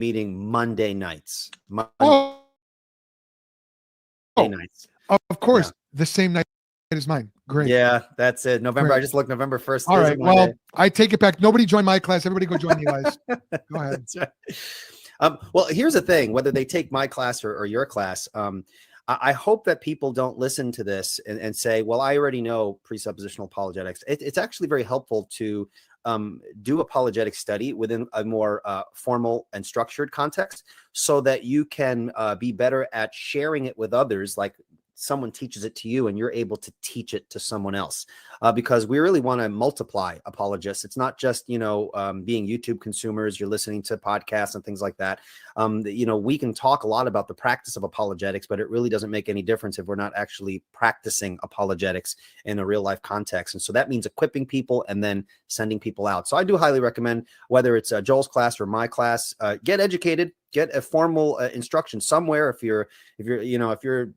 meeting Monday nights. Nights. Of course, the same night as mine. Great. Yeah, that's it. November. Great. I just looked. November 1st. All right. Well, I take it back. Nobody join my class. Everybody go join Eli's. Go ahead. That's right. Well, here's the thing. Whether they take my class or your class, I hope that people don't listen to this and say, well, I already know presuppositional apologetics. It's actually very helpful to do apologetic study within a more formal and structured context so that you can be better at sharing it with others, like someone teaches it to you and you're able to teach it to someone else, because we really want to multiply apologists. It's not just, being YouTube consumers, you're listening to podcasts and things like that. We can talk a lot about the practice of apologetics, but it really doesn't make any difference if we're not actually practicing apologetics in a real life context. And so that means equipping people and then sending people out. So I do highly recommend, whether it's Joel's class or my class, get educated. Get a formal instruction somewhere. If you're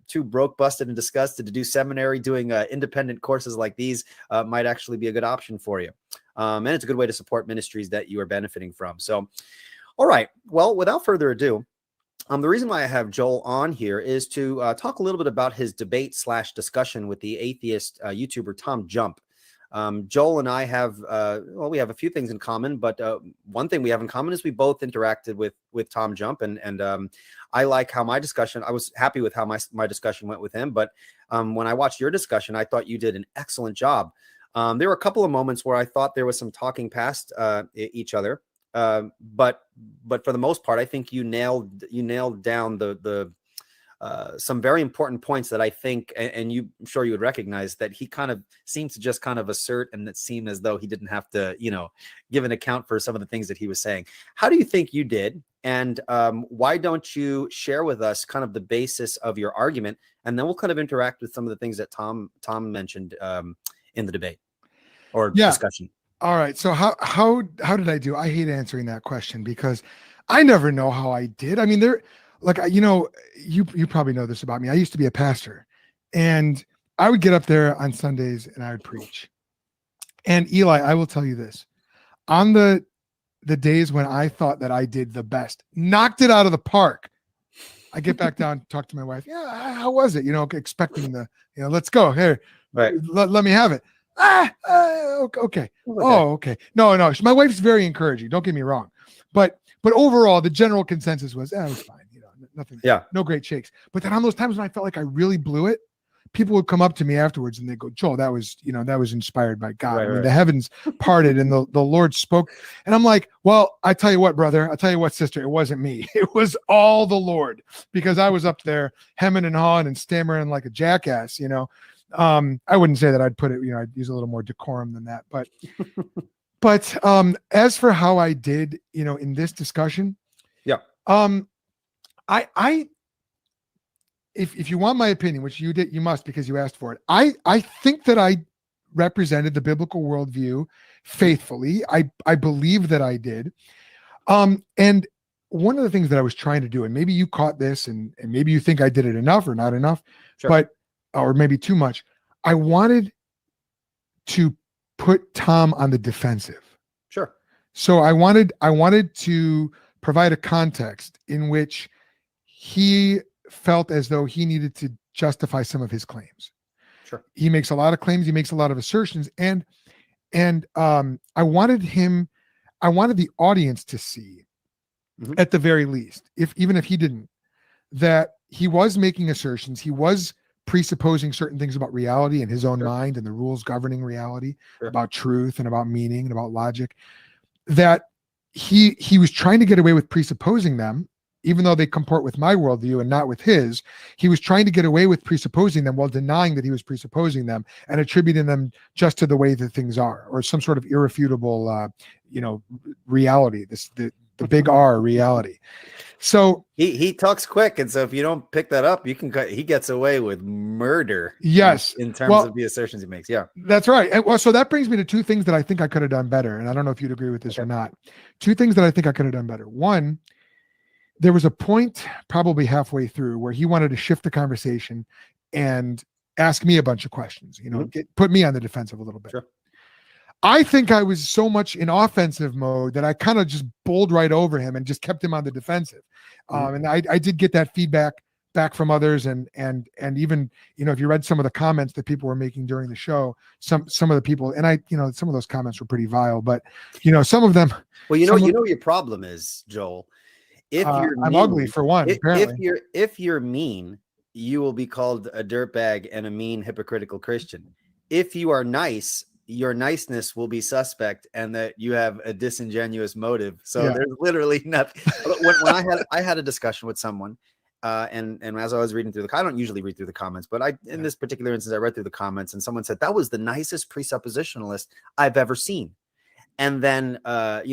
too broke, busted, and disgusted to do seminary, doing independent courses like these might actually be a good option for you. And it's a good way to support ministries that you are benefiting from. So, all right. Well, without further ado, the reason why I have Joel on here is to talk a little bit about his debate/discussion with the atheist YouTuber Tom Jump. Joel and I have, we have a few things in common, but one thing we have in common is we both interacted with Tom Jump, and I like how I was happy with how my discussion went with him. But when I watched your discussion, I thought you did an excellent job. There were a couple of moments where I thought there was some talking past each other, but for the most part, I think you nailed down the some very important points that I think, and I'm sure you would recognize, that he kind of seems to just kind of assert, and it seemed as though he didn't have to, give an account for some of the things that he was saying. How do you think you did? And why don't you share with us kind of the basis of your argument, and then we'll kind of interact with some of the things that Tom mentioned in the debate or discussion. All right. So how did I do? I hate answering that question because I never know how I did. I mean, you probably know this about me. I used to be a pastor, and I would get up there on Sundays and I would preach. And Eli, I will tell you this: on the days when I thought that I did the best, knocked it out of the park, I get back down, talk to my wife. Yeah, how was it? Expecting let's go here. Right. Let me have it. Okay. Oh, okay. No. My wife's very encouraging. Don't get me wrong, but overall, the general consensus was, it was fine. Nothing. Yeah. No great shakes. But then on those times when I felt like I really blew it, people would come up to me afterwards and they go, Joel, that was inspired by God. Right, I mean, the heavens parted and the Lord spoke. And I'm like, well, I tell you what, brother, I tell you what, sister, it wasn't me. It was all the Lord, because I was up there hemming and hawing and stammering like a jackass, I wouldn't say that I'd put it, I'd use a little more decorum than that, but as for how I did, in this discussion, if you want my opinion, which you did, you must, because you asked for it. I think that I represented the biblical worldview faithfully. I believe that I did. And one of the things that I was trying to do, and maybe you caught this, and maybe you think I did it enough or not enough, sure. or maybe too much. I wanted to put Tom on the defensive. Sure. So I wanted to provide a context in which he felt as though he needed to justify some of his claims. Sure. He makes a lot of claims. He makes a lot of assertions. And I wanted the audience to see, at the very least, even if he didn't, that he was making assertions. He was presupposing certain things about reality in his own mind and the rules governing reality, about truth and about meaning and about logic, that he was trying to get away with presupposing them, even though they comport with my worldview and not with his. He was trying to get away with presupposing them while denying that he was presupposing them and attributing them just to the way that things are, or some sort of irrefutable, reality, the big R reality. So he talks quick, and so if you don't pick that up, he gets away with murder. Yes, in terms of the assertions he makes. Yeah, that's right. And, well, so that brings me to two things that I think I could have done better, and I don't know if you'd agree with this or not. Two things that I think I could have done better. One, there was a point probably halfway through where he wanted to shift the conversation and ask me a bunch of questions. Put me on the defensive a little bit. Sure. I think I was so much in offensive mode that I kind of just bowled right over him and just kept him on the defensive. And I did get that feedback back from others, and even, you know, if you read some of the comments that people were making during the show, some of the people, and some of those comments were pretty vile, but some of them. Well, you know your problem is, Joel. If you're I'm ugly for one, apparently. If you're mean, you will be called a dirtbag and a mean, hypocritical Christian. If you are nice, your niceness will be suspect, and that you have a disingenuous motive. So there's literally nothing. When I had a discussion with someone, and as I was reading through I don't usually read through the comments, but in this particular instance, I read through the comments, and someone said that was the nicest presuppositionalist I've ever seen. And then, I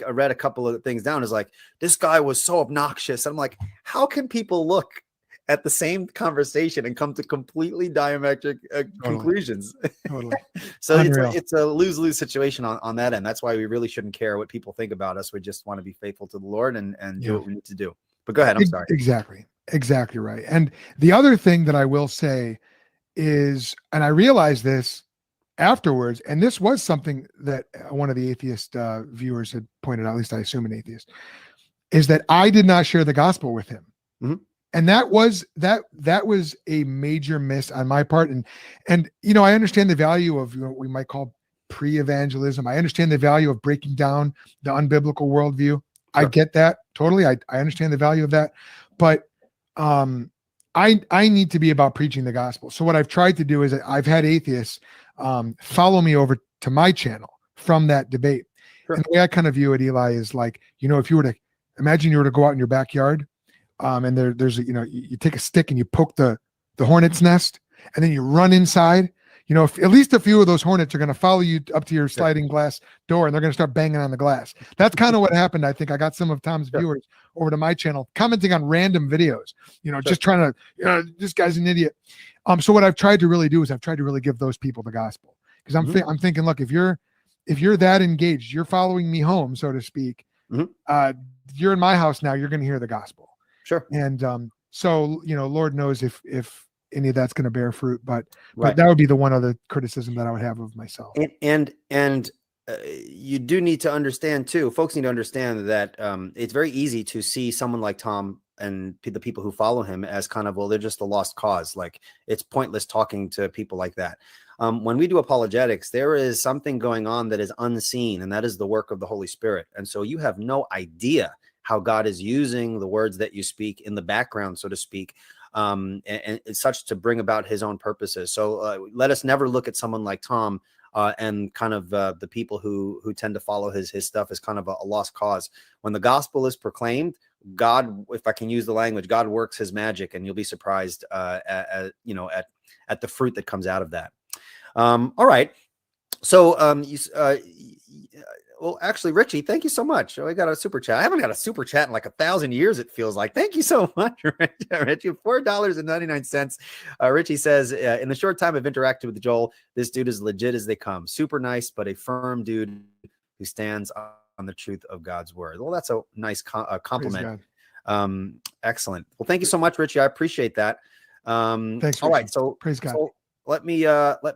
read a couple of things down. It's like, this guy was so obnoxious. And I'm like, how can people look at the same conversation and come to completely diametric conclusions? Totally. So it's a lose-lose situation on that end. That's why we really shouldn't care what people think about us. We just want to be faithful to the Lord and do what we need to do. But go ahead. I'm sorry. Exactly right. And the other thing that I will say is, and I realized this afterwards, and this was something that one of the atheist viewers had pointed out, at least I assume an atheist, is that I did not share the gospel with him. Mm-hmm. And that was a major miss on my part. And I understand the value of what we might call pre-evangelism. I understand the value of breaking down the unbiblical worldview. Sure. I get that totally. I understand the value of that. But I need to be about preaching the gospel. So what I've tried to do is I've had atheists follow me over to my channel from that debate. Sure. And the way I kind of view it, Eli, is like, if you were to imagine you were to go out in your backyard, and there's you take a stick and you poke the hornet's nest, and then you run inside. At least a few of those hornets are going to follow you up to your sliding glass door, and they're going to start banging on the glass. That's kind of what happened. I think I got some of Tom's viewers over to my channel commenting on random videos, just trying to, this guy's an idiot. So what I've tried to really do is I've tried to really give those people the gospel, because I'm thinking, look, if you're that engaged, you're following me home, so to speak. You're in my house now. You're going to hear the gospel. Sure. And so Lord knows if any of that's going to bear fruit, but that would be the one other criticism that I would have of myself. And you do need to understand too, folks need to understand that it's very easy to see someone like Tom and the people who follow him as kind of, well, they're just a lost cause. Like, it's pointless talking to people like that. When we do apologetics, there is something going on that is unseen, and that is the work of the Holy Spirit. And so you have no idea how God is using the words that you speak in the background, so to speak, and such to bring about his own purposes. So let us never look at someone like Tom and kind of the people who tend to follow his stuff as kind of a lost cause. When the gospel is proclaimed, God, if I can use the language, God works his magic, and you'll be surprised at the fruit that comes out of that. All right. So well, actually, Richie, thank you so much. I got a super chat. I haven't got a super chat in like 1,000 years, it feels like. Thank you so much, Richie. $4.99. Richie says, in the short time I've interacted with Joel, this dude is legit as they come. Super nice, but a firm dude who stands on the truth of God's word. Well, that's a nice compliment. Excellent. Well, thank you so much, Richie. I appreciate that. Thanks, Richie. All right. So praise God. So let me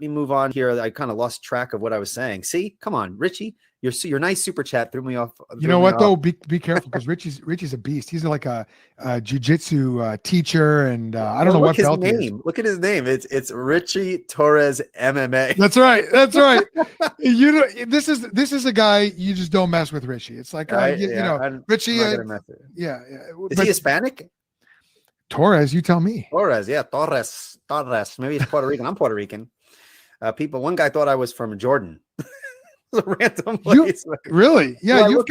move on here. I kind of lost track of what I was saying. See, come on, Richie. Your nice super chat threw me off. You know what though? Be careful, because Richie's a beast. He's like a jiu-jitsu teacher, and I don't know what belt he is. Look at his name. It's Richie Torres MMA. That's right. This is a guy you just don't mess with, Richie. It's like Richie. Yeah. Is he Hispanic? Torres, you tell me. Torres. Maybe it's Puerto Rican. I'm Puerto Rican. One guy thought I was from Jordan. A random place. Really? Yeah, do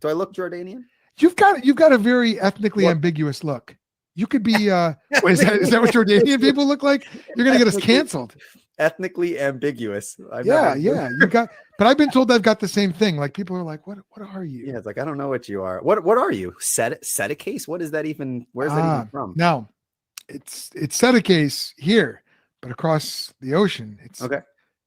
I look Jordanian? You've got a very ethnically ambiguous look. You could be is that what Jordanian people look like? You're gonna get us canceled. Ethnically ambiguous. Yeah. But I've been told I've got the same thing. Like, people are like, what are you? Yeah, it's like, I don't know what you are. What are you? Sedicase? What is that even? Where's that even from? No, it's Sedicase here, but across the ocean. It's okay.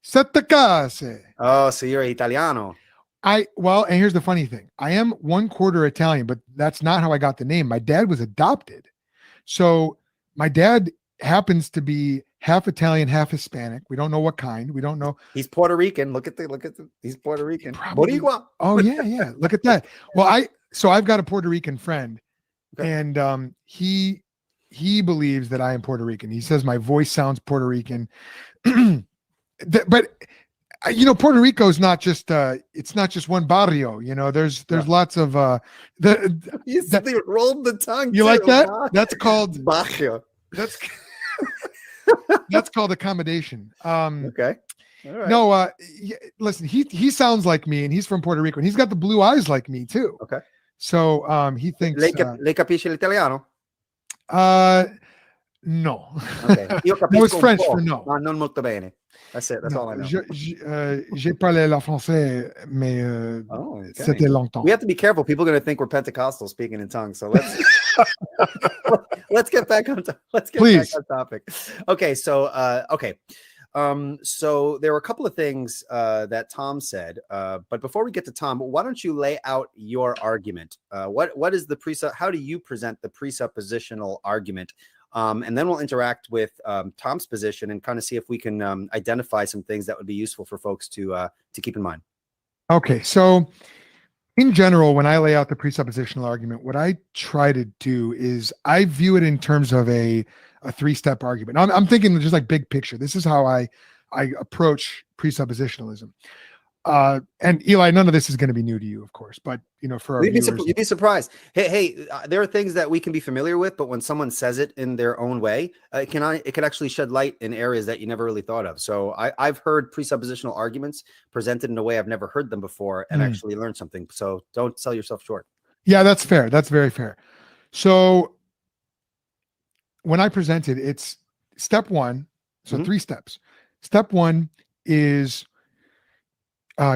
Setacase. Oh, so you're Italiano. And here's the funny thing. I am 1/4 Italian, but that's not how I got the name. My dad was adopted. So my dad happens to be half Italian, half Hispanic. We don't know what kind. We don't know. He's Puerto Rican. Look at the. He's Puerto Rican. Probably, Boricua. oh yeah. Look at that. Well, I've got a Puerto Rican friend, Okay. and he believes that I am Puerto Rican. He says my voice sounds Puerto Rican, but Puerto Rico is not just it's not just one barrio. There's lots of You rolled the tongue. You too. like that? That's called barrio. That's called accommodation. Okay. All right. No, listen, he sounds like me, and he's from Puerto Rico, and he's got the blue eyes like me too. Okay. So he thinks Lei capisce l'italiano? No. Okay. Io That was capisco un French po', for no. ma non molto bene. That's it. That's all I know. J'ai parlé le français, mais Okay. c'était longtemps. We have to be careful. People are going to think we're Pentecostal speaking in tongues. So let's get back on. Let's get Please. back on topic. Okay. So okay. So there were a couple of things that Tom said, but before we get to Tom, why don't you lay out your argument? What is the how do you present the presuppositional argument? And then we'll interact with Tom's position and kind of see if we can identify some things that would be useful for folks to keep in mind. Okay, so in general, when I lay out the presuppositional argument, what I try to do is I view it in terms of a three-step argument. I'm thinking just like big picture. This is how I approach presuppositionalism. And Eli, none of this is going to be new to you, of course, but for our viewers, you'd be surprised. Hey, there are things that we can be familiar with, but when someone says it in their own way, it could actually shed light in areas that you never really thought of. So I've heard presuppositional arguments presented in a way I've never heard them before, and actually learned something. So don't sell yourself short. Yeah, that's fair. That's very fair. So when I presented, it's step one. So 3 steps. Step one is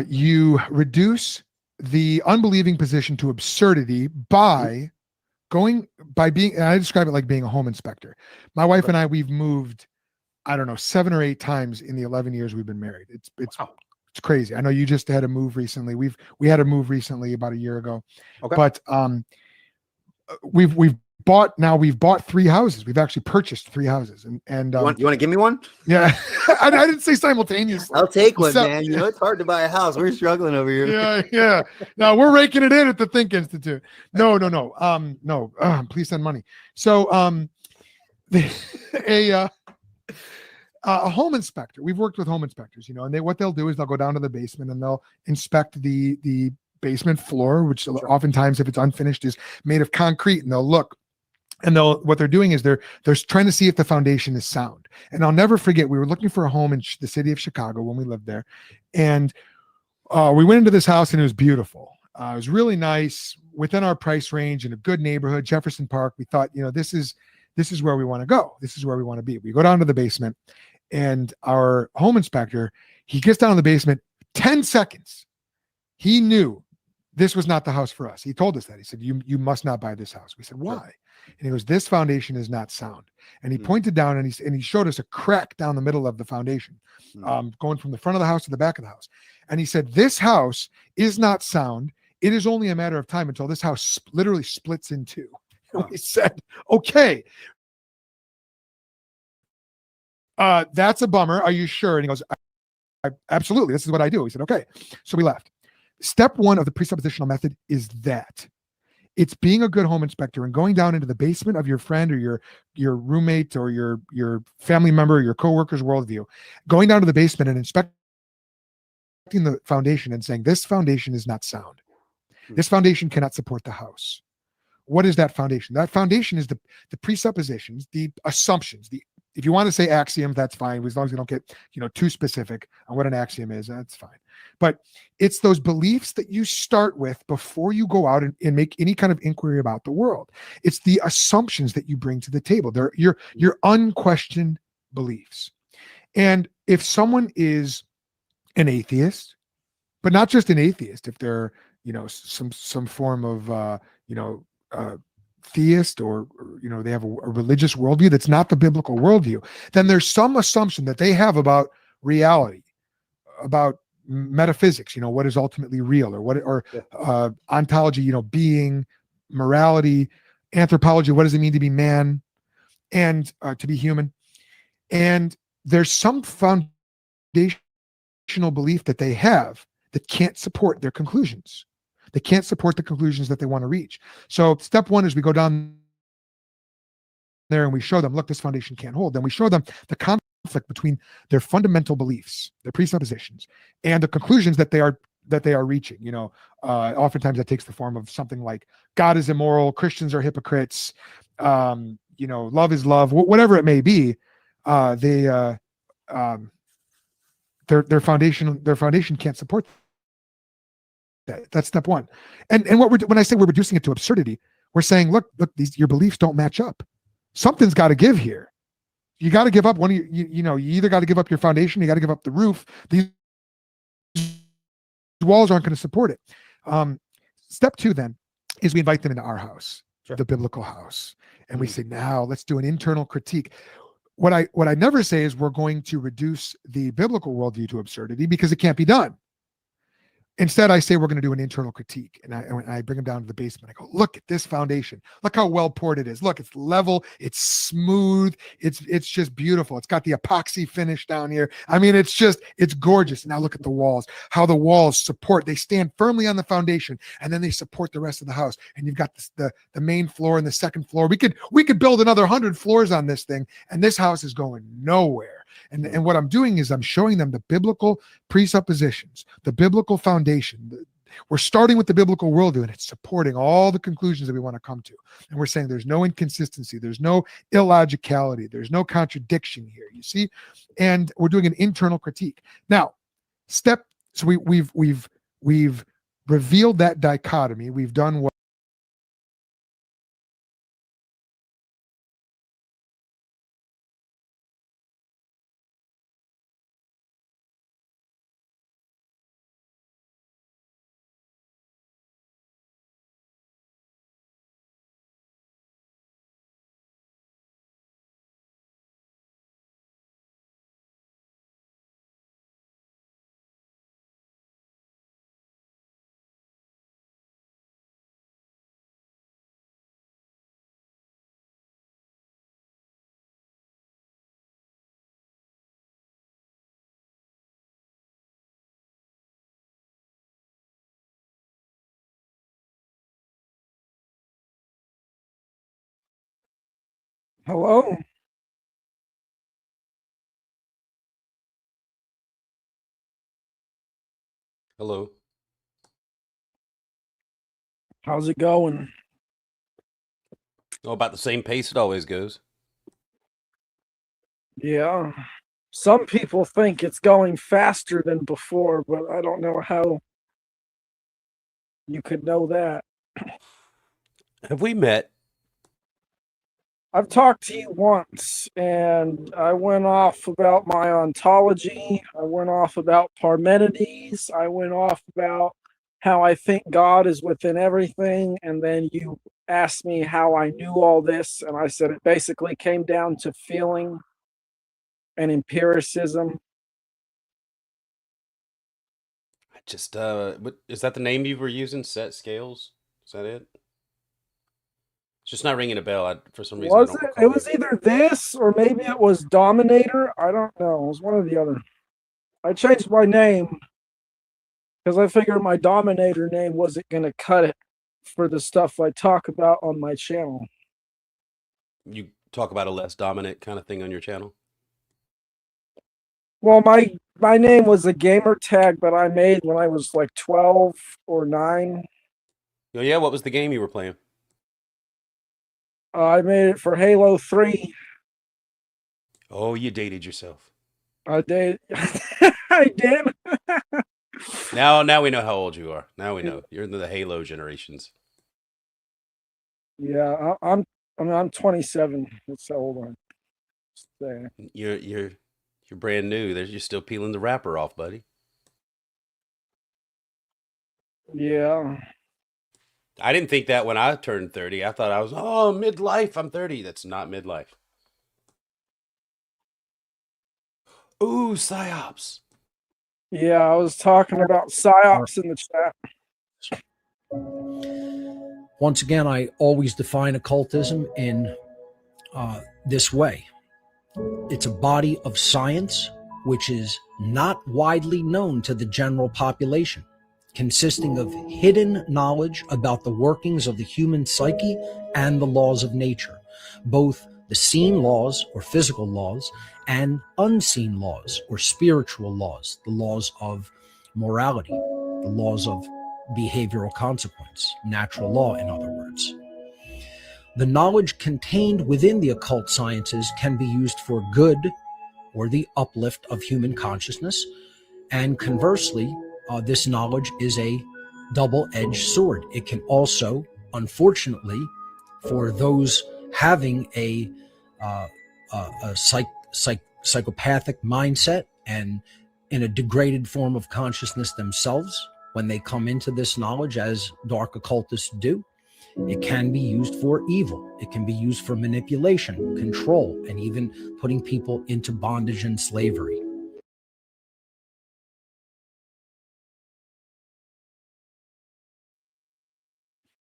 you reduce the unbelieving position to absurdity by being, and I describe it like being a home inspector. My wife and I, we've moved, I don't know, 7 or 8 times in the 11 years we've been married. It's crazy. I know you just had a move recently. We had a move recently about a year ago. Okay. But we've bought 3 houses. We've actually purchased 3 houses. And you want to give me one? Yeah. I didn't say simultaneously. I'll take one, man. It's hard to buy a house. We're struggling over here. Yeah. Now we're raking it in at the Think Institute. No. Please send money. So a home inspector. We've worked with home inspectors, and what they'll do is they'll go down to the basement and they'll inspect the basement floor, which oftentimes, if it's unfinished, is made of concrete, and they'll look. And what they're doing is they're trying to see if the foundation is sound. And I'll never forget, we were looking for a home in the city of Chicago when we lived there. And we went into this house and it was beautiful. It was really nice, within our price range, in a good neighborhood, Jefferson Park. We thought, this is where we want to go. This is where we want to be. We go down to the basement, and our home inspector, he gets down in the basement, 10 seconds. He knew this was not the house for us. He told us that. He said, you must not buy this house. We said, why? And he goes, this foundation is not sound. And he pointed down and he showed us a crack down the middle of the foundation, going from the front of the house to the back of the house. And he said, this house is not sound. It is only a matter of time until this house literally splits in 2. And we said, okay, that's a bummer. Are you sure? And he goes, absolutely. This is what I do. He said, okay. So we left. Step 1 of the presuppositional method is that it's being a good home inspector and going down into the basement of your friend or your roommate or your family member or your coworker's worldview, going down to the basement and inspecting the foundation and saying, this foundation is not sound. This foundation cannot support the house. What is that foundation? That foundation is the presuppositions, the assumptions, if you want to say axiom, that's fine. As long as you don't get, too specific on what an axiom is, that's fine. But it's those beliefs that you start with before you go out and make any kind of inquiry about the world. It's the assumptions that you bring to the table. They're your unquestioned beliefs. And if someone is an atheist, but not just an atheist, if they're, some form of, theist or they have a religious worldview that's not the biblical worldview, then there's some assumption that they have about reality, about metaphysics, what is ultimately real, or ontology, being, morality, anthropology, what does it mean to be man and to be human? And there's some foundational belief that they have that can't support their conclusions. They can't support the conclusions that they want to reach. So step one is we go down there and we show them, look, this foundation can't hold. Then we show them the conflict between their fundamental beliefs, their presuppositions, and the conclusions that they are reaching. Oftentimes that takes the form of something like God is immoral, Christians are hypocrites, love is love, whatever it may be. Their foundation can't support that. That's step one. And when I say we're reducing it to absurdity, we're saying, look, your beliefs don't match up. Something's got to give here. You got to give up one of you either got to give up your foundation, you got to give up the roof. These walls aren't going to support it. Step two then is we invite them into our house, sure, the biblical house. And we say, now let's do an internal critique. What I never say is we're going to reduce the biblical worldview to absurdity, because it can't be done. Instead, I say we're going to do an internal critique, and I bring them down to the basement. I go, look at this foundation. Look how well poured it is. Look, it's level. It's smooth. It's just beautiful. It's got the epoxy finish down here. I mean, it's gorgeous. Now look at the walls. How the walls support. They stand firmly on the foundation, and then they support the rest of the house. And you've got the main floor and the second floor. We could build another 100 floors on this thing, and this house is going nowhere. And what I'm doing is I'm showing them the biblical presuppositions, the biblical foundation. We're starting with the biblical worldview, and it's supporting all the conclusions that we want to come to. And we're saying there's no inconsistency, there's no illogicality, there's no contradiction here. You see, and we're doing an internal critique. Now, so we've revealed that dichotomy. We've done what. Hello. Hello. How's it going? Oh, about the same pace it always goes. Yeah. Some people think it's going faster than before, but I don't know how you could know that. Have we met? I've talked to you once, and I went off about my ontology. I went off about Parmenides. I went off about how I think God is within everything. And then you asked me how I knew all this. And I said it basically came down to feeling and empiricism. I just, is that the name you were using? Set scales? Is that it? It's just not ringing a bell. For some reason, Was it? It was either this or maybe it was Dominator. I don't know. It was one or the other. I changed my name because I figured my Dominator name wasn't going to cut it for the stuff I talk about on my channel. You talk about a less dominant kind of thing on your channel? Well, my name was a gamer tag that I made when I was like 12 or 9. Oh, yeah? What was the game you were playing? I made it for Halo 3. Oh, you dated yourself. I did. I did. Now we know how old you are. Now we know. You're in the Halo generations. Yeah, I'm 27. That's how old I'm. You're brand new. You're still peeling the wrapper off, buddy. Yeah. I didn't think that when I turned 30. I thought I was, midlife. I'm 30. That's not midlife. Ooh, psyops. Yeah, I was talking about psyops in the chat. Once again, I always define occultism in this way. It's a body of science which is not widely known to the general population, consisting of hidden knowledge about the workings of the human psyche and the laws of nature, both the seen laws or physical laws and unseen laws or spiritual laws, the laws of morality, the laws of behavioral consequence, natural law, in other words. The knowledge contained within the occult sciences can be used for good or the uplift of human consciousness. And conversely, this knowledge is a double-edged sword. It can also, unfortunately, for those having a psychopathic mindset and in a degraded form of consciousness themselves, when they come into this knowledge, as dark occultists do, it can be used for evil. It can be used for manipulation, control, and even putting people into bondage and slavery.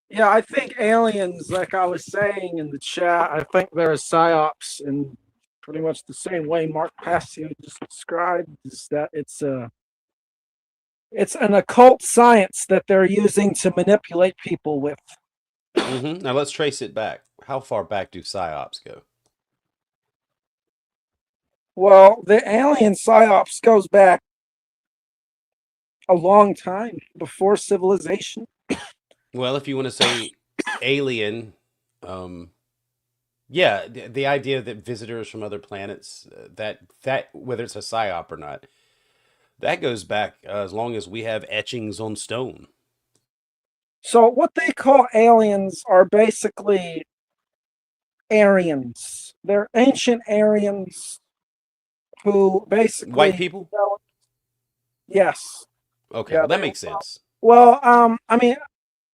Yeah, I think aliens, like I was saying in the chat, I think they're psyops in pretty much the same way Mark Passio just described, is that it's an occult science that they're using to manipulate people with. Now let's trace it back. How far back do psyops go? Well, the alien psyops goes back a long time before civilization. Well, if you want to say alien, yeah, the idea that visitors from other planets, that whether it's a psyop or not, that goes back as long as we have etchings on stone. So what they call aliens are basically Aryans. They're ancient Aryans who basically White people? Yes. Okay, Yeah, well, that they makes sense. well, I mean,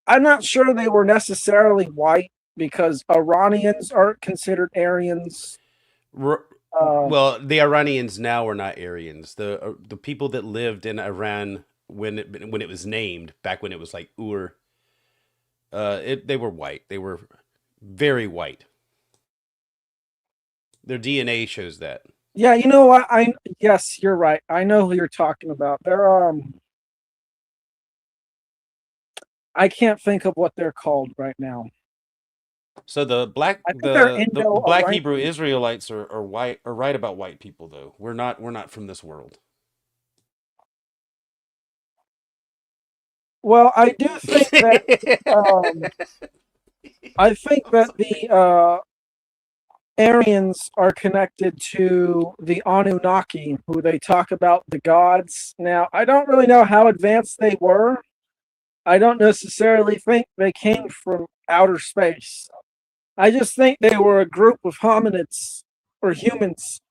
I'm not sure they were necessarily white because Iranians are considered Aryans. Well, the Iranians now are not Aryans. The people that lived in Iran when it was named back when it was like Ur, they were white. They were very white. Their DNA shows that. Yeah, you know what? Yes, you're right. I know who you're talking about. They're I can't think of what they're called right now. So the black I think they're the black Indo-Iranian. Hebrew Israelites are white, are right about white people though. We're not from this world. Well, I do think that I think that the Aryans are connected to the Anunnaki, who they talk about the gods. Now, I don't really know how advanced they were. I don't necessarily think they came from outer space. I just think they were a group of hominids or humans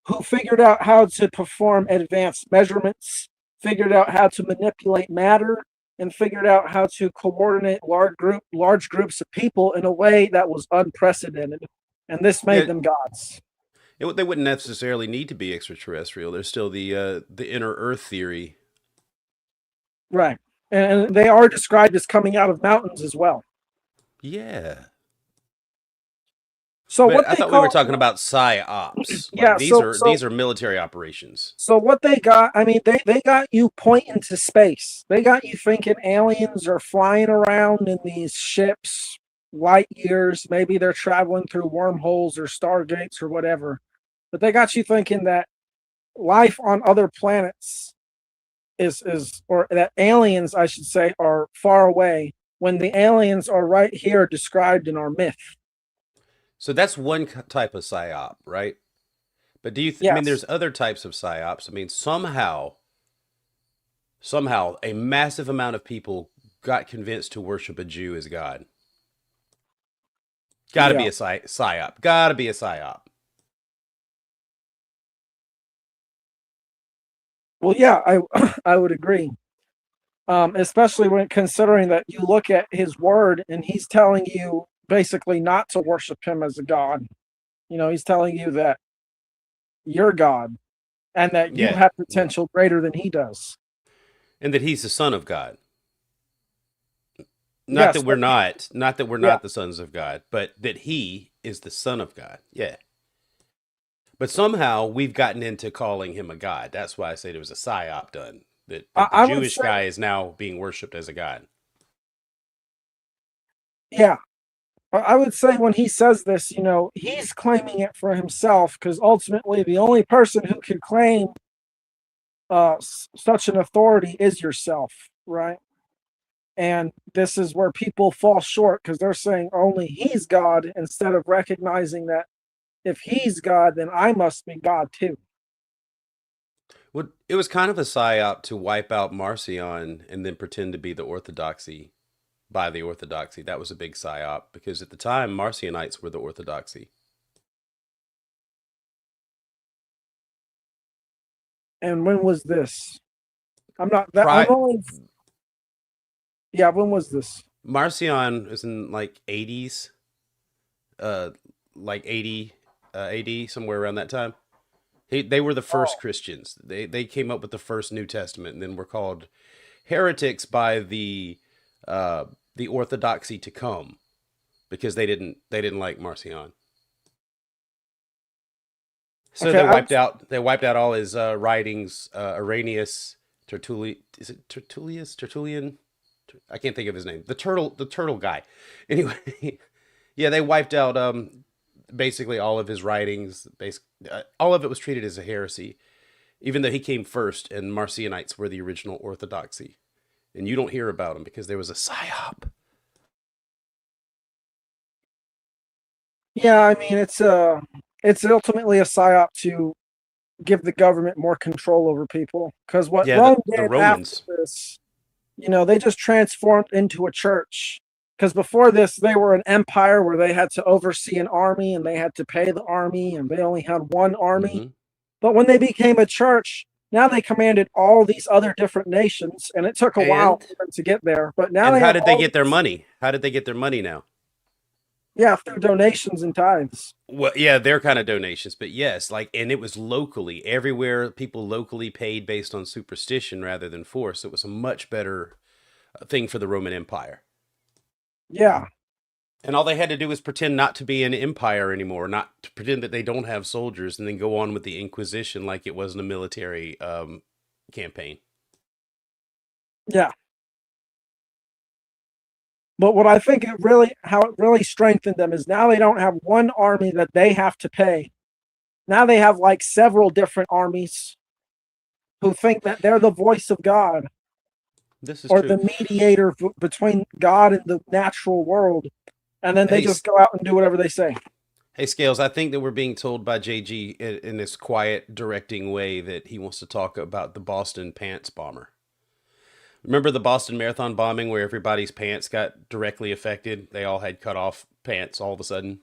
who figured out how to perform advanced measurements, figured out how to manipulate matter, and figured out how to coordinate large groups of people in a way that was unprecedented. And this made Yeah, them gods. they wouldn't necessarily need to be extraterrestrial. There's still the inner Earth theory. Right. And they are described as coming out of mountains as well. Yeah. So But what I they thought we were call talking about psyops. yeah, Like so these are military operations. so what they got, I mean, they got you pointing to space. They got you thinking aliens are flying around in these ships, light years. Maybe they're traveling through wormholes or stargates or whatever. But they got you thinking that life on other planets is or that aliens, I should say, are far away when the aliens are right here described in our myth. So that's one type of psyop, right? But do you? I mean, Yes. there's other types of psyops. I mean, somehow, a massive amount of people got convinced to worship a Jew as God. Got to Yeah. be a psyop. Got to be a psyop. Well, yeah, I would agree. Especially when considering that you look at his word and he's telling you basically not to worship him as a god. You know, he's telling you that you're God and that you Yeah, have potential greater than he does. and that he's the son of God. Not Yes, that we're not the yeah, sons of God, but that he is the son of God. Yeah. But somehow we've gotten into calling him a god. That's why I said it was a psyop done. That the I would Jewish say, guy is now being worshipped as a god. yeah, I would say when he says this, he's claiming it for himself because ultimately the only person who can claim such an authority is yourself, right? And this is where people fall short because they're saying only he's God instead of recognizing that if he's God, then I must be God too. Well, it was kind of a psyop to wipe out Marcion and then pretend to be the Orthodoxy by the Orthodoxy. That was a big psyop because at the time, Marcionites were the Orthodoxy. And when was this? I'm not that. I'm only. Yeah, when was this? Marcion was in like 80s, like 80 AD, somewhere around that time. They were the first Christians. They came up with the first New Testament, and then were called heretics by the Orthodoxy to come because they didn't like Marcion. So Okay, they wiped out all his writings. Irenaeus, Tertullian? I can't think of his name. The turtle guy. Anyway, yeah, they wiped out basically all of his writings. All of it was treated as a heresy, even though he came first, and Marcionites were the original Orthodoxy. And you don't hear about them because there was a psyop. Yeah, I mean it's ultimately a psyop to give the government more control over people. Because what Yeah, Rome the did Romans. after this, they just transformed into a church. Because before this, they were an empire where they had to oversee an army and they had to pay the army, and they only had one army. Mm-hmm. But when they became a church, now they commanded all these other different nations, and it took a while for them to get there. But now And they how have did they get their money? How did they get their money now? Yeah, through donations and tithes. Well, yeah, they're kind of donations, but yes, and it was locally. Everywhere people locally paid based on superstition rather than force. It was a much better thing for the Roman Empire. Yeah. And all they had to do was pretend not to be an empire anymore, not to pretend that they don't have soldiers, and then go on with the Inquisition like it wasn't a military campaign. Yeah. But what I think how it really strengthened them is now they don't have one army that they have to pay. Now they have like several different armies who think that they're the voice of God. This is or true. the mediator between God and the natural world. And then they just go out and do whatever they say. Hey, Scales, I think that we're being told by JG in this quiet, directing way that he wants to talk about the Boston pants bomber. Remember the Boston Marathon bombing where everybody's pants got directly affected? They all had cut off pants all of a sudden.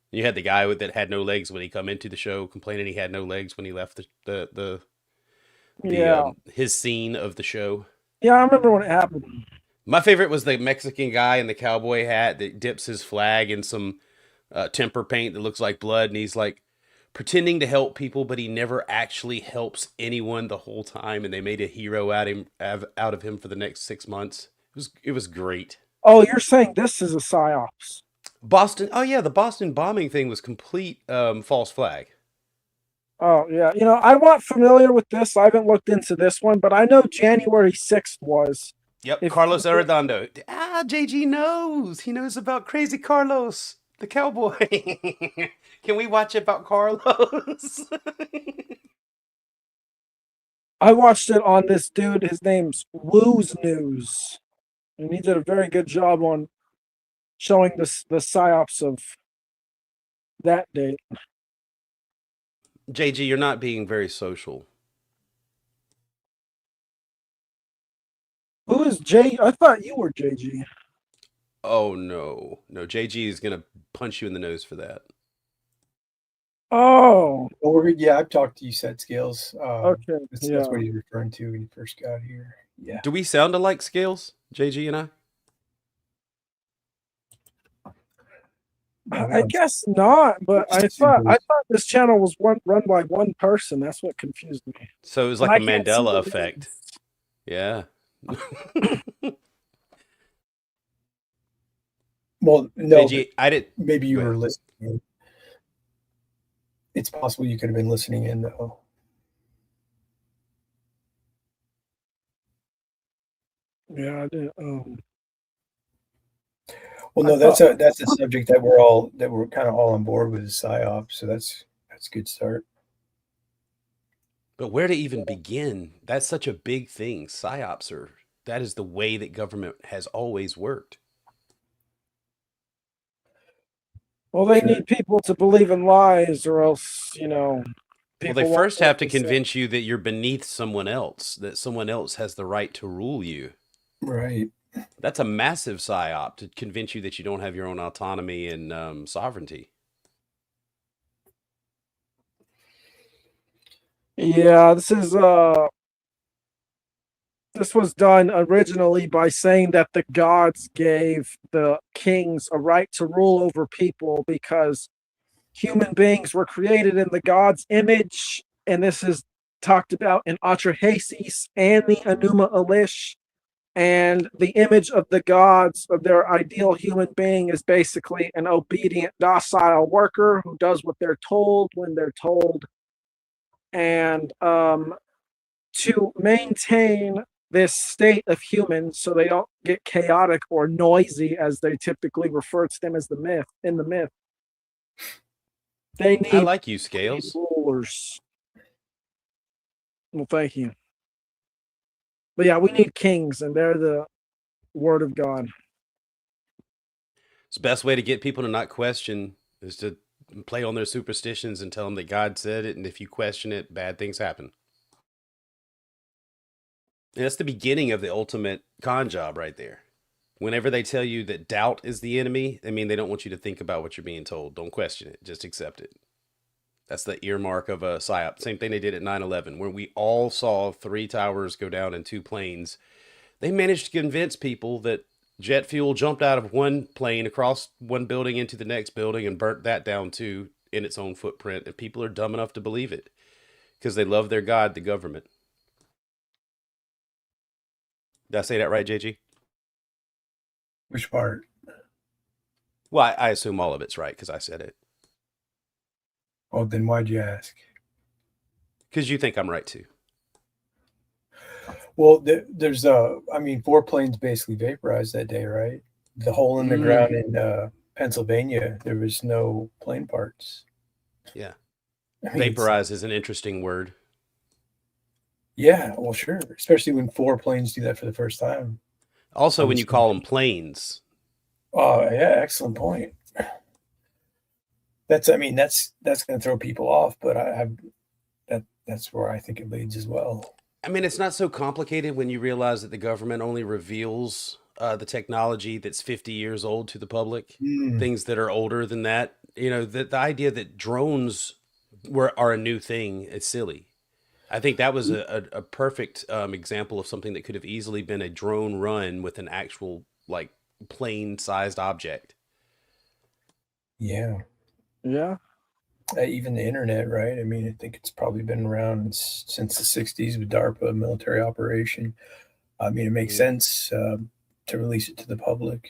You had the guy that had no legs when he come into the show, complaining he had no legs when he left his scene of the show. Yeah, I remember when it happened. My favorite was the Mexican guy in the cowboy hat that dips his flag in some temper paint that looks like blood, and he's like pretending to help people, but he never actually helps anyone the whole time. And they made a hero out of him for the next 6 months. It was great. Oh, you're saying this is a psyops? Boston. Oh yeah, the Boston bombing thing was complete false flag. Oh yeah, I'm not familiar with this. I haven't looked into this one, but I know January 6th was. Yep, Carlos Arredondo. JG knows. He knows about Crazy Carlos, the cowboy. Can we watch about Carlos? I watched it on this dude. His name's Woo's News, and he did a very good job on showing the psyops of that date. JG, you're not being very social. Who is J? I thought you were JG. Oh no, JG is gonna punch you in the nose for that. Oh, yeah, I've talked to you, Set Scales. Okay, that's what he's referring to when he first got here. Yeah. Do we sound alike, Scales, JG and I? I guess not, but I thought this channel was run by one person. That's what confused me. So it was like a Mandela effect. Yeah. Well, no. JG, I did. Maybe you were listening. It's possible you could have been listening in, though. Yeah, I did. Well, no, that's a subject that we're kind of all on board with, is psyop. So that's a good start. But where to even begin? That's such a big thing. Psyops are, that is the way that government has always worked. Well, they need people to believe in lies, or else, you know. Well, they first have to convince you that you're beneath someone else, that someone else has the right to rule you. Right. That's a massive psyop, to convince you that you don't have your own autonomy and sovereignty. Yeah, this was done originally by saying that the gods gave the kings a right to rule over people because human beings were created in the god's image, and this is talked about in Atrahasis and the Enuma Elish. And the image of the gods of their ideal human being is basically an obedient, docile worker who does what they're told when they're told. And to maintain this state of humans so they don't get chaotic or noisy, as they typically refer to them as the myth, in the myth, they need, I like you, Scales, rulers. Well, thank you. But yeah, we need kings, and they're the word of God. It's the best way to get people to not question is to play on their superstitions and tell them that God said it, and if you question it, bad things happen. And that's the beginning of the ultimate con job right there. Whenever they tell you that doubt is the enemy, I mean, they don't want you to think about what you're being told. Don't question it. Just accept it. That's the earmark of a psyop. Same thing they did at 9/11, where we all saw 3 towers go down in 2 planes. They managed to convince people that jet fuel jumped out of one plane across one building into the next building and burnt that down too in its own footprint. And people are dumb enough to believe it because they love their God, the government. Did I say that right, JG? Which part? Well, I assume all of it's right because I said it. Oh, then why'd you ask? Because you think I'm right too. Well, there's 4 planes basically vaporized that day, right? The hole in the ground in Pennsylvania, there was no plane parts. Yeah. I mean, Vaporize is an interesting word. Yeah, well, sure. Especially when 4 planes do that for the first time. Also, when you call them planes. Oh, yeah, excellent point. That's going to throw people off, but that's where I think it leads as well. I mean, it's not so complicated when you realize that the government only reveals the technology that's 50 years old to the public. Things that are older than that. You know, the idea that drones are a new thing, it's silly. I think that was a perfect example of something that could have easily been a drone run with an actual, like, plane-sized object. Yeah. Yeah. Even the internet, right? I mean, I think it's probably been around since the 60s with DARPA, military operation. I mean, it makes sense to release it to the public.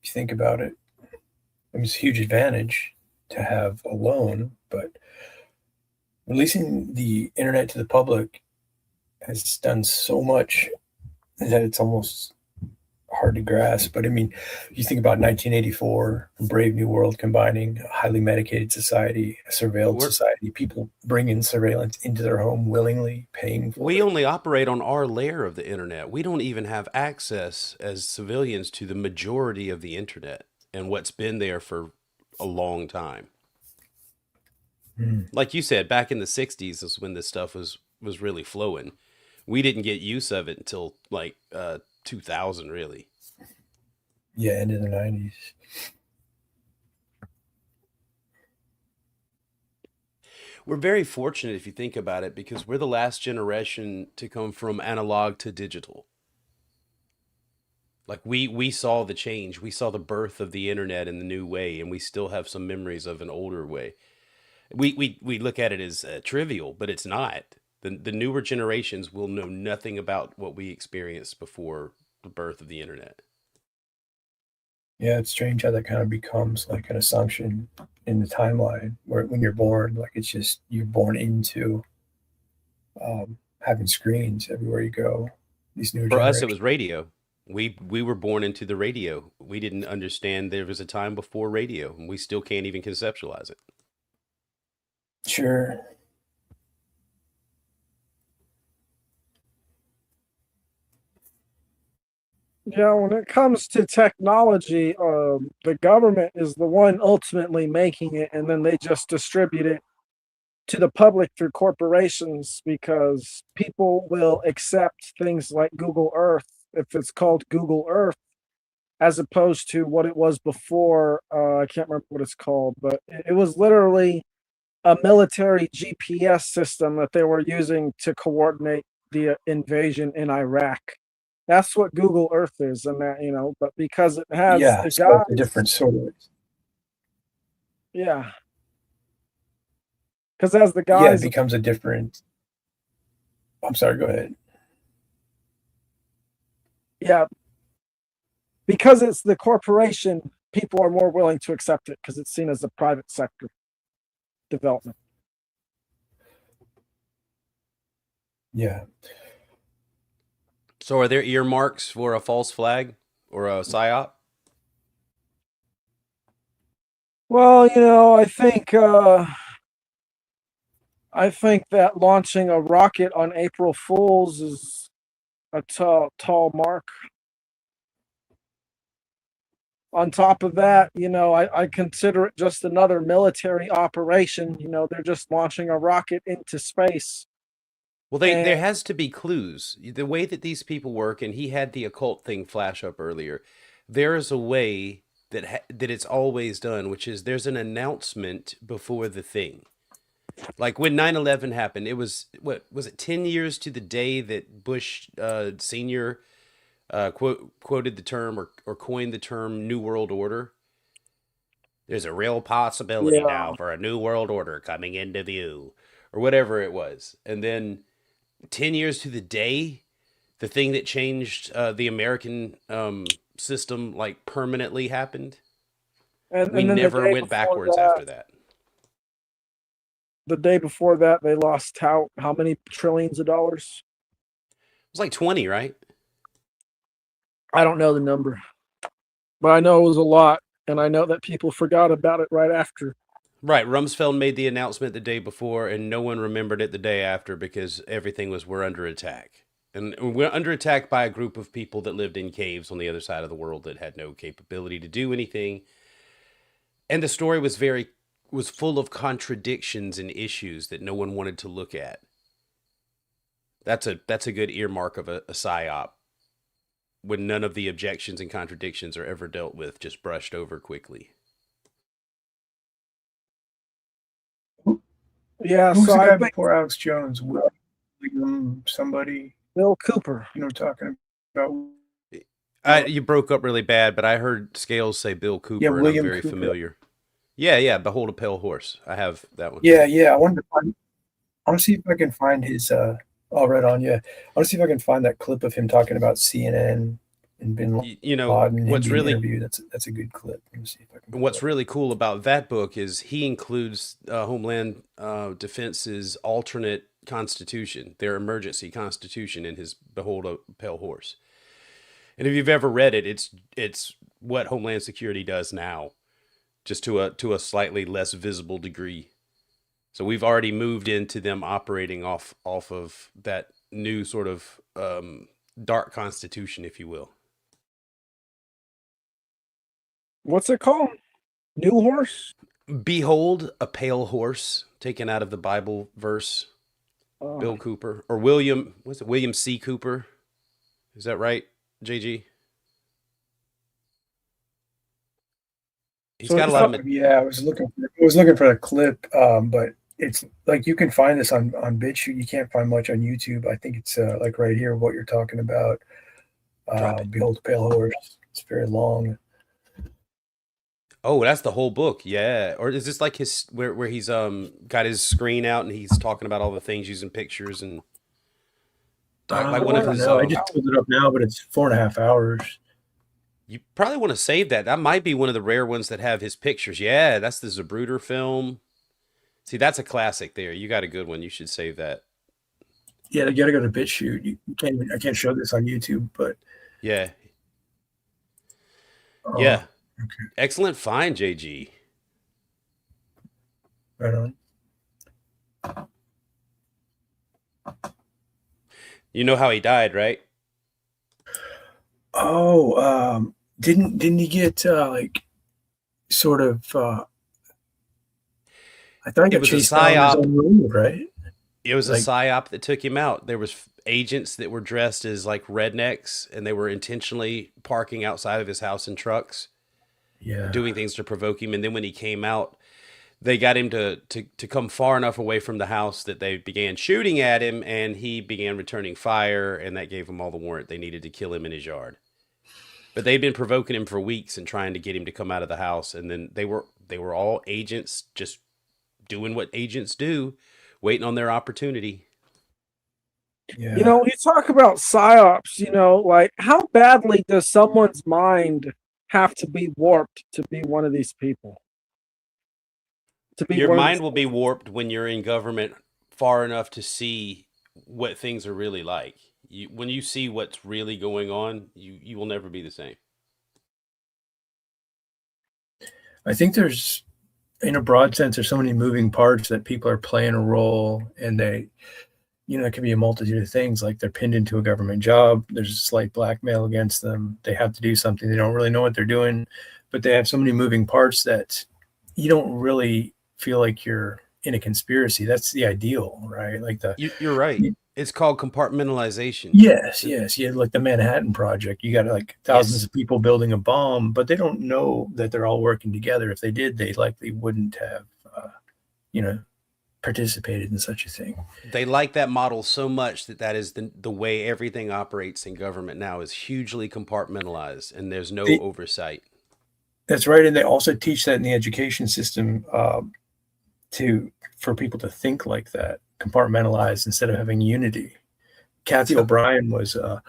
If you think about it, it was a huge advantage to have a loan, but releasing the internet to the public has done so much that it's almost hard to grasp. But I mean, you think about 1984, Brave New World combining a highly medicated society, a surveilled society, people bringing surveillance into their home willingly, paying for it. We only operate on our layer of the internet. We don't even have access as civilians to the majority of the internet and what's been there for a long time. Like you said, back in the 60s is when this stuff was really flowing. We didn't get use of it until like 2000, really. Yeah, end of the 90s. We're very fortunate if you think about it, because we're the last generation to come from analog to digital. Like we saw the change. We saw the birth of the internet in the new way, and we still have some memories of an older way. We look at it as trivial, but it's not. The newer generations will know nothing about what we experienced before the birth of the internet. Yeah, it's strange how that kind of becomes like an assumption in the timeline where when you're born, like it's just you're born into having screens everywhere you go. These new For us, it generations. was radio. We were born into the radio. We didn't understand there was a time before radio, and we still can't even conceptualize it. Sure. Yeah, when it comes to technology, the government is the one ultimately making it, and then they just distribute it to the public through corporations because people will accept things like Google Earth if it's called Google Earth, as opposed to what it was before. I can't remember what it's called, but it was literally a military GPS system that they were using to coordinate the invasion in Iraq. That's what Google Earth is, and that, but because it has Yeah, the so it's a guys, different sort of. yeah, because as the Yeah, it guys, becomes a different. I'm sorry. Go ahead. yeah, because it's the corporation, people are more willing to accept it because it's seen as a private sector development. Yeah. So, are there earmarks for a false flag or a psyop? Well, I think that launching a rocket on April Fools is a tall mark. On top of that, I consider it just another military operation. They're just launching a rocket into space. Well, there has to be clues. The way that these people work, and he had the occult thing flash up earlier. There is a way that it's always done, which is there's an announcement before the thing. Like when 9/11 happened, it was, what was it, 10 years to the day that Bush Senior quoted the term or coined the term New World Order. There's a real possibility now for a New World Order coming into view, or whatever it was. And then 10 years to the day, the thing that changed the American system like permanently happened. And we then never went backwards after that. The day before that, they lost how many trillions of dollars? It was like 20, right? I don't know the number, but I know it was a lot, and I know that people forgot about it right after. Right. Rumsfeld made the announcement the day before, and no one remembered it the day after because everything was, we're under attack. And we're under attack by a group of people that lived in caves on the other side of the world that had no capability to do anything. And the story was full of contradictions and issues that no one wanted to look at. That's a good earmark of a psyop, when none of the objections and contradictions are ever dealt with, just brushed over quickly. Yeah, who's so the guy I think before Alex Jones? William somebody. Bill Cooper. Talking about. You broke up really bad, but I heard Scales say Bill Cooper, Yeah, and I'm William very Cooper. familiar. Yeah, Behold a Pale Horse. I have that one. Yeah. I want to see if I can find his. Right on. Yeah, I want to see if I can find that clip of him talking about CNN and Bin Laden. What's really interview. That's a good clip. Let me see if I can. What's really cool about that book is he includes Homeland Defense's alternate constitution, their emergency constitution, in his Behold a Pale Horse. And if you've ever read it, it's what Homeland Security does now, just to a slightly less visible degree. So we've already moved into them operating off of that new sort of dark constitution, if you will. What's it called? New Horse? Behold a Pale Horse, taken out of the Bible verse. Bill Cooper or William C. Cooper? Is that right, JG? He's got a lot of. Yeah, I was looking for a clip, but it's like you can find this on BitChute. You can't find much on YouTube. I think it's like right here what you're talking about. Behold a Pale Horse. It's very long. Oh, that's the whole book. Yeah. Or is this like his where he's got his screen out and he's talking about all the things using pictures and like one of his I just pulled it up now, but it's 4.5 hours. You probably want to save that. That might be one of the rare ones that have his pictures. Yeah, that's the Zapruder film. See, that's a classic there. You got a good one. You should save that. Yeah, you gotta go to BitChute. I can't show this on YouTube, but Yeah. uh, Yeah. okay, Excellent find, JG. right on. You know how he died, right? Oh, didn't he get like sort of? I thought he It got was a chased down in his psyop. own room, right? It was a Like, psyop that took him out. There was agents that were dressed as like rednecks, and they were intentionally parking outside of his house in trucks, yeah, doing things to provoke him. And then when he came out, they got him to come far enough away from the house that they began shooting at him, and he began returning fire, and that gave them all the warrant they needed to kill him in his yard. But they'd been provoking him for weeks and trying to get him to come out of the house, and then they were all agents just doing what agents do, waiting on their opportunity. yeah. You know, you talk about psyops, you know, like how badly does someone's mind have to be warped to be one of these people? To be Your one of mind these will be warped when you're in government far enough to see what things are really like. When you see what's really going on, you will never be the same. I think there's, in a broad sense, there's so many moving parts that people are playing a role, and they, it can be a multitude of things. Like they're pinned into a government job. There's a slight blackmail against them. They have to do something. They don't really know what they're doing, but they have so many moving parts that you don't really feel like you're in a conspiracy. That's the ideal, right? Like You're right. It's called compartmentalization. yes, yeah, like the Manhattan Project. You got like thousands Yes. of people building a bomb, but they don't know that they're all working together. If they did, they likely wouldn't have, participated in such a thing. They like that model so much that is the way everything operates in government now is hugely compartmentalized, and there's no oversight. That's right, and they also teach that in the education system for people to think like that, compartmentalized instead of having unity. Kathy O'Brien was a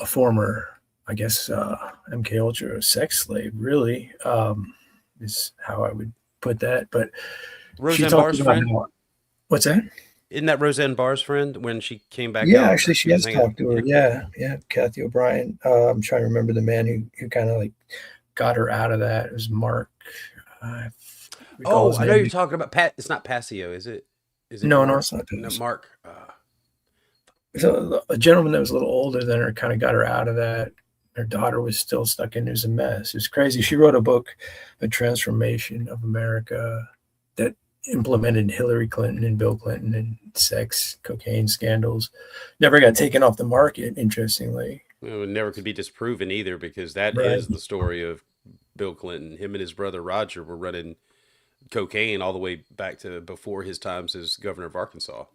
former, I guess, MK Ultra sex slave. Really, is how I would put that. But she Roseanne talked Barr's about friend? what's that? Isn't that Roseanne Barr's friend when she came back Yeah, out? actually, she She was has hanging. talked to her. Yeah, Kathy O'Brien. I'm trying to remember the man who kind of like got her out of that. It was Mark. I recall Oh, his I know name. you're talking about Pat. It's not Passio, is it? Is it No, Mark? it's not. No, Mark. So a gentleman that was a little older than her kind of got her out of that. Her daughter was still stuck in. It was a mess. It was crazy. She wrote a book, A Transformation of America, that implemented Hillary Clinton and Bill Clinton and sex, cocaine scandals. Never got taken off the market, interestingly. It never could be disproven either, because that Right. is the story of Bill Clinton. Him and his brother Roger were running cocaine all the way back to before his times as governor of Arkansas.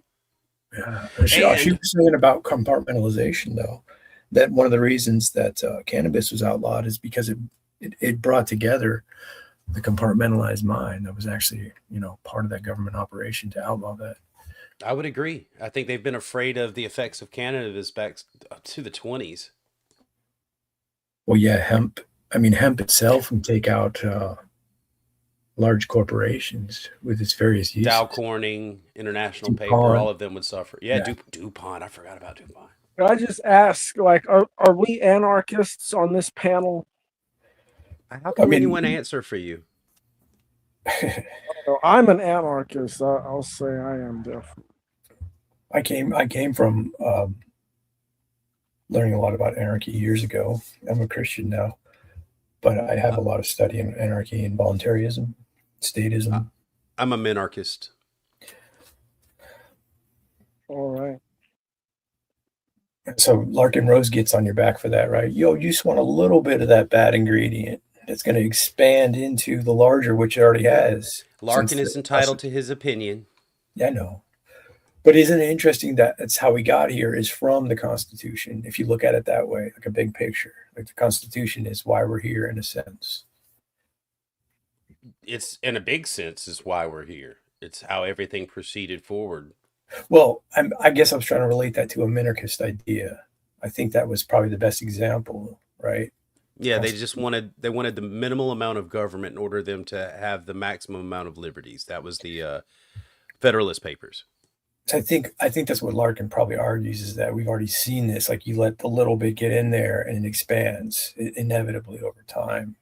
Yeah. She was saying about compartmentalization, though, that one of the reasons that cannabis was outlawed is because it brought together the compartmentalized mind. That was actually, part of that government operation to outlaw that. I would agree. I think they've been afraid of the effects of cannabis back to the 20s. Well, yeah, hemp itself can take out large corporations with its various uses. Dow Corning, International DuPont. Paper, all of them would suffer. Yeah. DuPont. I forgot about DuPont. Can I just ask, like, are we anarchists on this panel? How can anyone answer for you? I'm an anarchist. I'll say I am definitely. I came from learning a lot about anarchy years ago. I'm a Christian now, but I have a lot of study in anarchy and voluntarism, statism. I'm a minarchist. All right. So Larkin Rose gets on your back for that, right? You just want a little bit of that bad ingredient that's going to expand into the larger, which it already has. Larkin is entitled to his opinion. Yeah, I know. But isn't it interesting that that's how we got here, is from the Constitution? If you look at it that way, like a big picture, like the Constitution is why we're here in a sense. It's, in a big sense, is why we're here. It's how everything proceeded forward. Well, I guess I was trying to relate that to a minarchist idea. I think that was probably the best example, right? Yeah, they wanted the minimal amount of government in order them to have the maximum amount of liberties. That was the Federalist Papers. I think that's what Larkin probably argues, is that we've already seen this. Like, you let the little bit get in there and it expands inevitably over time.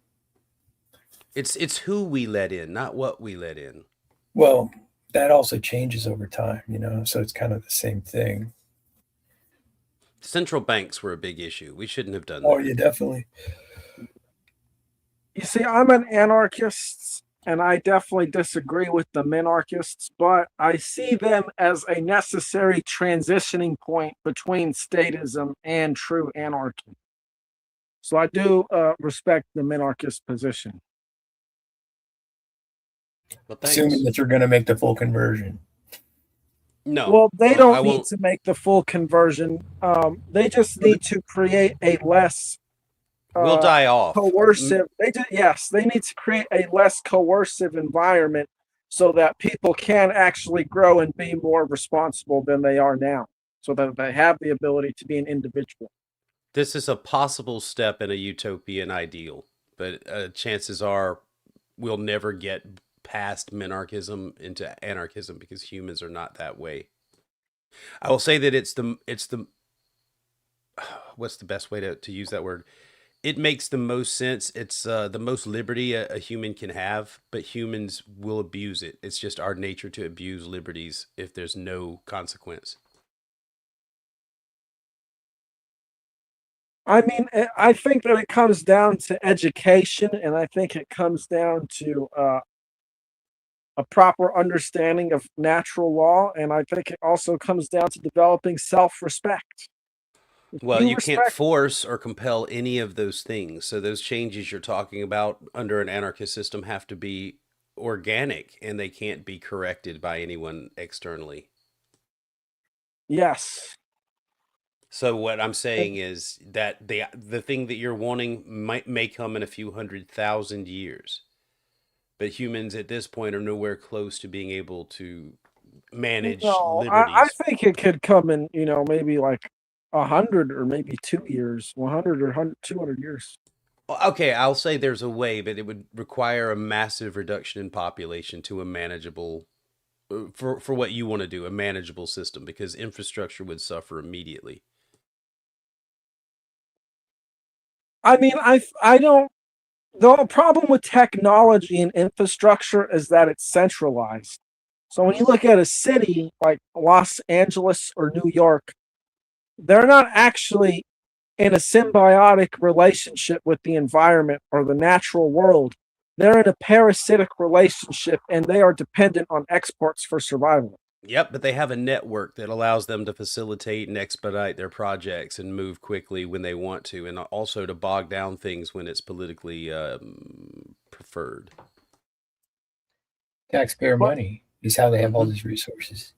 It's who we let in, not what we let in. Well, that also changes over time, so it's kind of the same thing. Central banks were a big issue. We shouldn't have done Oh, that. yeah, definitely. You see, I'm an anarchist, and I definitely disagree with the minarchists, but I see them as a necessary transitioning point between statism and true anarchy. So I do respect the minarchist position. Well, thanks. Assuming that you're going to make the full conversion. No. Well, they don't need won't. to make the full conversion. They just need to create a less We'll die off. coercive. They need to create a less coercive environment so that people can actually grow and be more responsible than they are now, so that they have the ability to be an individual. This is a possible step in a utopian ideal, but chances are we'll never get past minarchism into anarchism because humans are not that way. I will say that it's the what's the best way to use that word? It makes the most sense. It's the most liberty a human can have, but humans will abuse it. It's just our nature to abuse liberties if there's no consequence. I mean, I think that it comes down to education, and I think it comes down to a proper understanding of natural law, and I think it also comes down to developing self-respect. Well, you can't force or compel any of those things. So those changes you're talking about under an anarchist system have to be organic, and they can't be corrected by anyone externally. Yes. So what I'm saying is that the thing that you're wanting may come in a few 100,000 years, but humans at this point are nowhere close to being able to manage liberties. I think it could come in, maybe like 100 or maybe 2 years, 100 or 200 years. Okay, I'll say there's a way, but it would require a massive reduction in population to a manageable, for what you want to do, a manageable system, because infrastructure would suffer immediately. I mean, I don't. The problem with technology and infrastructure is that it's centralized. So when you look at a city like Los Angeles or New York, they're not actually in a symbiotic relationship with the environment or the natural world. They're in a parasitic relationship, and they are dependent on exports for survival. Yep, but they have a network that allows them to facilitate and expedite their projects and move quickly when they want to, and also to bog down things when it's politically preferred. Taxpayer money is how they have all these resources.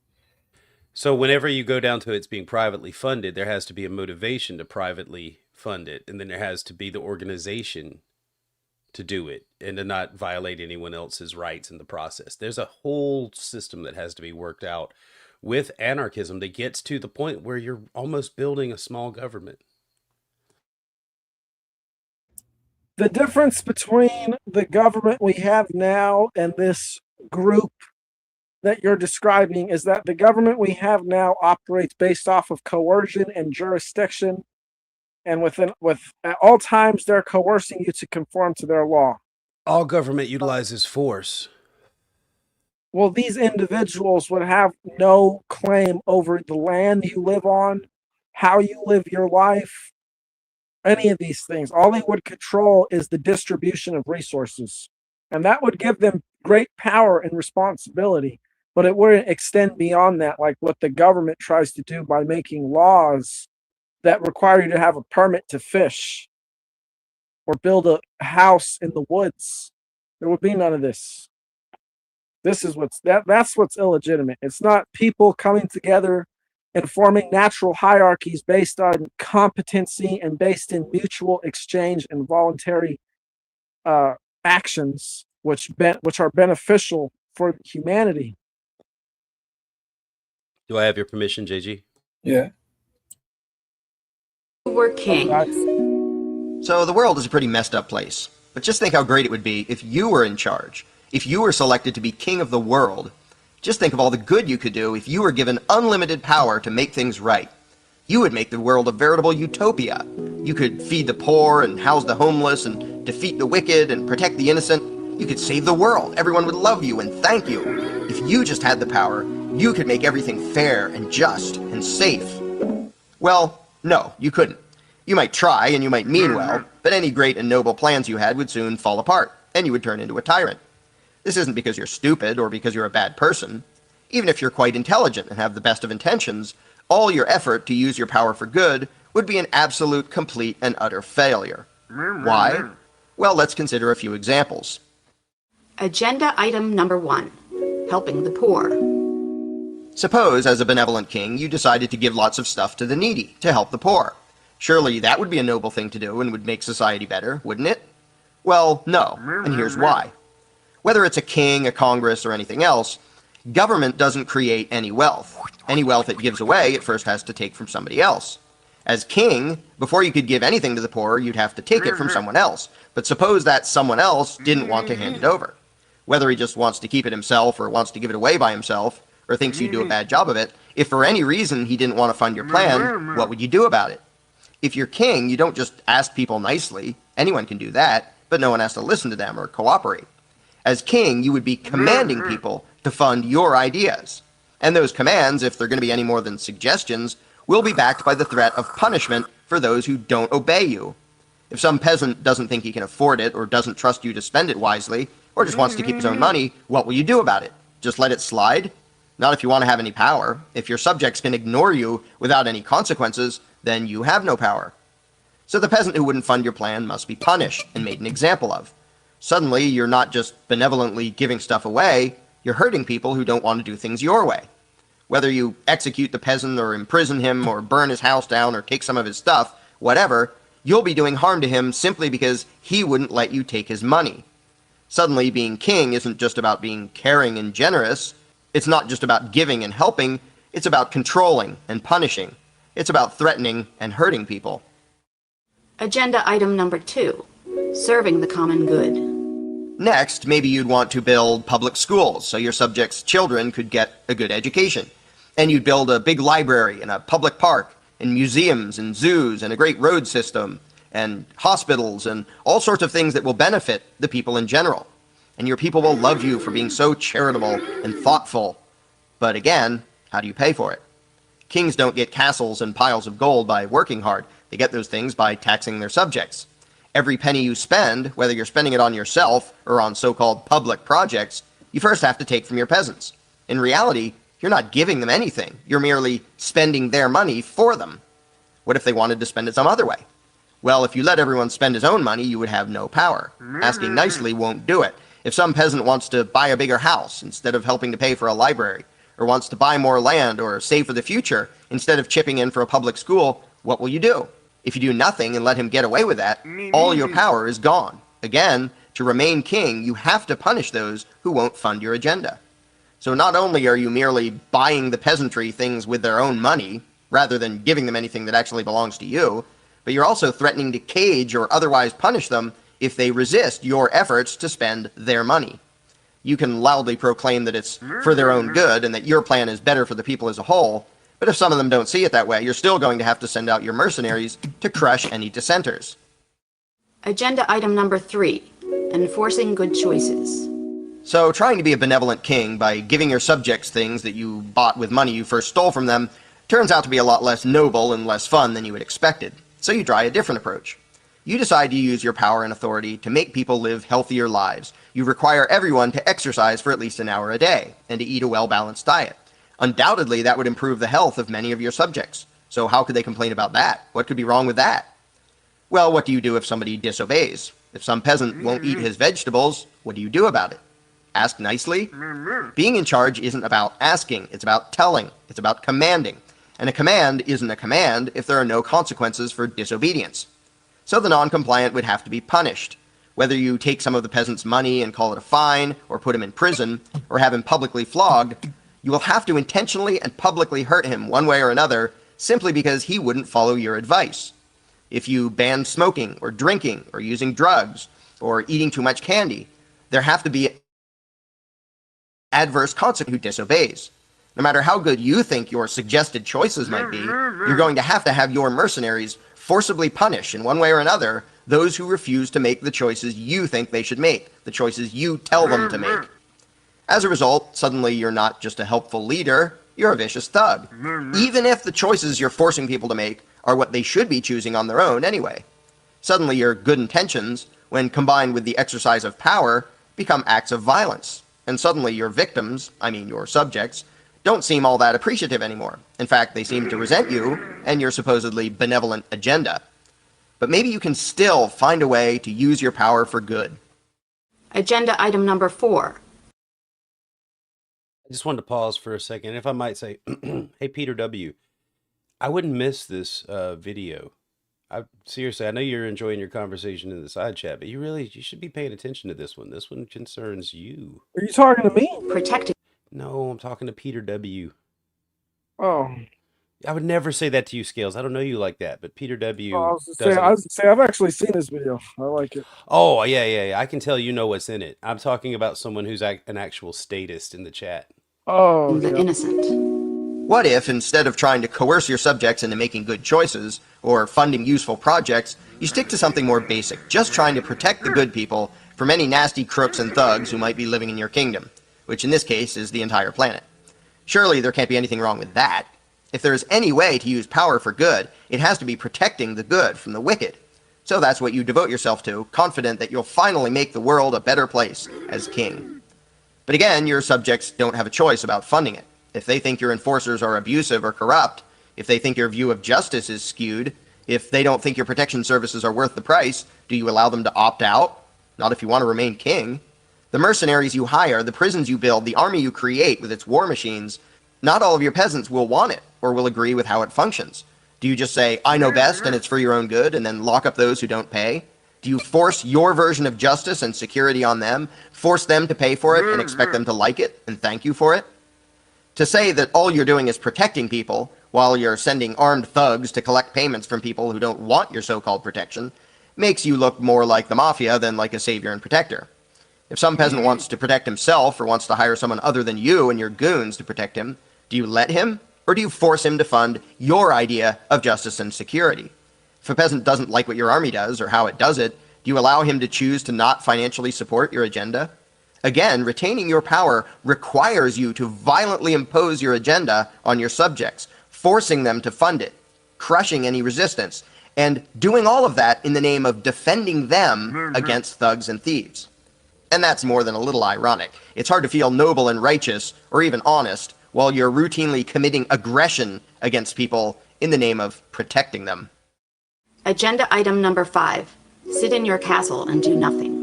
So whenever you go down to it's being privately funded, there has to be a motivation to privately fund it, and then there has to be the organization to do it and to not violate anyone else's rights in the process. There's a whole system that has to be worked out with anarchism that gets to the point where you're almost building a small government. The difference between the government we have now and this group that you're describing is that the government we have now operates based off of coercion and jurisdiction, and at all times they're coercing you to conform to their law. All government utilizes force. Well, these individuals would have no claim over the land you live on, how you live your life, any of these things. All they would control is the distribution of resources, and that would give them great power and responsibility, but it wouldn't extend beyond that, like what the government tries to do by making laws that require you to have a permit to fish or build a house in the woods. There would be none of this. That's what's illegitimate. It's not people coming together and forming natural hierarchies based on competency and based in mutual exchange and voluntary actions, which are beneficial for humanity. Do I have your permission, JG? Yeah. We're kings. So the world is a pretty messed up place. But just think how great it would be if you were in charge. If you were selected to be king of the world. Just think of all the good you could do if you were given unlimited power to make things right. You would make the world a veritable utopia. You could feed the poor and house the homeless and defeat the wicked and protect the innocent. You could save the world. Everyone would love you and thank you. If you just had the power, you could make everything fair and just and safe. Well, no, you couldn't. You might try and you might mean well, but any great and noble plans you had would soon fall apart, and you would turn into a tyrant. This isn't because you're stupid or because you're a bad person. Even if you're quite intelligent and have the best of intentions, all your effort to use your power for good would be an absolute, complete, and utter failure. Why? Well, let's consider a few examples. Agenda item number 1, helping the poor. Suppose, as a benevolent king, you decided to give lots of stuff to the needy, to help the poor. Surely that would be a noble thing to do and would make society better, wouldn't it? Well, no, and here's why. Whether it's a king, a congress, or anything else, government doesn't create any wealth. Any wealth it gives away, it first has to take from somebody else. As king, before you could give anything to the poor, you'd have to take it from someone else. But suppose that someone else didn't want to hand it over. Whether he just wants to keep it himself or wants to give it away by himself, or thinks you do a bad job of it, if for any reason he didn't want to fund your plan, what would you do about it? If you're king, you don't just ask people nicely. Anyone can do that, but no one has to listen to them or cooperate. As king, you would be commanding people to fund your ideas. And those commands, if they're going to be any more than suggestions, will be backed by the threat of punishment for those who don't obey you. If some peasant doesn't think he can afford it or doesn't trust you to spend it wisely, or just wants to keep his own money, what will you do about it? Just let it slide? Not if you want to have any power. If your subjects can ignore you without any consequences, then you have no power. So the peasant who wouldn't fund your plan must be punished and made an example of. Suddenly, you're not just benevolently giving stuff away, you're hurting people who don't want to do things your way. Whether you execute the peasant or imprison him or burn his house down or take some of his stuff, whatever, you'll be doing harm to him simply because he wouldn't let you take his money. Suddenly, being king isn't just about being caring and generous. It's not just about giving and helping. It's about controlling and punishing. It's about threatening and hurting people. Agenda item number 2, serving the common good. Next, maybe you'd want to build public schools so your subjects' children could get a good education. And you'd build a big library and a public park and museums and zoos and a great road system and hospitals and all sorts of things that will benefit the people in general. And your people will love you for being so charitable and thoughtful. But again, how do you pay for it? Kings don't get castles and piles of gold by working hard. They get those things by taxing their subjects. Every penny you spend, whether you're spending it on yourself or on so-called public projects, you first have to take from your peasants. In reality, you're not giving them anything. You're merely spending their money for them. What if they wanted to spend it some other way? Well, if you let everyone spend his own money, you would have no power. Asking nicely won't do it. If some peasant wants to buy a bigger house instead of helping to pay for a library, or wants to buy more land or save for the future instead of chipping in for a public school, what will you do? If you do nothing and let him get away with that, all your power is gone. Again, to remain king, you have to punish those who won't fund your agenda. So not only are you merely buying the peasantry things with their own money, rather than giving them anything that actually belongs to you, but you're also threatening to cage or otherwise punish them if they resist your efforts to spend their money. You can loudly proclaim that it's for their own good and that your plan is better for the people as a whole, but if some of them don't see it that way, you're still going to have to send out your mercenaries to crush any dissenters. Agenda item number 3, enforcing good choices. So trying to be a benevolent king by giving your subjects things that you bought with money you first stole from them turns out to be a lot less noble and less fun than you had expected. So you try a different approach. You decide to use your power and authority to make people live healthier lives. You require everyone to exercise for at least an hour a day and to eat a well-balanced diet. Undoubtedly, that would improve the health of many of your subjects. So how could they complain about that? What could be wrong with that? Well, what do you do if somebody disobeys? If some peasant won't eat his vegetables, what do you do about it? Ask nicely? Being in charge isn't about asking, it's about telling, it's about commanding. And a command isn't a command if there are no consequences for disobedience. So the non-compliant would have to be punished. Whether you take some of the peasant's money and call it a fine, or put him in prison, or have him publicly flogged, you will have to intentionally and publicly hurt him one way or another simply because he wouldn't follow your advice. If you ban smoking or drinking or using drugs or eating too much candy, there have to be adverse consequences who disobeys. No matter how good you think your suggested choices might be, you're going to have your mercenaries forcibly punish in one way or another those who refuse to make the choices you think they should make, the choices you tell them to make. As a result, suddenly you're not just a helpful leader, you're a vicious thug. Even if the choices you're forcing people to make are what they should be choosing on their own anyway. Suddenly your good intentions, when combined with the exercise of power, become acts of violence. And suddenly your victims, I mean your subjects, don't seem all that appreciative anymore. In fact, they seem to resent you and your supposedly benevolent agenda. But maybe you can still find a way to use your power for good. Agenda item number 4. I just wanted to pause for a second. If I might say, hey, Peter W., I wouldn't miss this video. Seriously, I know you're enjoying your conversation in the side chat, but you should be paying attention to this one. This one concerns you. Are you talking to me? Protecting. No, I'm talking to Peter W. Oh. I would never say that to you, Scales. I don't know you like that, but Peter W. I was gonna say, I've actually seen this video. I like it. Oh, yeah. I can tell you know what's in it. I'm talking about someone who's an actual statist in the chat. Oh, the innocent. What if, instead of trying to coerce your subjects into making good choices, or funding useful projects, you stick to something more basic, just trying to protect the good people from any nasty crooks and thugs who might be living in your kingdom, which in this case is the entire planet. Surely there can't be anything wrong with that. If there is any way to use power for good, it has to be protecting the good from the wicked. So that's what you devote yourself to, confident that you'll finally make the world a better place as king. But again, your subjects don't have a choice about funding it. If they think your enforcers are abusive or corrupt, if they think your view of justice is skewed, if they don't think your protection services are worth the price, do you allow them to opt out? Not if you want to remain king. The mercenaries you hire, the prisons you build, the army you create with its war machines, not all of your peasants will want it or will agree with how it functions. Do you just say, I know best and it's for your own good, and then lock up those who don't pay? Do you force your version of justice and security on them, force them to pay for it and expect them to like it and thank you for it? To say that all you're doing is protecting people, while you're sending armed thugs to collect payments from people who don't want your so-called protection, makes you look more like the mafia than like a savior and protector. If some peasant wants to protect himself or wants to hire someone other than you and your goons to protect him, do you let him, or do you force him to fund your idea of justice and security? If a peasant doesn't like what your army does or how it does it, do you allow him to choose to not financially support your agenda? Again, retaining your power requires you to violently impose your agenda on your subjects, forcing them to fund it, crushing any resistance, and doing all of that in the name of defending them against thugs and thieves. And that's more than a little ironic. It's hard to feel noble and righteous, or even honest, while you're routinely committing aggression against people in the name of protecting them. Agenda item number 5. Sit in your castle and do nothing.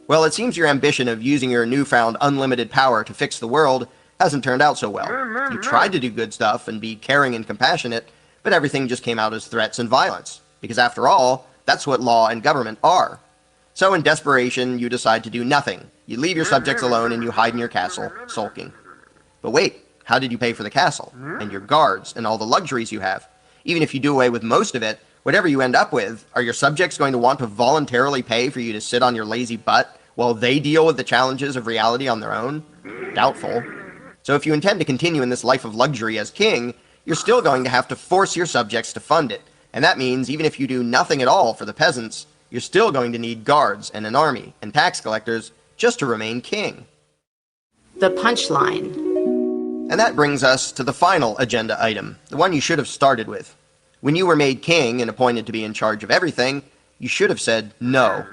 Well, it seems your ambition of using your newfound unlimited power to fix the world hasn't turned out so well. You tried to do good stuff and be caring and compassionate, but everything just came out as threats and violence. Because after all, that's what law and government are. So in desperation, you decide to do nothing. You leave your subjects alone and you hide in your castle, sulking. But wait, how did you pay for the castle, and your guards, and all the luxuries you have? Even if you do away with most of it, whatever you end up with, are your subjects going to want to voluntarily pay for you to sit on your lazy butt while they deal with the challenges of reality on their own? Doubtful. So if you intend to continue in this life of luxury as king, you're still going to have to force your subjects to fund it. And that means even if you do nothing at all for the peasants, you're still going to need guards and an army and tax collectors just to remain king. The punchline. And that brings us to the final agenda item, the one you should have started with. When you were made king and appointed to be in charge of everything, you should have said no.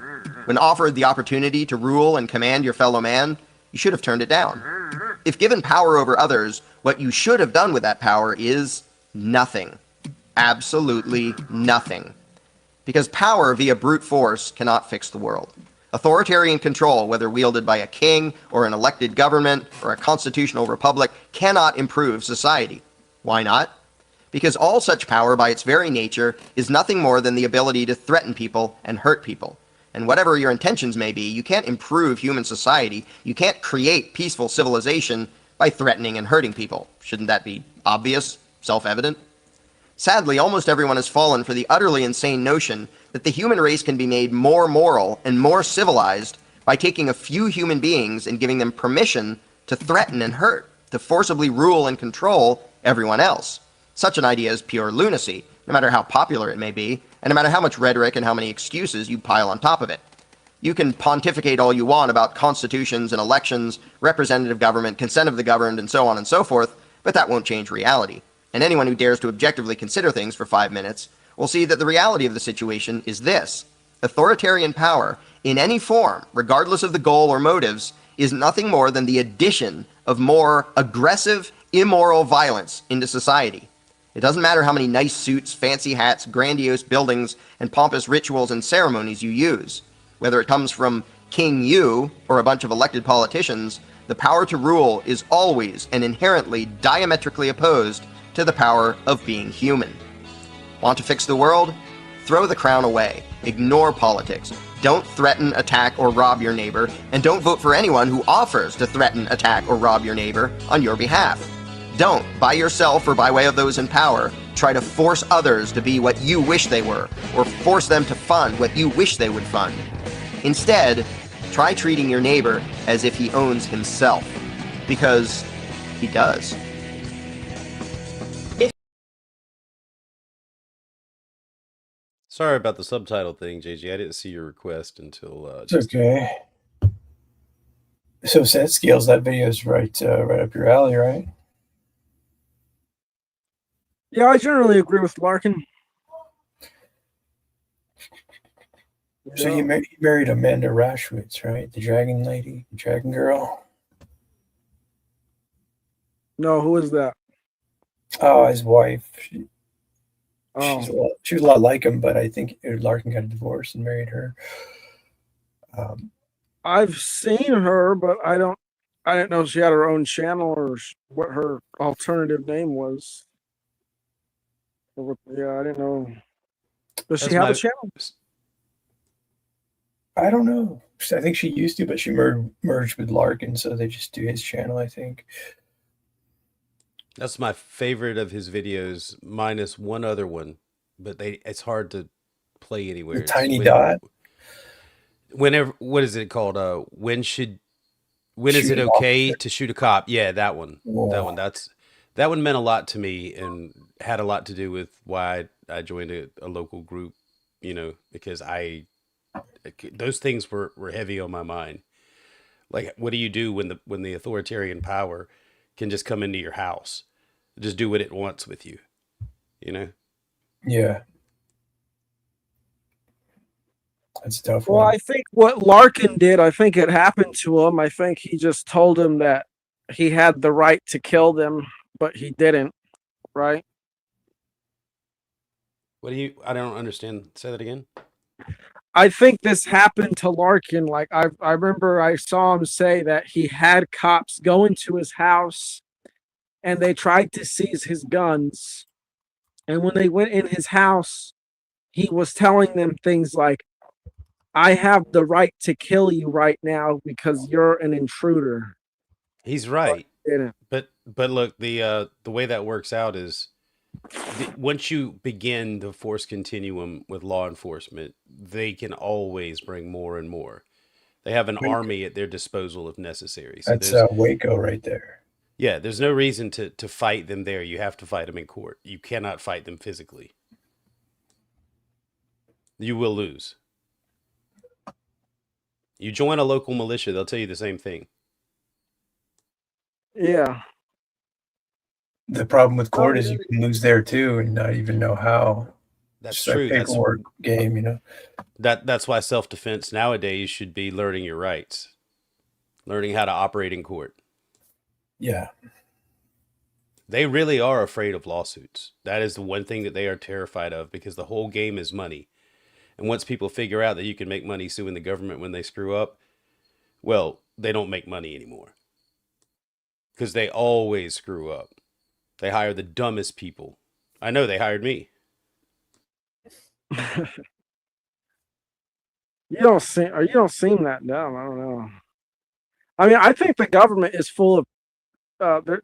When offered the opportunity to rule and command your fellow man, you should have turned it down. If given power over others, what you should have done with that power is nothing. Absolutely nothing. Because power via brute force cannot fix the world. Authoritarian control, whether wielded by a king or an elected government or a constitutional republic, cannot improve society. Why not? Because all such power by its very nature is nothing more than the ability to threaten people and hurt people. And whatever your intentions may be, you can't improve human society, you can't create peaceful civilization by threatening and hurting people. Shouldn't that be obvious, self-evident? Sadly, almost everyone has fallen for the utterly insane notion that the human race can be made more moral and more civilized by taking a few human beings and giving them permission to threaten and hurt, to forcibly rule and control everyone else. Such an idea is pure lunacy, no matter how popular it may be, and no matter how much rhetoric and how many excuses you pile on top of it. You can pontificate all you want about constitutions and elections, representative government, consent of the governed, and so on and so forth, but that won't change reality. And anyone who dares to objectively consider things for 5 minutes will see that the reality of the situation is this. Authoritarian power, in any form, regardless of the goal or motives, is nothing more than the addition of more aggressive, immoral violence into society. It doesn't matter how many nice suits, fancy hats, grandiose buildings, and pompous rituals and ceremonies you use. Whether it comes from King You or a bunch of elected politicians, the power to rule is always and inherently diametrically opposed to the power of being human. Want to fix the world? Throw the crown away. Ignore politics. Don't threaten, attack, or rob your neighbor, and don't vote for anyone who offers to threaten, attack, or rob your neighbor on your behalf. Don't, by yourself or by way of those in power, try to force others to be what you wish they were, or force them to fund what you wish they would fund. Instead, try treating your neighbor as if he owns himself, because he does. Sorry about the subtitle thing, JG. I didn't see your request until It's okay. So set scales, that video is right up your alley, right? Yeah, I generally agree with Larkin. So he married Amanda Rashwitz, right? The dragon lady, the dragon girl. No, who is that? Oh, his wife. She Oh, was a lot like him, but I think Larkin got a divorce and married her. I've seen her, but I didn't know she had her own channel or what her alternative name was. Yeah, I didn't know. Does she have a channel? I don't know. I think she used to, but she merged with Larkin, so they just do his channel, I think. That's my favorite of his videos, minus one other one, but it's hard to play anywhere. The tiny dot. Whenever, what is it called? When is it okay to shoot a cop? Yeah, that one. Whoa. That one meant a lot to me and had a lot to do with why I joined a local group, because those things were heavy on my mind. Like, what do you do when the authoritarian power can just come into your house, just do what it wants with you, Yeah. That's a tough one. Well, I think what Larkin did, I think it happened to him. I think he just told him that he had the right to kill them, but he didn't, right? I don't understand. Say that again. I think this happened to Larkin. Like I remember I saw him say that he had cops go into his house and they tried to seize his guns. And when they went in his house, he was telling them things like, I have the right to kill you right now because you're an intruder. He's right. But look, the way that works out is once you begin the force continuum with law enforcement, they can always bring more and more. They have an army at their disposal if necessary. So that's Waco right there. Yeah, there's no reason to fight them there. You have to fight them in court. You cannot fight them physically. You will lose. You join a local militia, they'll tell you the same thing. Yeah. The problem with court is you can lose there too and not even know how. That's true. That's a paperwork game, That's why self-defense nowadays should be learning your rights, learning how to operate in court. Yeah. They really are afraid of lawsuits. That is the one thing that they are terrified of, because the whole game is money. And once people figure out that you can make money suing the government when they screw up, well, they don't make money anymore. Because they always screw up. They hire the dumbest people. I know they hired me. You don't seem that dumb. I don't know. I mean, I think the government is full of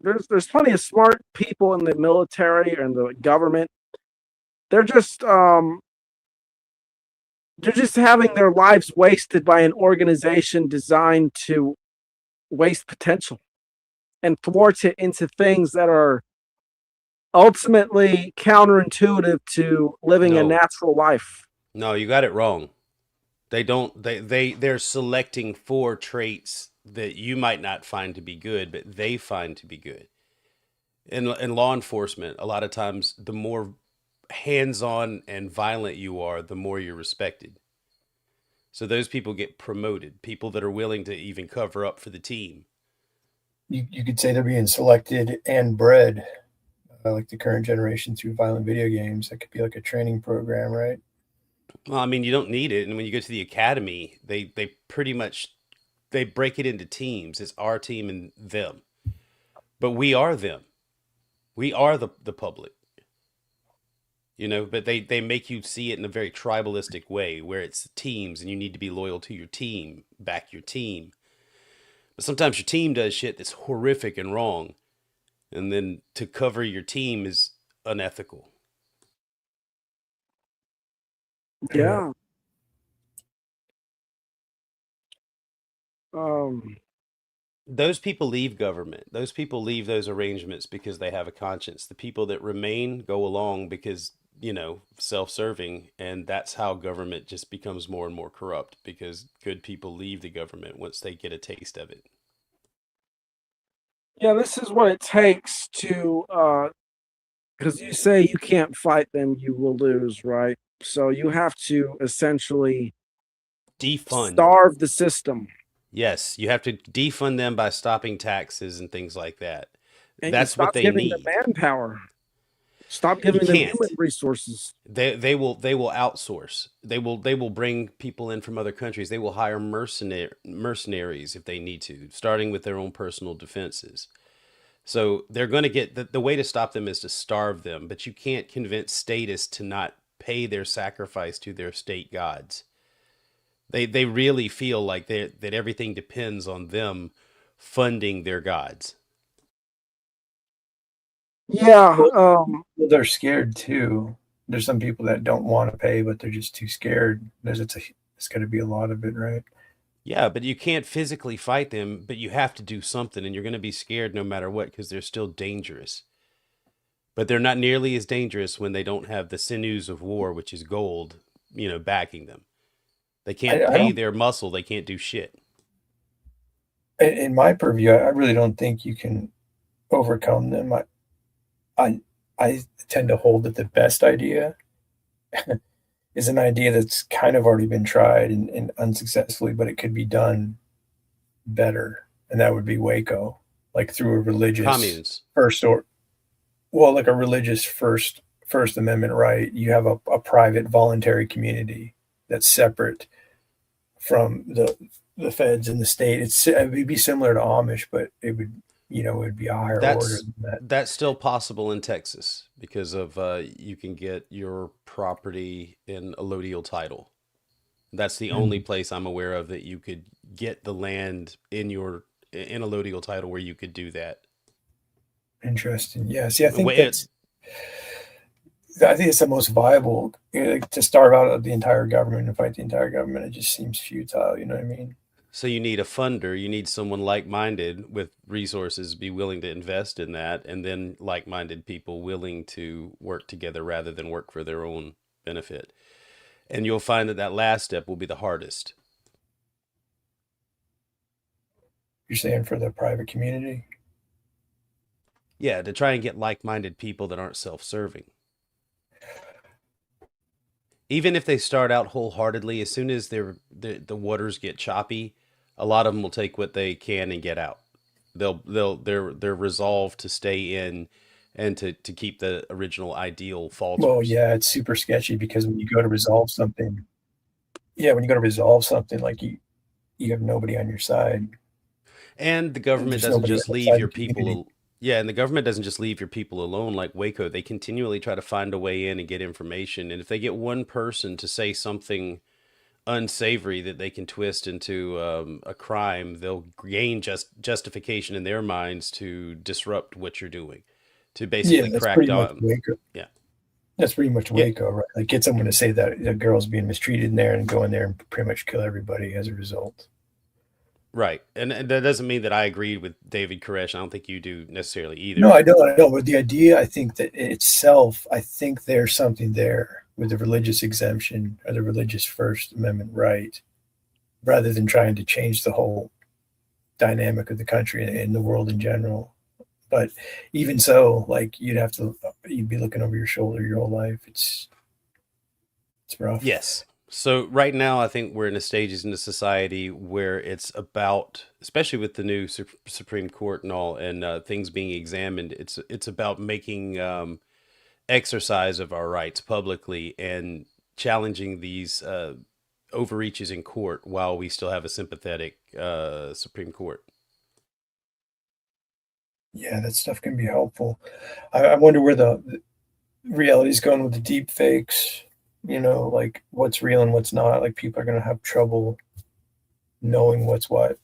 there's plenty of smart people in the military and the government, they're just having their lives wasted by an organization designed to waste potential and thwart it into things that are ultimately counterintuitive to living a No, natural life. no, you got it wrong. They don't. They're selecting for traits that you might not find to be good, but they find to be good. In law enforcement, a lot of times, the more hands-on and violent you are, the more you're respected. So those people get promoted. People that are willing to even cover up for the team. You could say they're being selected and bred, like the current generation through violent video games. That could be like a training program, right? Well, I mean, you don't need it. And when you go to the academy, they pretty much they break it into teams. It's our team and them. But we are them. We are the public. You know, but they make you see it in a very tribalistic way where it's teams and you need to be loyal to your team, back your team. But sometimes your team does shit that's horrific and wrong. And then to cover your team is unethical. Yeah. Those people leave government. Those people leave those arrangements because they have a conscience. The people that remain go along because, you know, self-serving, and that's how government just becomes more and more corrupt because good people leave the government once they get a taste of it. Yeah, this is what it takes to because you say you can't fight them, you will lose, right? So you have to essentially Defund. starve the system. Yes, you have to defund them by stopping taxes and things like that. And That's what they giving need. them manpower. Stop You giving them can't. human resources. They will outsource. They will bring people in from other countries. They will hire mercenaries if they need to, starting with their own personal defenses. So they're going to get the way to stop them is to starve them, but you can't convince statists to not pay their sacrifice to their state gods. They really feel like that everything depends on them funding their gods. Yeah. Well, they're scared too. There's some people that don't want to pay, but they're just too scared. It's got to be a lot of it, right? Yeah, but you can't physically fight them, but you have to do something, and you're going to be scared no matter what because they're still dangerous. But they're not nearly as dangerous when they don't have the sinews of war, which is gold, you know, backing them. They can't pay their muscle. They can't do shit. In my purview, I really don't think you can overcome them. I tend to hold that the best idea is an idea that's kind of already been tried and unsuccessfully, but it could be done better. And that would be Waco, like through a religious communes. Like a religious First Amendment right. You have a private voluntary community that's separate from the feds and the state. It would be similar to Amish, but it would be a higher order than that. That's still possible in Texas because of you can get your property in allodial title. That's the only place I'm aware of that you could get the land in allodial title where you could do that. Interesting. Yeah. See, I think it's the most viable to starve out the entire government and fight the entire government. It just seems futile. You know what I mean? So you need a funder. You need someone like-minded with resources, be willing to invest in that, and then like-minded people willing to work together rather than work for their own benefit. And you'll find that last step will be the hardest. You're saying for the private community? Yeah, to try and get like-minded people that aren't self-serving. Even if they start out wholeheartedly, as soon as the waters get choppy, a lot of them will take what they can and get out. They're resolved to stay in and to keep the original ideal falters. Well, yeah, it's super sketchy because when you go to resolve something, like you have nobody on your side. And the government doesn't just leave your people. Yeah, and the government doesn't just leave your people alone like Waco. They continually try to find a way in and get information. And if they get one person to say something unsavory that they can twist into a crime, they'll gain justification in their minds to disrupt what you're doing, to basically crack down. Waco. Yeah. That's pretty much Waco, right? Like get someone to say that a girl's being mistreated in there and go in there and pretty much kill everybody as a result. Right. And that doesn't mean that I agreed with David Koresh. I don't think you do necessarily either. No, I don't. But the idea, I think that in itself, I think there's something there with the religious exemption or the religious First Amendment right, rather than trying to change the whole dynamic of the country and the world in general. But even so, like you'd be looking over your shoulder your whole life. It's rough. Yes. So right now, I think we're in the stages in the society where it's about, especially with the new Supreme Court and all, and things being examined, it's about making exercise of our rights publicly and challenging these overreaches in court while we still have a sympathetic Supreme Court. Yeah, that stuff can be helpful. I wonder where the reality is going with the deep fakes. Like what's real and what's not. Like people are going to have trouble knowing what's what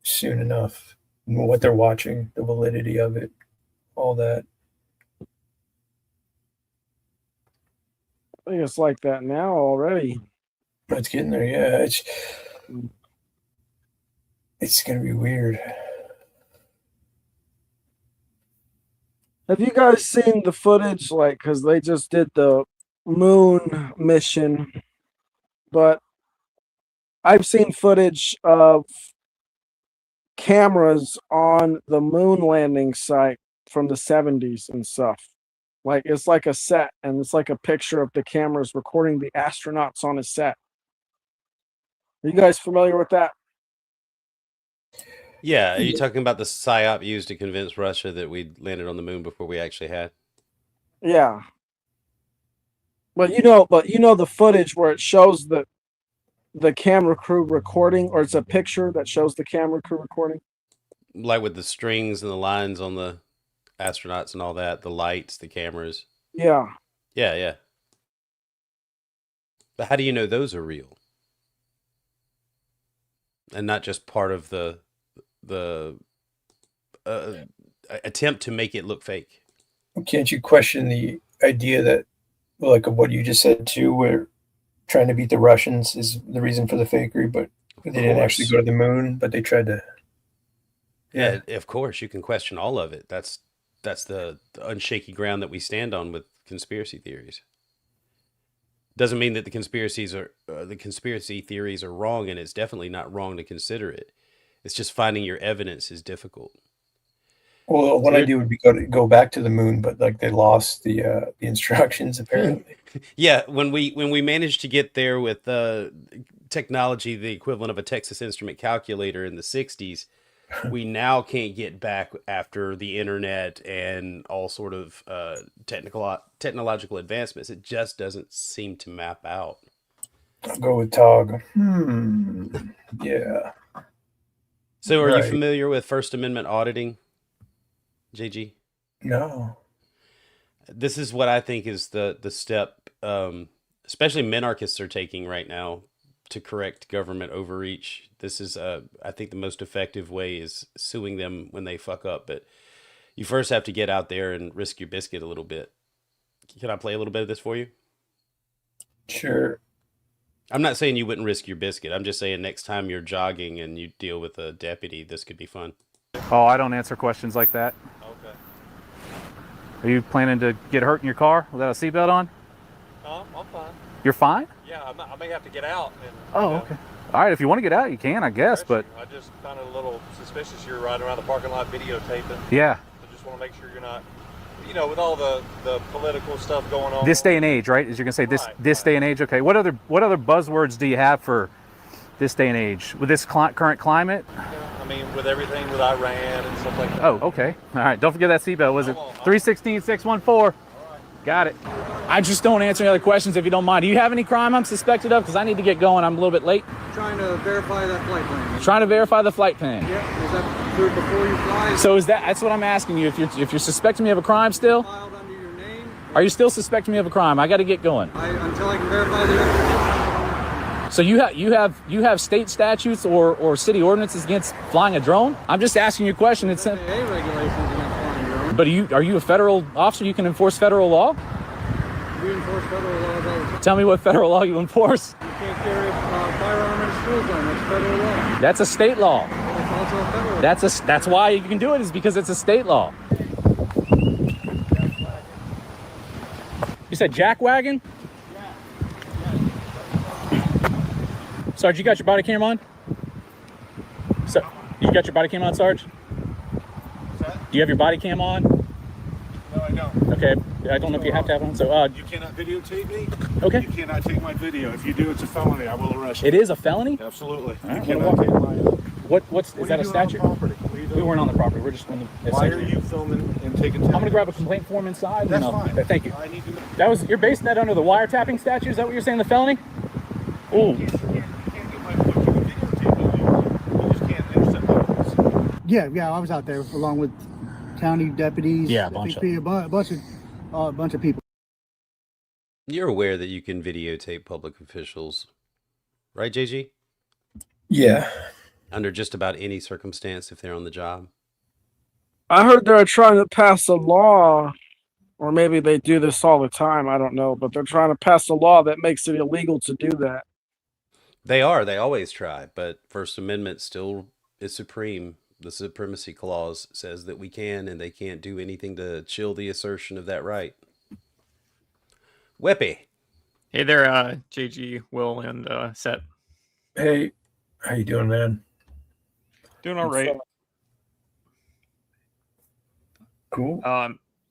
soon enough, what they're watching, the validity of it, all that. I think it's like that now already. It's getting there. Yeah, it's going to be weird. Have you guys seen the footage? Like, because they just did the moon mission, but I've seen footage of cameras on the moon landing site from the 70s and stuff. Like, it's like a set, and it's like a picture of the cameras recording the astronauts on a set. Are you guys familiar with that? Yeah, are you talking about the PSYOP used to convince Russia that we landed on the moon before we actually had? Yeah. But you know the footage where it shows the camera crew recording, or it's a picture that shows the camera crew recording? Like with the strings and the lines on the astronauts and all that, the lights, the cameras. Yeah. Yeah. But how do you know those are real? And not just part of the attempt to make it look fake. Can't you question the idea that, like, of what you just said too, where trying to beat the Russians is the reason for the fakery, but they didn't actually go to the moon, but they tried to. Yeah, of course you can question all of it. That's the unshaky ground that we stand on with conspiracy theories. Doesn't mean that the conspiracy theories are wrong, and it's definitely not wrong to consider it. It's just finding your evidence is difficult. Well, what I do would be go back to the moon, but like they lost the instructions apparently. Yeah, when we managed to get there with technology, the equivalent of a Texas Instrument calculator in the 60s, we now can't get back after the internet and all sort of technological advancements. It just doesn't seem to map out. I'll go with Tog. Yeah. So are you familiar with First Amendment auditing, JG? No. This is what I think is the step, especially minarchists are taking right now to correct government overreach. This is, I think the most effective way is suing them when they fuck up. But you first have to get out there and risk your biscuit a little bit. Can I play a little bit of this for you? Sure. I'm not saying you wouldn't risk your biscuit. I'm just saying next time you're jogging and you deal with a deputy, this could be fun. Oh, I don't answer questions like that. Okay. Are you planning to get hurt in your car without a seatbelt on? I'm fine. You're fine? Yeah, I may have to get out. Okay. All right, if you want to get out, you can, I guess, but... I just kind of a little suspicious you're riding around the parking lot videotaping. Yeah. I just want to make sure you're not, with all the political stuff going on. This day and age, right? As you're going to say, this day and age? Okay, what other buzzwords do you have for this day and age? With this current climate? With everything with Iran and stuff like that. Oh, okay. All right, don't forget that seatbelt. Was it 316-614? Got it. I just don't answer any other questions if you don't mind. Do you have any crime I'm suspected of? Because I need to get going. I'm a little bit late. Trying to verify that flight plan. Trying to verify the flight plan. Yeah. Is that through before you fly? So that's what I'm asking you. If you're suspecting me of a crime still? Filed under your name? Are you still suspecting me of a crime? I got to get going. Until I can verify the. So you have state statutes or city ordinances against flying a drone? I'm just asking you a question. It's FAA regulations against flying drones. But are you a federal officer? You can enforce federal law? We enforce federal laws all the time. Tell me what federal law you enforce. You can't carry a firearm in a school zone. That's federal law. That's a state law. It's also a federal law. That's why you can do it, is because it's a state law. You said jack wagon? Sarge, you got your body cam on? So, you got your body cam on, Sarge? What's that? Do you have your body cam on? No, I don't. Okay, I don't know if you have to have one. So, You cannot videotape me. okay. You cannot take my video. If you do, it's a felony. I will arrest you. It is a felony? Absolutely. All right, You cannot take my. Is that a statute? We weren't on the property. We're just on the. Why are you filming and taking? I'm gonna grab a complaint form inside. That's and fine. Okay, thank you. I need to. You're basing that under the wiretapping statute? Is that what you're saying? The felony? Ooh. You can't get my videotape on you. You just can't intercept my voice. Yeah, I was out there along with county deputies. Yeah, a bunch of people. You're aware that you can videotape public officials, right, JG? Yeah. Under just about any circumstance if they're on the job. I heard they're trying to pass a law, or maybe they do this all the time. I don't know, but they're trying to pass a law that makes it illegal to do that. They always try, but First Amendment still is supreme. The Supremacy Clause says that we can and they can't do anything to chill the assertion of that right. Weppy. Hey there, JG, Will, and Set. Hey, how you doing, man? Doing all right. Cool.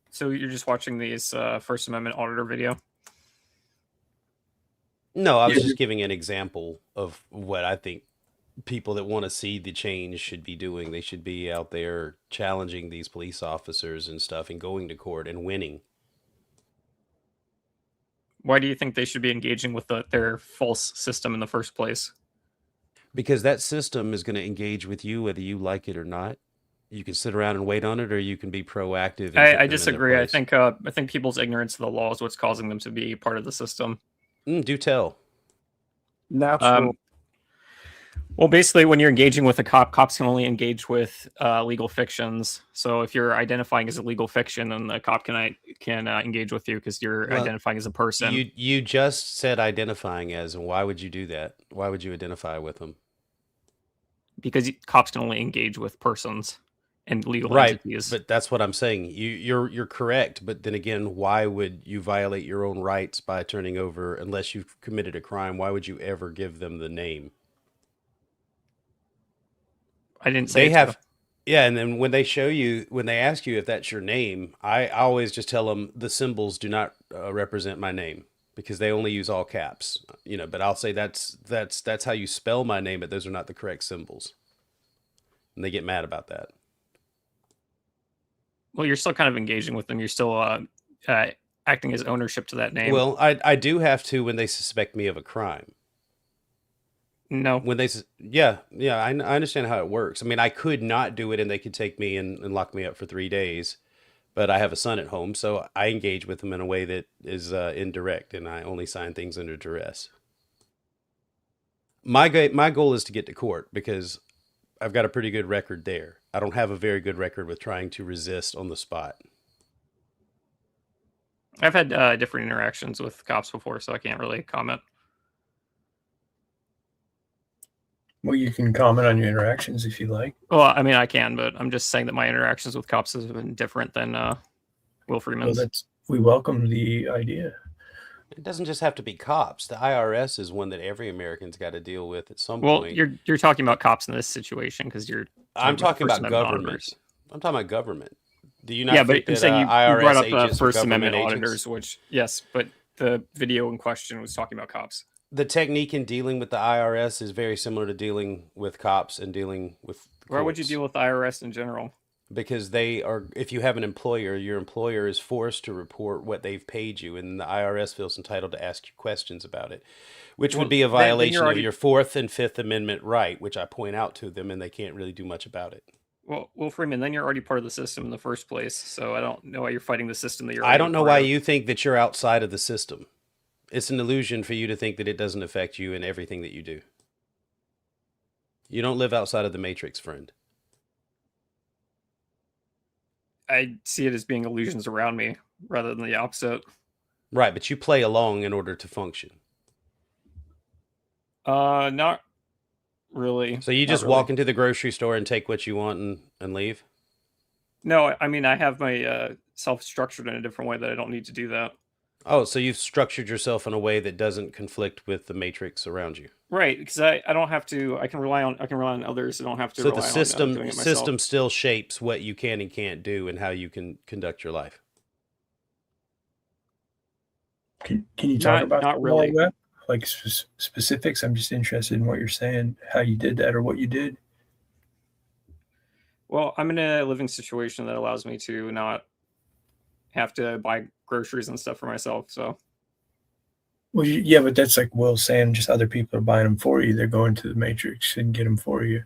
So you're just watching these First Amendment auditor video? No, I was just giving an example of what I think people that want to see the change should be doing. They should be out there challenging these police officers and stuff and going to court and winning. Why do you think they should be engaging with their false system in the first place? Because that system is going to engage with you whether you like it or not. You can sit around and wait on it, or you can be proactive. And I disagree. I think people's ignorance of the law is what's causing them to be part of the system. Do tell. Natural. Well, basically, when you're engaging with a cop, cops can only engage with legal fictions. So if you're identifying as a legal fiction, then the cop can engage with you because you're identifying as a person. You just said identifying as, and why would you do that? Why would you identify with them? Because cops can only engage with persons and legal entities. But that's what I'm saying. You're correct. But then again, why would you violate your own rights by turning over, unless you've committed a crime? Why would you ever give them the name? I didn't say Yeah, and then when they ask you if that's your name, I always just tell them the symbols do not represent my name, because they only use all caps. But I'll say that's how you spell my name, but those are not the correct symbols, and they get mad about that. Well, you're still kind of engaging with them. You're still acting as ownership to that name. Well, I do have to when they suspect me of a crime. No. When they, I understand how it works. I mean, I could not do it and they could take me and lock me up for 3 days, but I have a son at home, so I engage with them in a way that is indirect, and I only sign things under duress. My goal is to get to court because I've got a pretty good record there. I don't have a very good record with trying to resist on the spot. I've had different interactions with cops before, so I can't really comment. Well, you can comment on your interactions if you like. Well, I mean, I can, but I'm just saying that my interactions with cops have been different than Will Freeman's. Well, we welcome the idea. It doesn't just have to be cops. The IRS is one that every American's got to deal with at some point. Well, you're talking about cops in this situation because I'm talking about government. I'm talking about government. Do you not? Yeah, but you're saying you brought up First Amendment auditors, which yes, but the video in question was talking about cops. The technique in dealing with the IRS is very similar to dealing with cops and dealing with courts. Why would you deal with the IRS in general? Because if you have an employer, your employer is forced to report what they've paid you, and the IRS feels entitled to ask you questions about it, which would be a violation of your 4th and 5th Amendment right, which I point out to them, and they can't really do much about it. Well, Freeman, then you're already part of the system in the first place, so I don't know why you're fighting the system that you're I don't know why you think that you're outside of the system. It's an illusion for you to think that it doesn't affect you in everything that you do. You don't live outside of the Matrix, friend. I see it as being illusions around me rather than the opposite. Right, but you play along in order to function. Not really. So you Not just really. walk into the grocery store and take what you want and leave? No, I mean I have my self structured in a different way that I don't need to do that. Oh, so you've structured yourself in a way that doesn't conflict with the matrix around you. Right, because I don't have to. I can rely on others. I don't have to So rely the on doing it myself. system still shapes what you can and can't do and how you can conduct your life. Can you talk about not really that? Like specifics? I'm just interested in what you're saying, how you did that, or what you did. Well, I'm in a living situation that allows me to not have to buy groceries and stuff for myself. So, well, yeah, but that's like Will saying, just other people are buying them for you. They're going to the Matrix and get them for you.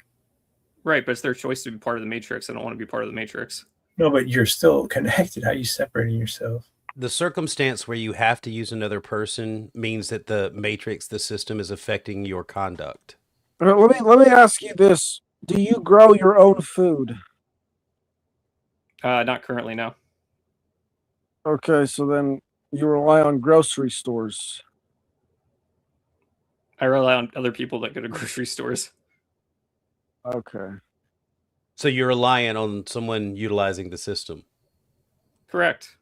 Right, but it's their choice to be part of the Matrix. I don't want to be part of the Matrix. No, but you're still connected. How are you separating yourself? The circumstance where you have to use another person means that the matrix, the system, is affecting your conduct. Let me ask you this: do you grow your own food? Not currently, no. Okay, so then you rely on grocery stores. I rely on other people that go to grocery stores. Okay. So you're relying on someone utilizing the system. Correct.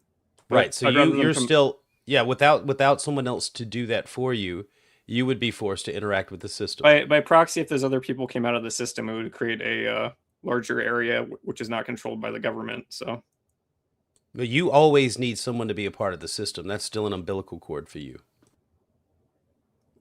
Right. So you're still, without someone else to do that for you, you would be forced to interact with the system. By proxy, if those other people came out of the system, it would create a larger area which is not controlled by the government. So, but you always need someone to be a part of the system. That's still an umbilical cord for you.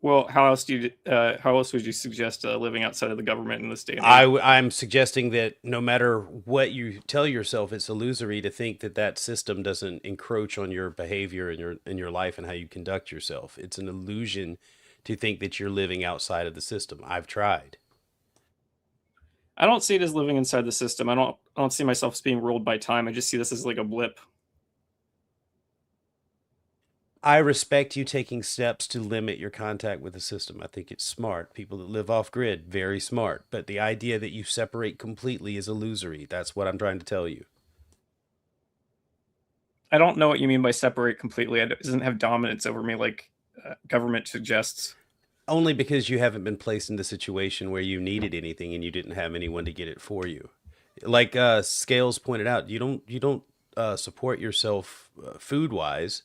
Well, how else would you suggest living outside of the government in this day and age? I'm suggesting that no matter what you tell yourself, it's illusory to think that that system doesn't encroach on your behavior and your life and how you conduct yourself. It's an illusion to think that you're living outside of the system. I've tried. I don't see it as living inside the system. I don't see myself as being ruled by time. I just see this as like a blip. I respect you taking steps to limit your contact with the system. I think it's smart. People that live off grid, very smart. But the idea that you separate completely is illusory. That's what I'm trying to tell you. I don't know what you mean by separate completely. It doesn't have dominance over me like government suggests. Only because you haven't been placed in the situation where you needed anything and you didn't have anyone to get it for you. Like Scales pointed out, you don't support yourself food wise.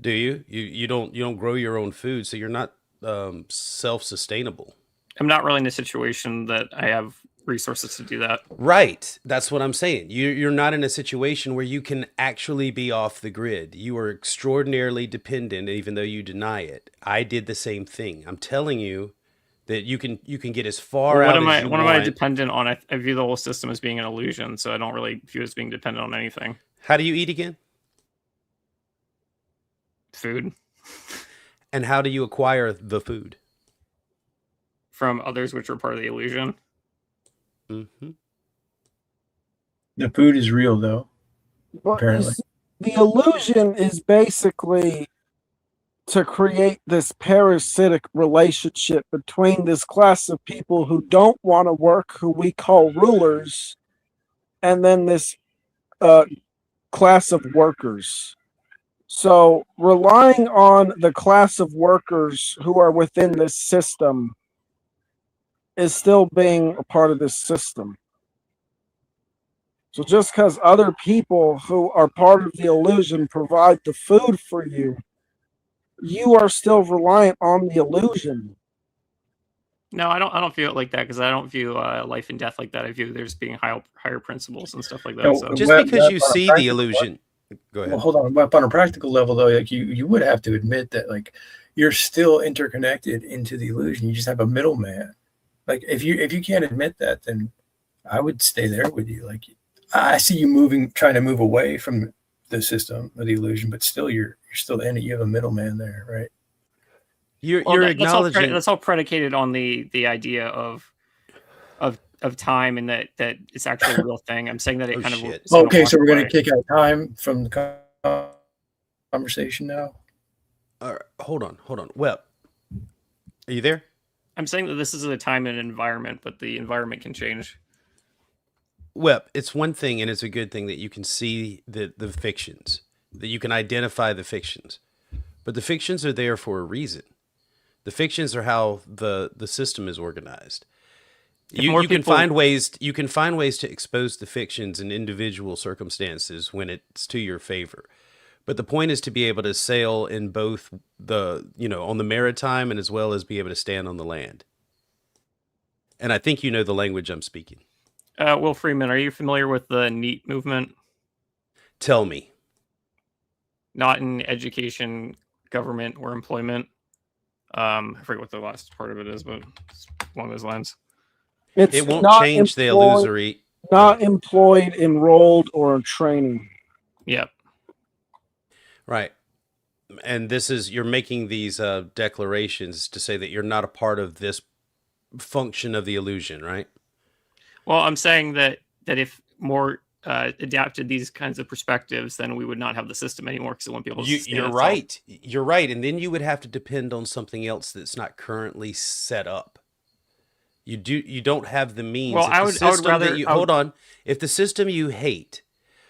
Do you? You don't grow your own food, so you're not self-sustainable. I'm not really in a situation that I have resources to do that. Right. That's what I'm saying. You're not in a situation where you can actually be off the grid. You are extraordinarily dependent, even though you deny it. I did the same thing. I'm telling you that you can get as far out as you want. What am I dependent on? I view the whole system as being an illusion, so I don't really view it as being dependent on anything. How do you eat again? Food. And how do you acquire the food? From others, which are part of the illusion. Mm-hmm. The food is real, though. But apparently, the illusion is basically to create this parasitic relationship between this class of people who don't want to work, who we call rulers, and then this class of workers. So relying on the class of workers who are within this system is still being a part of this system. So just because other people who are part of the illusion provide the food for you, you are still reliant on the illusion. No, I don't view it like that, because I don't view life and death like that. I view there's being higher principles and stuff like that. No, So just because you see the illusion. Go ahead. Well, hold on. But on a practical level, though, like you would have to admit that, like, you're still interconnected into the illusion. You just have a middleman. Like, if you can't admit that, then I would stay there with you. Like, I see you trying to move away from the system or the illusion, but still you're still in it. You have a middleman there, right? You're acknowledging that's all predicated on the idea of time, and that it's actually a real thing. I'm saying that it Okay, so we're going to kick out time from the conversation now. All right, hold on. Well, are you there? I'm saying that this is a time and an environment, but the environment can change. Well, it's one thing, and it's a good thing that you can see the fictions. that you can identify the fictions. But the fictions are there for a reason. The fictions are how the system is organized. You can find ways to expose the fictions in individual circumstances when it's to your favor. But the point is to be able to sail in both on the maritime and as well as be able to stand on the land. And I think you know the language I'm speaking. Will Freeman, are you familiar with the NEAT movement? Tell me. Not in education, government, or employment. I forget what the last part of it is, but it's along those lines. It won't change the illusory. Not employed, enrolled, or in training. Yep. Right. And you're making these declarations to say that you're not a part of this function of the illusion, right? Well, I'm saying that if more adapted these kinds of perspectives, then we would not have the system anymore because it won't be able to sustain You're itself. right. You're right. And then you would have to depend on something else that's not currently set up. You don't have the means. Well, I would rather hold on. If the system you hate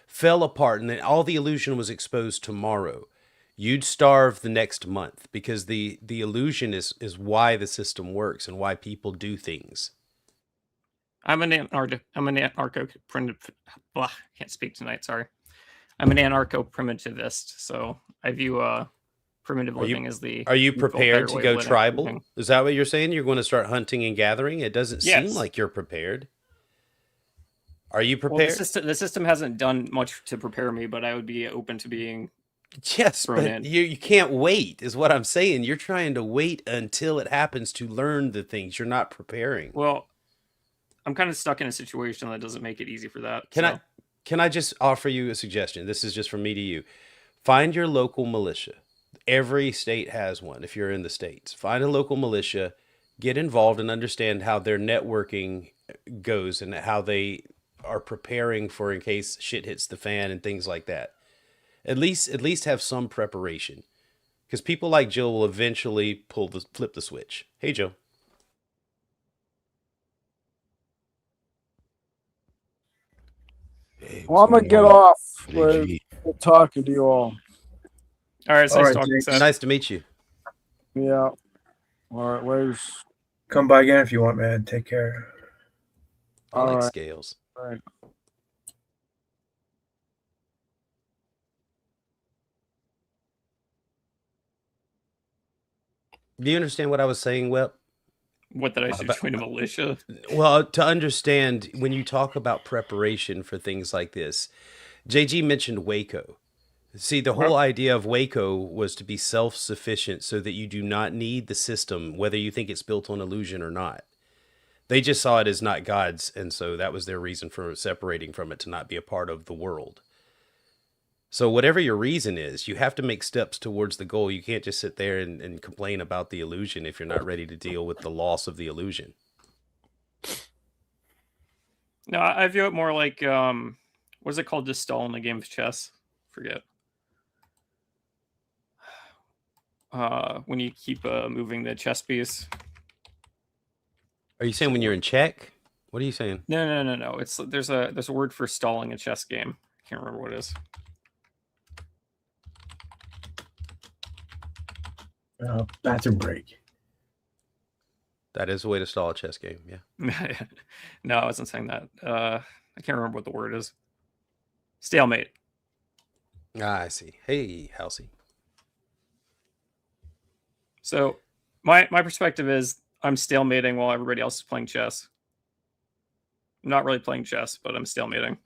fell apart and then all the illusion was exposed tomorrow, you'd starve the next month because the illusion is why the system works and why people do things. I'm an anarcho primitive. Can't speak tonight. Sorry. I'm an anarcho primitivist, so I view primitive living as the. Are you prepared to go tribal? Is that what you're saying? You're going to start hunting and gathering? It doesn't seem like you're prepared. Are you prepared? Well, the system hasn't done much to prepare me, but I would be open to being. Yes, but you can't wait, is what I'm saying. You're trying to wait until it happens to learn the things. You're not preparing. Well, I'm kind of stuck in a situation that doesn't make it easy for that. Can I just offer you a suggestion? This is just from me to you. Find your local militia. Every state has one if you're in the States. Find a local militia, get involved and understand how their networking goes and how they are preparing for in case shit hits the fan and things like that. At least have some preparation. Because people like JiL will eventually flip the switch. Hey, Joe. Hey, well, I'm going to get off with talking to you all. All right, so nice to meet you. Yeah. All right, where's... Come by again if you want, man. Take care. I like scales. All right. Do you understand what I was saying, Wep? What did I should join a militia? Well, to understand, when you talk about preparation for things like this, JG mentioned Waco. See, the whole idea of Waco was to be self-sufficient so that you do not need the system, whether you think it's built on illusion or not. They just saw it as not God's, and so that was their reason for separating from it, to not be a part of the world. So whatever your reason is, you have to make steps towards the goal. You can't just sit there and complain about the illusion if you're not ready to deal with the loss of the illusion. No, I view it more like, what is it called to stall in a game of chess? Forget. When you keep moving the chess piece. Are you saying when you're in check? What are you saying? No. There's a word for stalling a chess game. I can't remember what it is. Bathroom break. That is a way to stall a chess game, yeah. No, I wasn't saying that. I can't remember what the word is. Stalemate. Ah, I see. Hey, Halcy. So my perspective is I'm stalemating while everybody else is playing chess. I'm not really playing chess, but I'm stalemating.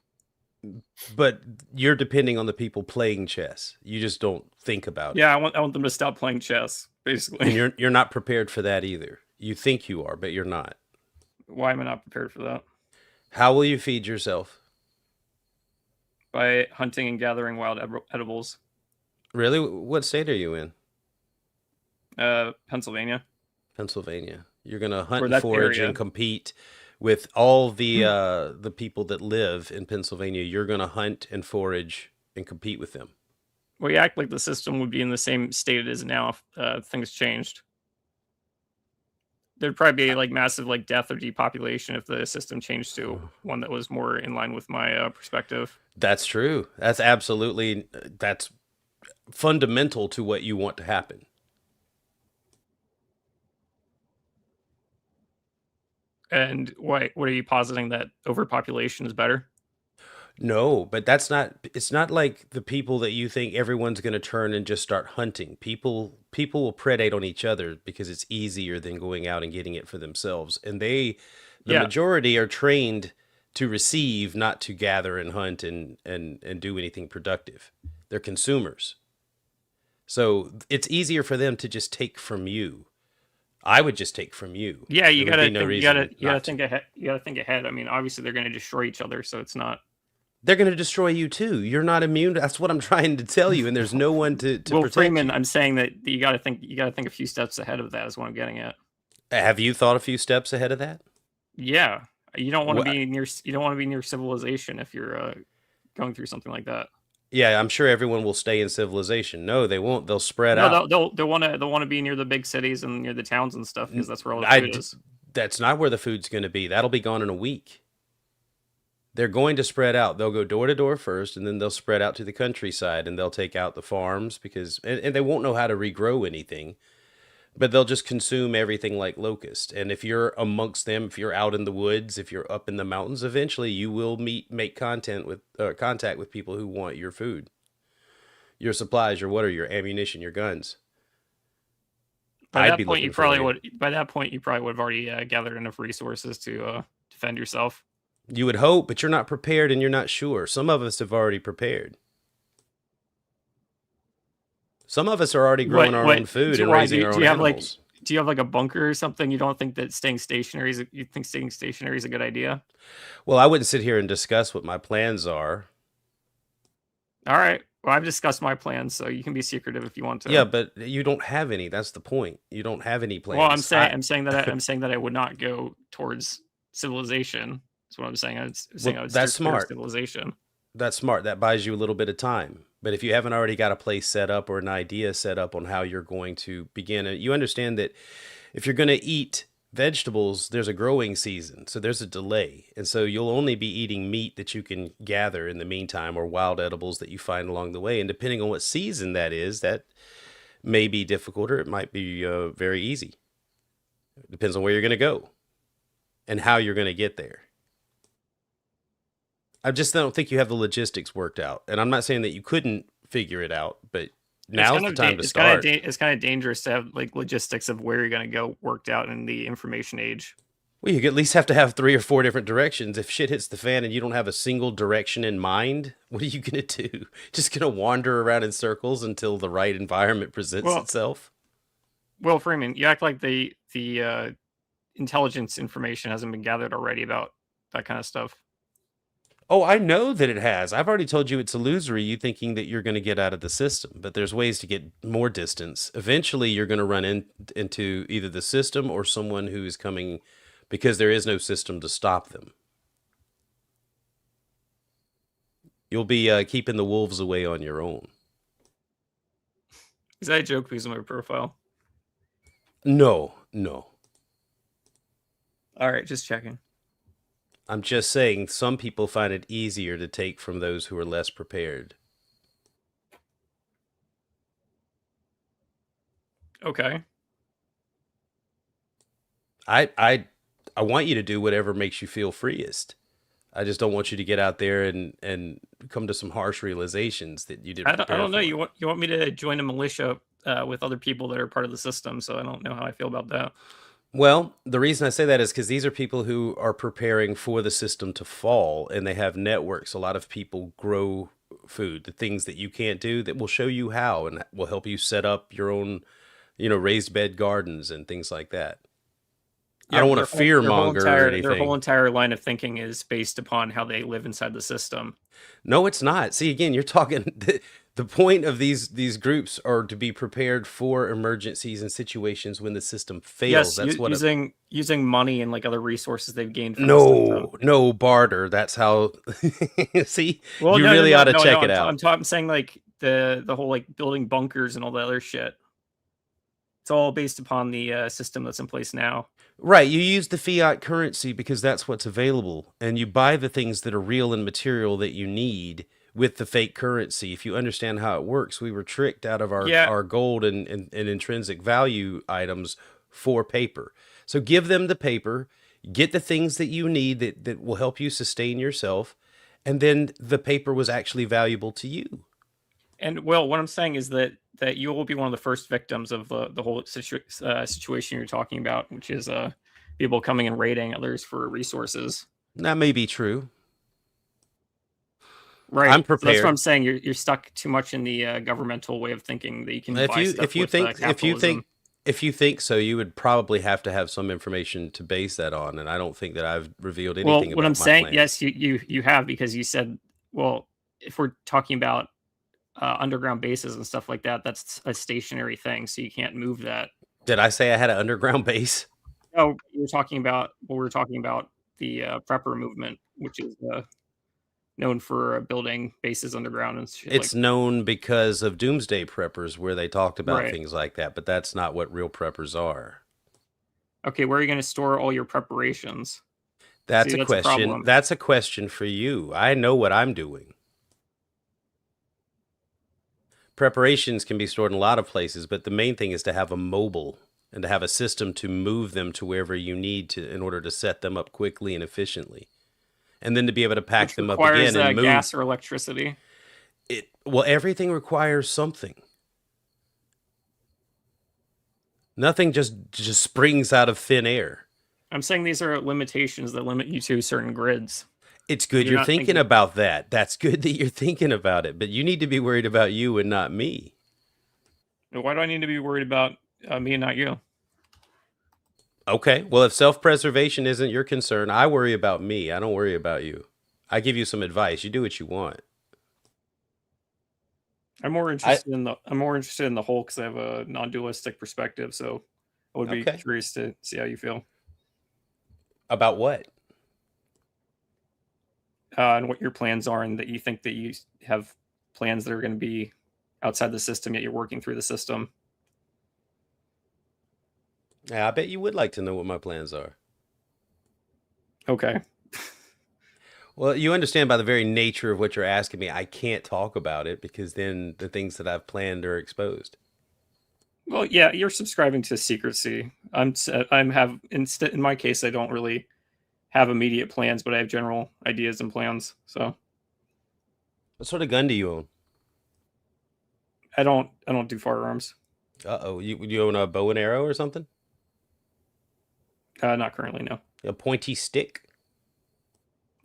But you're depending on the people playing chess. You just don't think about it. Yeah, I want them to stop playing chess, basically. And you're not prepared for that either. You think you are, but you're not. Why am I not prepared for that? How will you feed yourself? By hunting and gathering wild edibles. Really? What state are you in? Pennsylvania. Pennsylvania. You're going to hunt and forage and compete with all the people that live in Pennsylvania. You're going to hunt and forage and compete with them. Well, you act like the system would be in the same state it is now if things changed. There'd probably be like massive like death or depopulation if the system changed to one that was more in line with my perspective. That's true. That's absolutely, that's fundamental to what you want to happen. And what are you positing, that overpopulation is better? No, but it's not like the people that you think everyone's going to turn and just start hunting. People will predate on each other because it's easier than going out and getting it for themselves. And the majority are trained to receive, not to gather and hunt and do anything productive. They're consumers. So it's easier for them to just take from you. I would just take from you. Yeah, you gotta think ahead. You gotta think ahead. I mean, obviously they're going to destroy each other, so it's not. They're going to destroy you too. You're not immune. That's what I'm trying to tell you. And there's no one to protect Freeman, you. I'm saying that you got to think a few steps ahead of that is what I'm getting at. Have you thought a few steps ahead of that? Yeah, you don't want to be near civilization if you're going through something like that. Yeah, I'm sure everyone will stay in civilization. No, they won't. They'll spread out. They'll want to be near the big cities and near the towns and stuff, because that's where all the food is. That's not where the food's going to be. That'll be gone in a week. They're going to spread out. They'll go door to door first, and then they'll spread out to the countryside, and they'll take out the farms and they won't know how to regrow anything, but they'll just consume everything like locusts. And if you're amongst them, if you're out in the woods, if you're up in the mountains, eventually you will make contact with people who want your food, your supplies, your water, your ammunition, your guns. By that point, you probably would have already gathered enough resources to defend yourself. You would hope, but you're not prepared and you're not sure. Some of us have already prepared. Some of us are already growing our own food and raising our own animals. Do you have like a bunker or something? You don't think that staying stationary is a good idea? Well, I wouldn't sit here and discuss what my plans are. All right. Well, I've discussed my plans, so you can be secretive if you want to. Yeah, but you don't have any. That's the point. You don't have any plans. Well, I'm saying that I would not go towards civilization. That's what I'm saying. I would that's smart. Civilization. That's smart. That buys you a little bit of time. But if you haven't already got a place set up or an idea set up on how you're going to begin, you understand that if you're going to eat vegetables, there's a growing season. So there's a delay. And so you'll only be eating meat that you can gather in the meantime, or wild edibles that you find along the way. And depending on what season that is, that may be difficult or it might be very easy. It depends on where you're going to go and how you're going to get there. I just don't think you have the logistics worked out. And I'm not saying that you couldn't figure it out, but now's the time to start. It's kind of dangerous to have like logistics of where you're going to go worked out in the information age. Well, you at least have to have 3 or 4 different directions. If shit hits the fan and you don't have a single direction in mind, what are you going to do? Just going to wander around in circles until the right environment presents itself? Well, Freeman, you act like the intelligence information hasn't been gathered already about that kind of stuff. Oh, I know that it has. I've already told you it's illusory, you thinking that you're going to get out of the system, but there's ways to get more distance. Eventually, you're going to run into either the system or someone who is coming because there is no system to stop them. You'll be keeping the wolves away on your own. Is that a joke because of my profile? No. All right, just checking. I'm just saying some people find it easier to take from those who are less prepared. Okay. I want you to do whatever makes you feel freest. I just don't want you to get out there and come to some harsh realizations that you didn't. I don't know. You want me to join a militia with other people that are part of the system, so I don't know how I feel about that. Well, the reason I say that is because these are people who are preparing for the system to fall, and they have networks. A lot of people grow food, the things that you can't do, that will show you how and will help you set up your own, raised bed gardens and things like that. Yeah, I don't want to fear monger or anything. Their whole entire line of thinking is based upon how they live inside the system. No, it's not. See, again, you're talking. The point of these groups are to be prepared for emergencies and situations when the system fails. Yes, that's using money and like other resources they've gained from the system. No barter. That's how. See, well, you really ought to check it out. I'm saying like the whole like building bunkers and all that other shit. It's all based upon the system that's in place now. Right. You use the fiat currency because that's what's available, and you buy the things that are real and material that you need with the fake currency. If you understand how it works, we were tricked out of our gold and intrinsic value items for paper. So give them the paper, get the things that you need that will help you sustain yourself, and then the paper was actually valuable to you. And well, what I'm saying is that you will be one of the first victims of the whole situation you're talking about, which is people coming and raiding others for resources. That may be true. Right. I'm prepared. So that's what I'm saying. You're stuck too much in the governmental way of thinking that you can buy stuff with capitalism. If you think so, you would probably have to have some information to base that on, and I don't think that I've revealed anything. Well, about what I'm my saying, plan. yes, you have, because you said, well, if we're talking about underground bases and stuff like that, that's a stationary thing, so you can't move that. Did I say I had an underground base? No, we're talking about the prepper movement, which is known for building bases underground and shit. It's known because of doomsday preppers, where they talked about things like that, but that's not what real preppers are. Okay, where are you going to store all your preparations? That's a question. That's a question for you. I know what I'm doing. Preparations can be stored in a lot of places, but the main thing is to have a mobile and to have a system to move them to wherever you need to in order to set them up quickly and efficiently. And then to be able to pack them up again and move. Gas or electricity. Well, everything requires something. Nothing just springs out of thin air. I'm saying these are limitations that limit you to certain grids. It's good you're thinking about that. That's good that you're thinking about it, but you need to be worried about you and not me. Why do I need to be worried about me and not you? Okay, well, if self-preservation isn't your concern, I worry about me. I don't worry about you. I give you some advice. You do what you want. I'm more interested in the whole because I have a non-dualistic perspective. So I would be curious to see how you feel about what, and what your plans are, and that you think that you have plans that are going to be outside the system, yet you're working through the system. Yeah, I bet you would like to know what my plans are. Okay. Well, you understand by the very nature of what you're asking me, I can't talk about it because then the things that I've planned are exposed. Well, yeah, you're subscribing to secrecy. In my case, I don't really have immediate plans, but I have general ideas and plans. So, what sort of gun do you own? I don't do firearms. Uh-oh, you own a bow and arrow or something? Not currently, no. A pointy stick?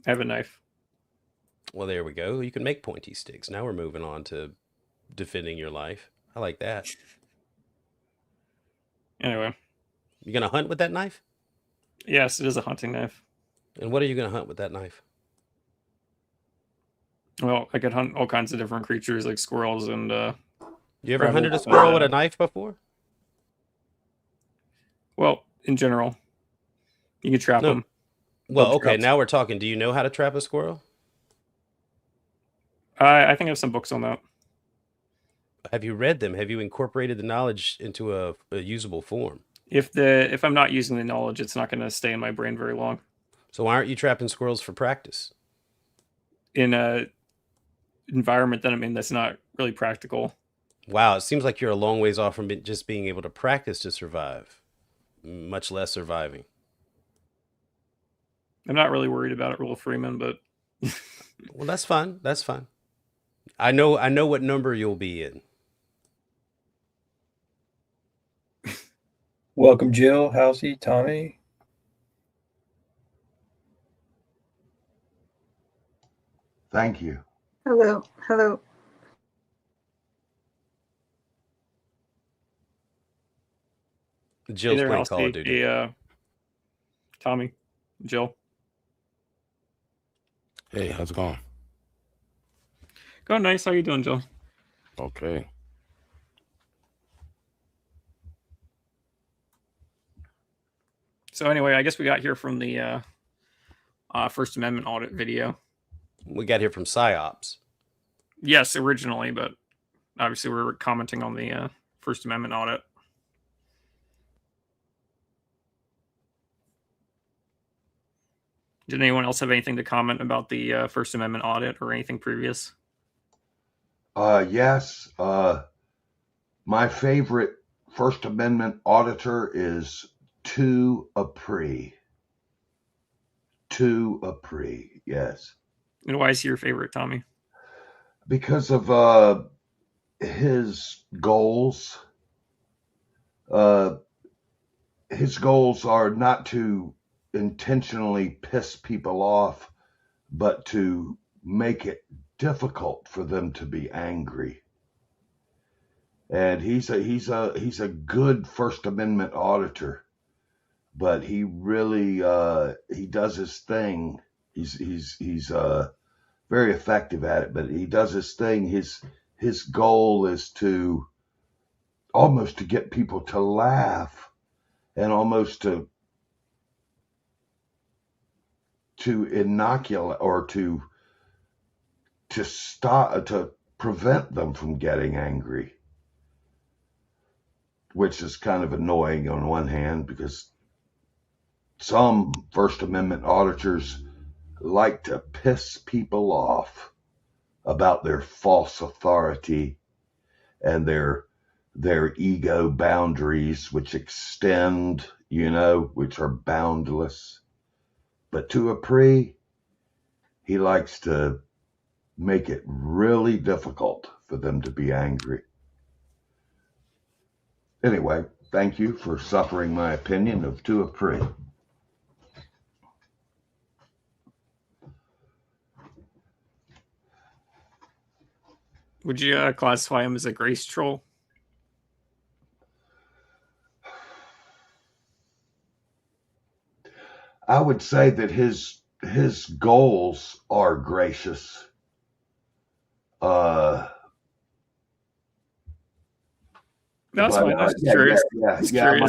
I have a knife. Well, there we go. You can make pointy sticks. Now we're moving on to defending your life. I like that. Anyway. You going to hunt with that knife? Yes, it is a hunting knife. And what are you going to hunt with that knife? Well, I could hunt all kinds of different creatures like squirrels and... You ever hunted a squirrel with a knife before? Well, in general. You can trap them. Well, okay, now we're talking. Do you know how to trap a squirrel? I think I have some books on that. Have you read them? Have you incorporated the knowledge into a usable form? If I'm not using the knowledge, it's not going to stay in my brain very long. So why aren't you trapping squirrels for practice? In a environment that's not really practical. Wow, it seems like you're a long ways off from just being able to practice to survive, much less surviving. I'm not really worried about it, Rule of Freeman, but well, that's fine. That's fine. I know what number you'll be in. Welcome, JiL, Halcy, Tommy. Thank you. Hello. Hello. JiL's playing Call of Duty. Tommy, JiL. Hey, how's it going? Going nice. How you doing, JiL? Okay. So anyway, I guess we got here from the First Amendment audit video. We got here from PsyOps. Yes, originally, but obviously we're commenting on the First Amendment audit. Did anyone else have anything to comment about the First Amendment audit or anything previous? Yes. My favorite First Amendment auditor is Tu Apri. Tu Apri, yes. And why is he your favorite, Tommy? Because of his goals. His goals are not to intentionally piss people off, but to make it difficult for them to be angry. And he's a good First Amendment auditor, but he really he does his thing. He's very effective at it, but he does his thing. His goal is to almost to get people to laugh and almost to inoculate or to stop, to prevent them from getting angry, which is kind of annoying on one hand because some First Amendment auditors like to piss people off about their false authority and their ego boundaries, which extend, which are boundless. But to Apri, he likes to make it really difficult for them to be angry. Anyway, thank you for suffering my opinion of Tu Apri. Would you classify him as a grace troll? I would say that his goals are gracious. That's fine. I was just curious. Yeah.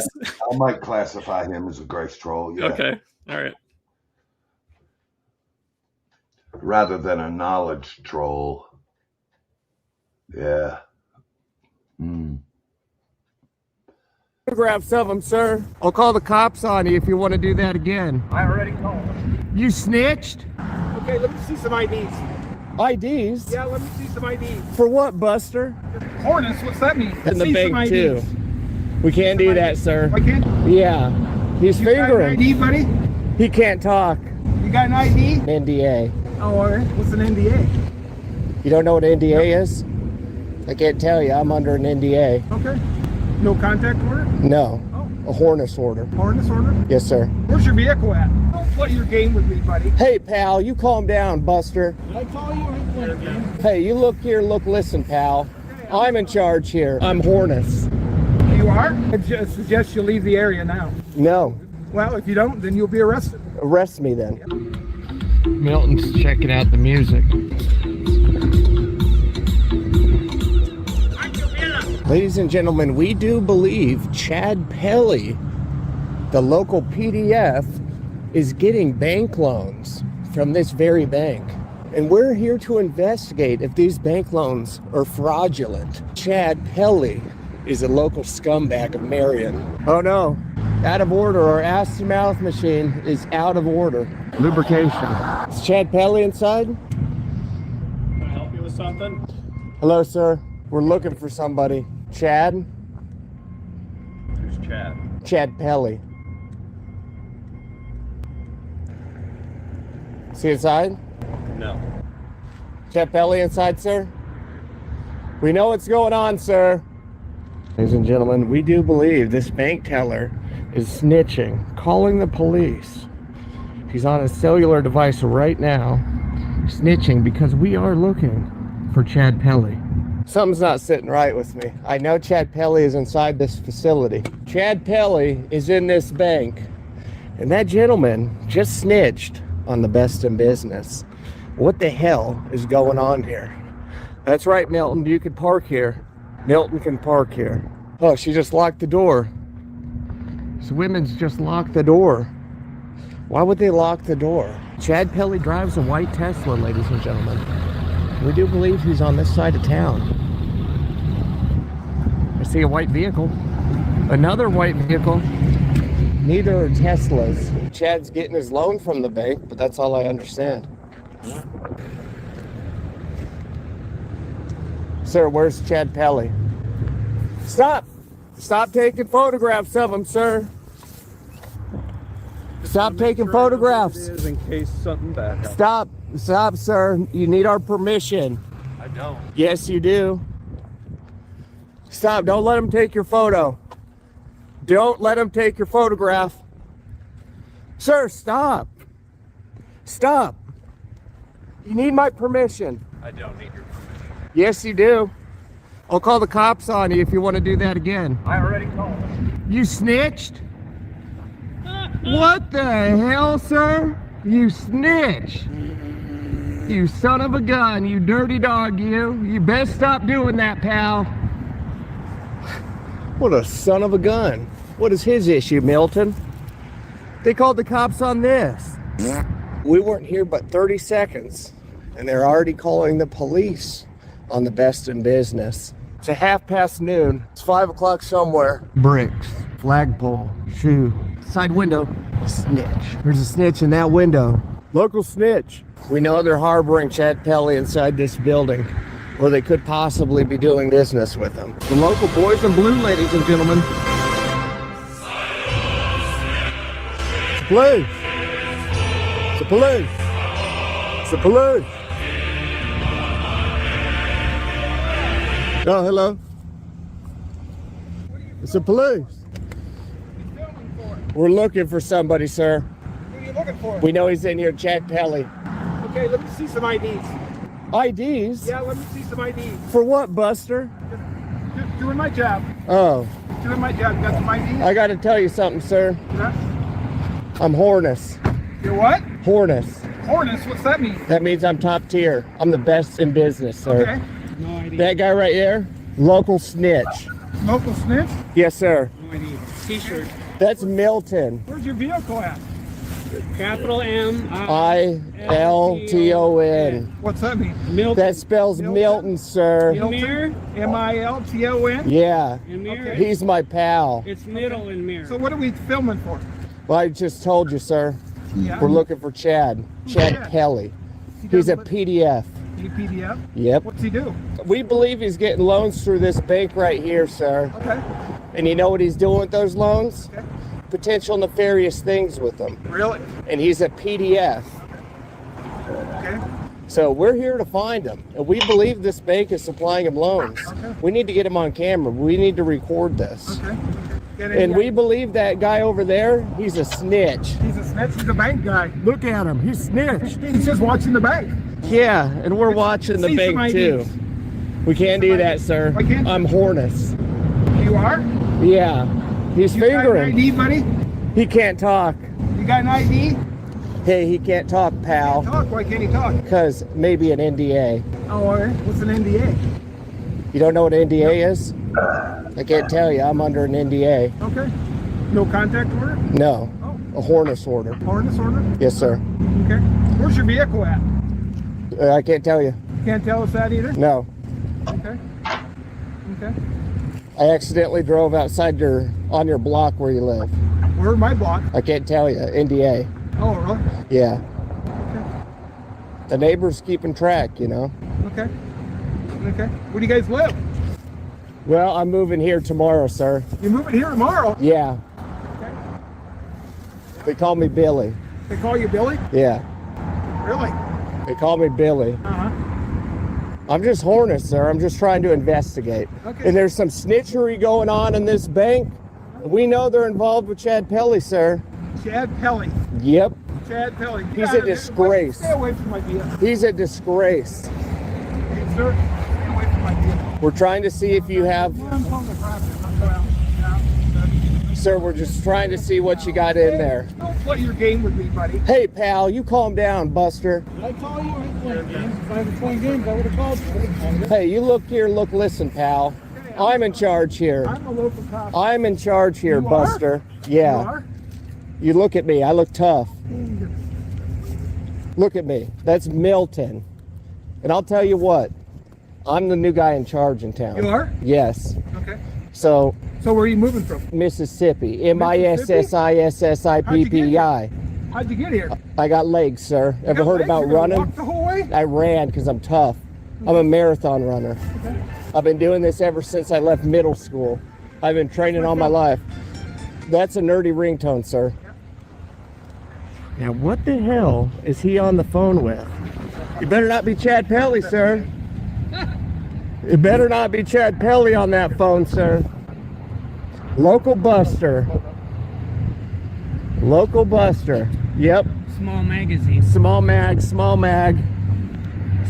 I might classify him as a grace troll. Yeah. Okay. All right. Rather than a knowledge troll. Yeah. Photographs of them, sir. I'll call the cops on you if you want to do that again. I already called. You snitched? Okay, let me see some IDs. IDs? Yeah, let me see some IDs. For what, Buster? Hornets, what's that mean? In the See some bank, IDs. too. We can't do that, sir. I can't? Yeah. He's You got an fingering. ID, buddy? He can't talk. You got an ID? NDA. Oh, all right. What's an NDA? You don't know what an NDA is? I can't tell you. I'm under an NDA. Okay. No contact order? No. A harness order. Harness order? Yes, sir. Where's your vehicle at? Don't play your game with me, buddy. Hey, pal, you calm down, Buster. Did I call you? I ain't playing a game. Hey, you look here, listen, pal. I'm in charge here. I'm Hornets. You are? I just suggest you leave the area now. No. Well, if you don't, then you'll be arrested. Arrest me then. Milton's checking out the music. Ladies and gentlemen, we do believe Chad Pelly, the local PDF, is getting bank loans from this very bank. And we're here to investigate if these bank loans are fraudulent. Chad Pelly is a local scumbag of Marion. Oh no, out of order. Our ass-to-mouth machine is out of order. Lubrication. Is Chad Pelly inside? Can I help you with something? Hello, sir. We're looking for somebody. Chad? Who's Chad? Chad Pelly. Is he inside? No. Chad Pelly inside, sir? We know what's going on, sir. Ladies and gentlemen, we do believe this bank teller is snitching, calling the police. He's on a cellular device right now, snitching because we are looking for Chad Pelly. Something's not sitting right with me. I know Chad Pelly is inside this facility. Chad Pelly is in this bank. And that gentleman just snitched on the best in business. What the hell is going on here? That's right, Milton. You can park here. Milton can park here. Oh, she just locked the door. This women's just locked the door. Why would they lock the door? Chad Pelly drives a white Tesla, ladies and gentlemen. We do believe he's on this side of town. I see a white vehicle. Another white vehicle. Neither are Teslas. Chad's getting his loan from the bank, but that's all I understand. Sir, where's Chad Pelly? Stop! Stop taking photographs of him, sir. Stop taking photographs. In case something bad happens. Stop, sir. You need our permission. I don't. Yes, you do. Stop. Don't let him take your photo. Don't let him take your photograph. Sir, stop. Stop. You need my permission. I don't need your permission. Yes, you do. I'll call the cops on you if you want to do that again. I already called. You snitched? What the hell, sir? You snitch. You son of a gun, you dirty dog, you. You best stop doing that, pal. What a son of a gun. What is his issue, Milton? They called the cops on this. We weren't here but 30 seconds, and they're already calling the police on the best in business. It's a noon. It's 5 o'clock somewhere. Bricks, flagpole, shoe, side window, snitch. There's a snitch in that window. Local snitch. We know they're harboring Chad Pelly inside this building, or they could possibly be doing business with him. The local boys in blue, ladies and gentlemen. It's the police. It's the police. It's the police. Oh, hello. It's the police. We're looking for somebody, sir. Who are you looking for? We know he's in here, Chad Pelly. Okay, let me see some IDs. IDs? Yeah, let me see some IDs. For what, Buster? Just doing my job. Oh. Doing my job. You got some IDs? I gotta tell you something, sir. Yeah? I'm Hornus. You're what? Hornus. Hornets, what's that mean? That means I'm top tier. I'm the best in business, sir. Okay. No ID. That guy right there, local snitch. Local snitch? Yes, sir. No ID. T-shirt. That's Milton. Where's your vehicle at? Capital M I-L-T-O-N. What's that mean? Milton. That spells Milton, sir. Mir. M-I-L-T-O-N? Yeah. And Mir. He's my pal. It's middle in Mir. So what are we filming for? Well, I just told you, sir. Yeah. We're looking for Chad. Chad Chad? Pelly. He He's does a what? PDF. PDF? Yep. What's he do? We believe he's getting loans through this bank right here, sir. Okay. And you know what he's doing with those loans? Okay. Potential nefarious things with them. Really? And he's a PDF. Okay. So we're here to find him. And we believe this bank is supplying him loans. Okay. We need to get him on camera. We need to record this. Okay. And we believe that guy over there, he's a snitch. He's a snitch. He's a bank guy. Look at him. He's snitched. He's just watching the bank. Yeah, and we're watching the See some bank IDs. too. We can't do that, sir. Why can't you? I'm Hornus. You are? Yeah. He's You got an fingering. ID, buddy? He can't talk. You got an ID? Hey, he can't talk, pal. Talk. Why can't he talk? Because maybe an NDA. Oh, all right. What's an NDA? You don't know what an NDA is? I can't tell you. I'm under an NDA. Okay. No contact order? No. Oh. A Hornus order. Harness order? Yes, sir. Okay. Where's your vehicle at? I can't tell you. You can't tell us that either? No. Okay. Okay. I accidentally drove outside on your block where you live. Where's my block? I can't tell you. NDA. Oh, really? Yeah. The neighbor's keeping track, you know. Okay. Okay. Where do you guys live? Well, I'm moving here tomorrow, sir. You're moving here tomorrow? Yeah. Okay. They call me Billy. They call you Billy? Yeah. Really? They call me Billy. Uh-huh. I'm just Hornus, sir. I'm just trying to investigate. Okay. And there's some snitchery going on in this bank. We know they're involved with Chad Pelly, sir. Chad Pelly. Yep. Chad Pelly. Get He's out a of there. disgrace. Stay away from my vehicle. He's a disgrace. Hey, sir, stay away from my vehicle. We're trying to see if you have... I'm on the property. I'm going out. Sir, we're just trying to see what you got in there. Don't play your game with me, buddy. Hey, pal, you calm down, Buster. I call you. I ain't playing games. If I was playing games, I would have called you. Hey, you look here, listen, pal. I'm in charge here. I'm a local cop. I'm in charge here, You are? Buster. Yeah. You are? You look at me. I look tough. Look at me. That's Milton. And I'll tell you what. I'm the new guy in charge in town. You are? Yes. Okay. So where are you moving from? Mississippi. M-I-S-S-I-S-S-I-P-P-I. How'd you get here? I got legs, sir. Ever heard legs? about You're gonna running? walk the whole way? I ran because I'm tough. I'm a marathon runner. Okay. I've been doing this ever since I left middle school. I've been training all my life. That's a nerdy ringtone, sir. Now, what the hell is he on the phone with? You better not be Chad Pelly, sir. You better not be Chad Pelly on that phone, sir. Local Buster. Local Buster. Yep. Small magazine. Small mag, small mag.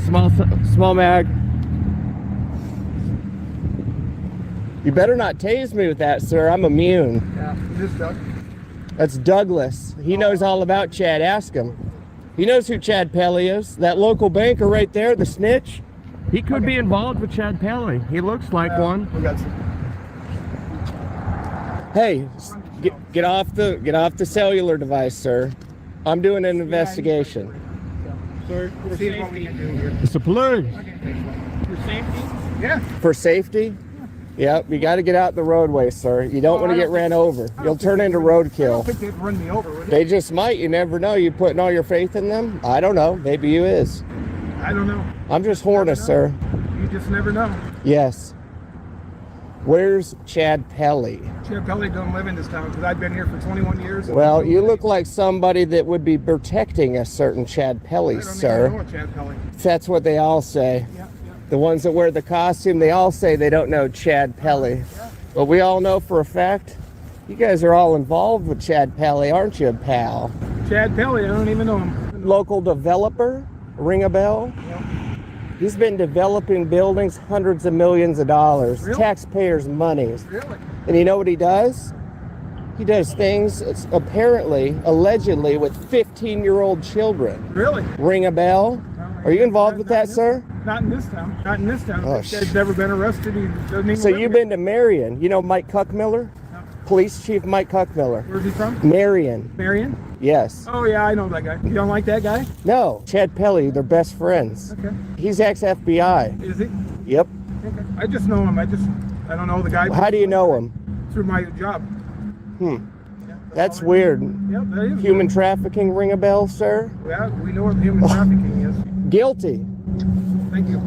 Small mag. You better not tase me with that, sir. I'm immune. Yeah, this Doug. That's Douglas. He knows all about Chad. Ask him. He knows who Chad Pelly is. That local banker right there, the snitch. He could be involved with Chad Pelly. He looks like one. We got some. Hey, get off the cellular device, sir. I'm doing an investigation. For safety. It's a police. For safety? Yeah. For safety? Yep, you got to get out the roadway, sir. You don't want to get ran over. You'll turn into I don't roadkill. think they'd run me over, would They just might. You never know. You putting all your faith in them? I don't know. Maybe you is. I don't know. I'm just horning, sir. You just never know. Yes. Where's Chad Pelly? Chad Pelly don't live in this town because I've been here for 21 years. Well, you look like somebody that would be protecting a certain Chad Pelly, I don't sir. even know a Chad Pelly. That's what they all say. Yeah. The ones that wear the costume, they all say they don't know Chad Pelly. But we all know for a fact, you guys are all involved with Chad Pelly, aren't you, pal? Chad Pelly, I don't even know him. Local developer, ring a bell? Yep. He's been developing buildings, hundreds of millions of dollars, Really? taxpayers' monies. Really? And you know what he does? He does things, apparently, allegedly, with 15-year-old children. Really? Ring a bell? Are you involved with that, sir? Not in this town. Not in this town. Oh, This guy's never been arrested. He doesn't even So live you've here. been to Marion. You know Mike Cuckmiller? No. Police Chief Mike Cuckmiller. Where's he from? Marion. Marion? Yes. Oh, yeah, I know that guy. You don't like that guy? No, Chad Pelly, they're best friends. Okay. He's ex-FBI. Is he? Yep. Okay. I just know him. I don't know the guy. How do you know him? Through my job. That's weird. Yep, that is. Human trafficking, ring a bell, sir? Yeah, we know what human trafficking is. Guilty. Thank you.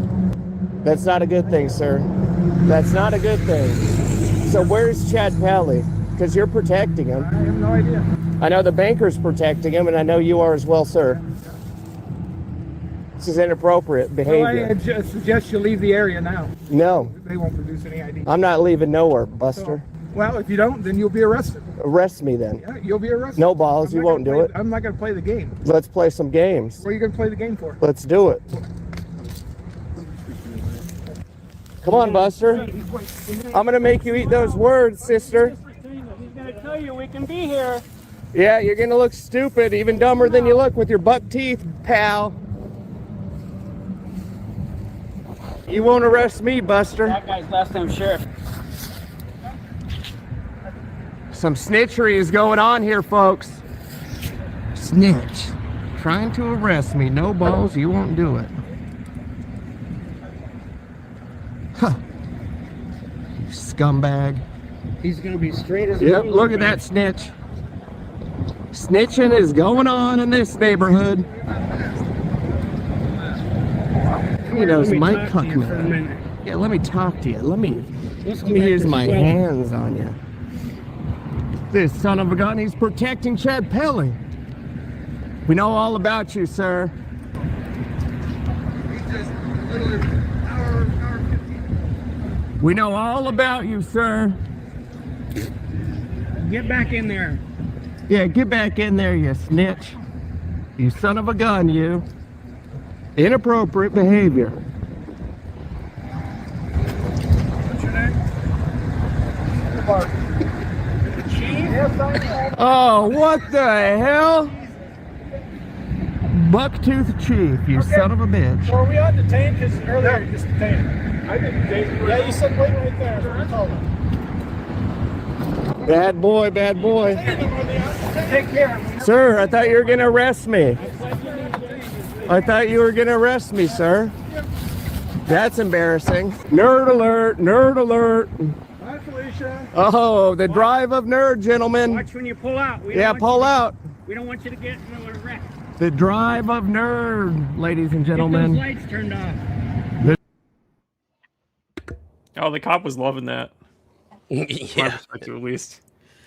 That's not a good thing, sir. That's not a good thing. So where's Chad Pelly? Because you're protecting him. I have no idea. I know the banker's protecting him, and I know you are as well, sir. This is inappropriate behavior. Well, I just suggest you leave the area now. No, They won't produce any ID. I'm not leaving nowhere, Buster. Well, if you don't, then you'll be arrested. Arrest me then. Yeah, you'll be arrested. No balls, I'm you not won't gonna do play- it. I'm not going to play the game. Let's play some games. What are you going to play the game for? Let's do it. Come on, Buster. I'm going to make you eat those words, sister. He's gonna tell you we can be here. Yeah, you're going to look stupid, even dumber than you look with your buck teeth, pal. You won't arrest me, Buster. That guy's last time sheriff. Some snitchery is going on here, folks. Snitch. Trying to arrest me. No balls, you won't do it. Huh. You scumbag. He's gonna be straight as a Yep, needle, look at man. that snitch. Snitching is going on in this neighborhood. He knows Let me Mike talk to you for a Cuckman. minute. Yeah, let me talk to you. Let me Let's get back use to my square. hands on you. This son of a gun, he's protecting Chad Pelly. We know all about you, sir. We know all about you, sir. Get back in there. Yeah, get back in there, you snitch. You son of a gun, you. Inappropriate behavior. What's your name? Oh, what the hell? Bucktooth Chief, you son of a bitch. So are we on detained? Because earlier you just detained. I didn't detain you. Yeah, you said wait right there. I told him. Bad boy, bad boy. Take care. Sir, I thought you were gonna arrest me. I thought you were gonna arrest me, sir. That's embarrassing. Nerd alert, nerd alert. Hi, Felicia. Oh, the drive of nerd, gentlemen. Watch when you pull out. We don't Yeah, want pull you to- out. We don't want you to get into a wreck. The drive of nerd, ladies and Get those gentlemen. lights turned off. Oh, the cop was loving that. From my Yeah. perspective, at least.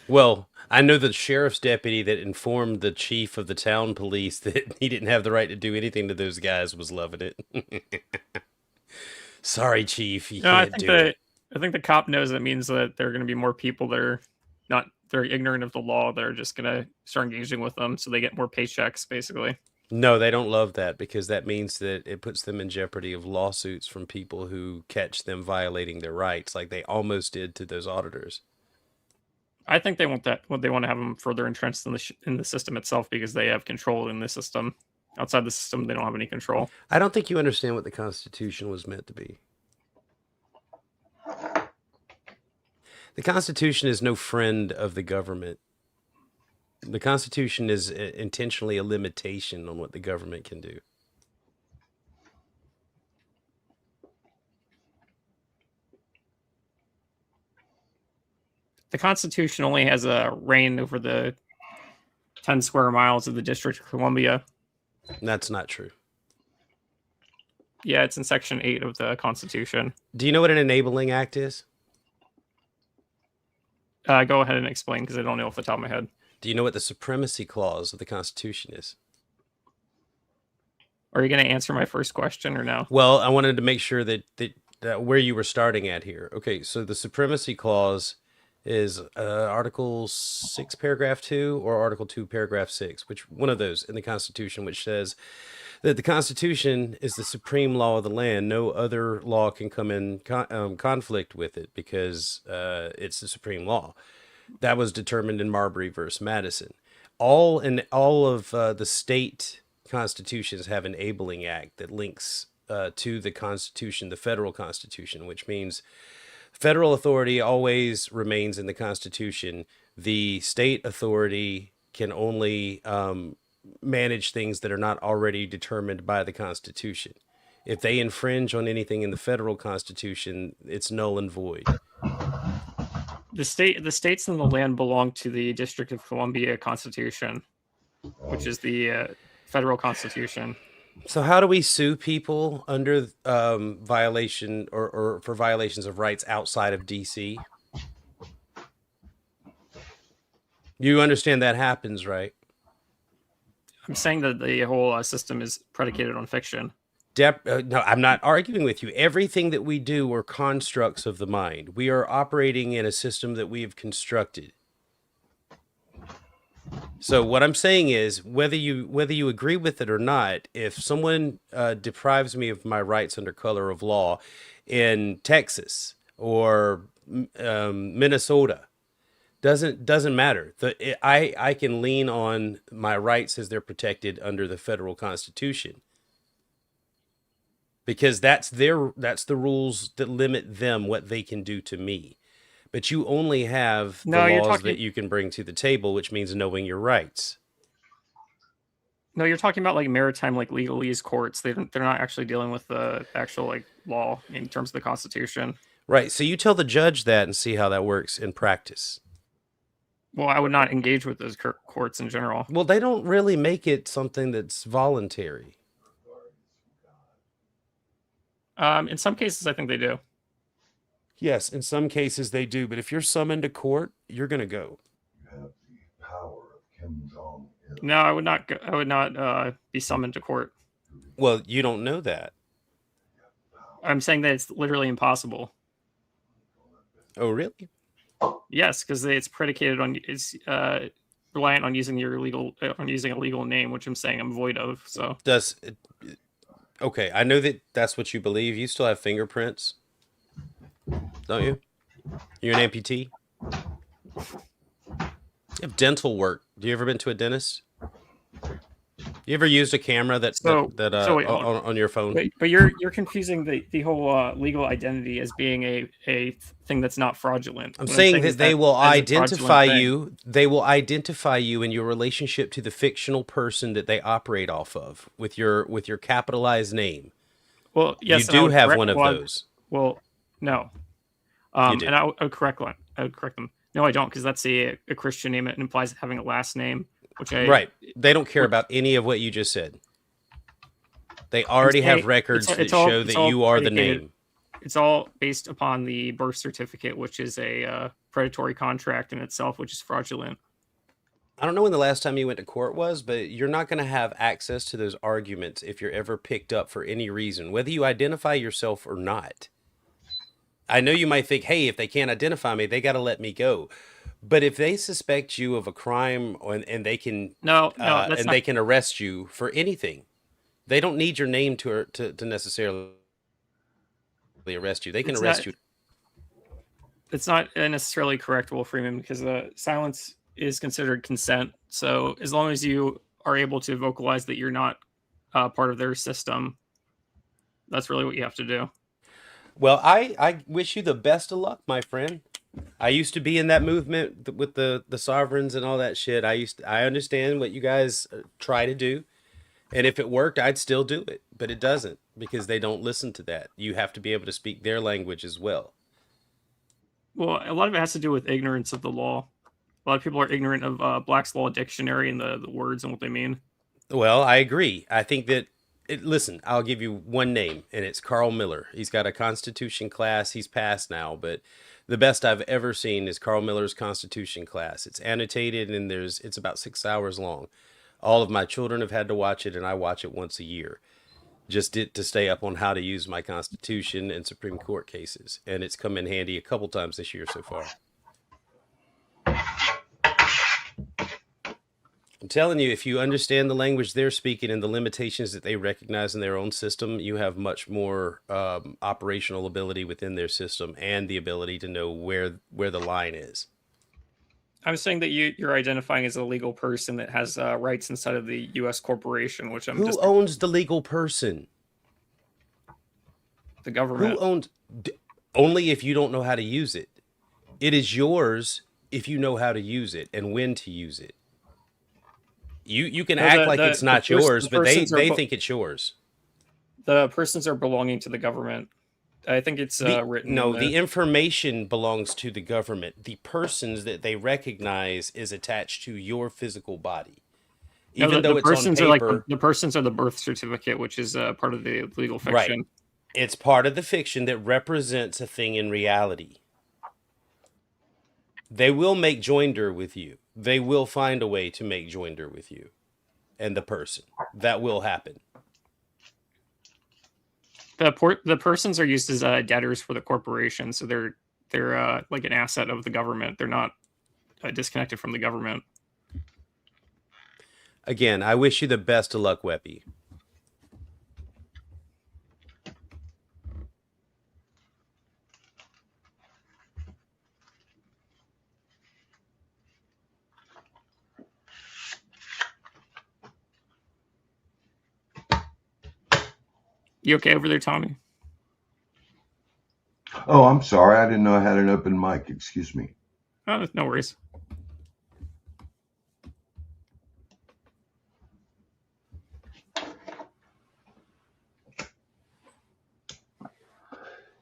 Well, I know the sheriff's deputy that informed the chief of the town police that he didn't have the right to do anything to those guys was loving it. Sorry, chief, you No, I can't think do it. I think the cop knows it means that there are going to be more people that are not very ignorant of the law that are just going to start engaging with them, so they get more paychecks, basically. No, they don't love that because that means that it puts them in jeopardy of lawsuits from people who catch them violating their rights, like they almost did to those auditors. I think they want that. They want to have them further entrenched in the system itself because they have control in the system. Outside the system, they don't have any control. I don't think you understand what the Constitution was meant to be. The Constitution is no friend of the government. The Constitution is intentionally a limitation on what the government can do. The Constitution only has a reign over the 10 square miles of the District of Columbia. That's not true. Yeah, it's in Section 8 of the Constitution. Do you know what an enabling act is? Go ahead and explain, because I don't know off the top of my head. Do you know what the supremacy clause of the Constitution is? Are you going to answer my first question or no? Well, I wanted to make sure that where you were starting at here. Okay, so the supremacy clause is Article 6, Paragraph 2, or Article 2, Paragraph 6, which one of those in the Constitution, which says that the Constitution is the supreme law of the land. No other law can come in conflict with it because it's the supreme law. That was determined in Marbury versus Madison. All of the state constitutions have an enabling act that links to the Constitution, the federal Constitution, which means federal authority always remains in the Constitution. The state authority can only manage things that are not already determined by the Constitution. If they infringe on anything in the federal Constitution, it's null and void. The states and the land belong to the District of Columbia Constitution, which is the federal Constitution. So how do we sue people under violation or for violations of rights outside of DC? You understand that happens, right? I'm saying that the whole system is predicated on fiction. No, I'm not arguing with you. Everything that we do are constructs of the mind. We are operating in a system that we have constructed. So what I'm saying is, whether you agree with it or not, if someone deprives me of my rights under color of law in Texas or Minnesota, doesn't matter. I can lean on my rights as they're protected under the federal Constitution. Because that's the rules that limit them what they can do to me. But you only have the laws that you can bring to the table, which means knowing your rights. No, you're talking about like maritime, like legalese courts. They're not actually dealing with the actual like law in terms of the Constitution. Right. So you tell the judge that and see how that works in practice. Well, I would not engage with those courts in general. Well, they don't really make it something that's voluntary. In some cases, I think they do. Yes, in some cases they do. But if you're summoned to court, you're going to go. You have the power of Kim Jong-il. No, I would not. I would not be summoned to court. Well, you don't know that. I'm saying that it's literally impossible. Oh, really? Yes, because it's predicated on reliant on using a legal name, which I'm saying I'm void of. So okay, I know that's what you believe. You still have fingerprints, don't you? You're an amputee. You have dental work. Do you ever been to a dentist? You ever used a camera on your phone? But you're confusing the whole legal identity as being a thing that's not fraudulent. I'm saying that they will identify you. They will identify you in your relationship to the fictional person that they operate off of with your capitalized name. Well, yes, you do have one of those. Well, no. You do. And I would correct them. No, I don't, because that's a Christian name. It implies having a last name. Right. They don't care about any of what you just said. They already have records that show that you are the name. it's all based upon the birth certificate, which is a predatory contract in itself, which is fraudulent. I don't know when the last time you went to court was, but you're not going to have access to those arguments if you're ever picked up for any reason, whether you identify yourself or not. I know you might think, hey, if they can't identify me, they got to let me go. But if they suspect you of a crime and they can they can arrest you for anything, they don't need your name to necessarily arrest you. They can arrest you. It's not necessarily correct, Will Freeman, because the silence is considered consent. So as long as you are able to vocalize that you're not part of their system, that's really what you have to do. Well, I wish you the best of luck, my friend. I used to be in that movement with the sovereigns and all that shit. I understand what you guys try to do. And if it worked, I'd still do it. But it doesn't, because they don't listen to that. You have to be able to speak their language as well. Well, a lot of it has to do with ignorance of the law. A lot of people are ignorant of Black's Law Dictionary and the words and what they mean. Well, I agree. I think that, listen, I'll give you one name, and it's Carl Miller. He's got a Constitution class. He's passed now, but the best I've ever seen is Carl Miller's Constitution class. It's annotated, and it's about 6 hours long. All of my children have had to watch it, and I watch it once a year, just to stay up on how to use my Constitution and Supreme Court cases. And it's come in handy a couple times this year so far. I'm telling you, if you understand the language they're speaking and the limitations that they recognize in their own system, you have much more operational ability within their system and the ability to know where the line is. I'm saying that you're identifying as a legal person that has rights inside of the U.S. corporation, which I'm Who owns the legal person? The government. Who owns? Only if you don't know how to use it. It is yours if you know how to use it and when to use it. You can act like it's not yours, but they think it's yours. The persons are belonging to the government. I think it's written. No, the information belongs to the government. The persons that they recognize is attached to your physical body. Even though it's on paper, the persons are the birth certificate, which is part of the legal fiction. Right. It's part of the fiction that represents a thing in reality. They will make joinder with you. They will find a way to make joinder with you and the person. That will happen. The persons are used as debtors for the corporation, so they're like an asset of the government. They're not disconnected from the government. Again, I wish you the best of luck, Weppy. You okay over there, Tommy? Oh, I'm sorry. I didn't know I had an open mic. Excuse me. Oh, no worries.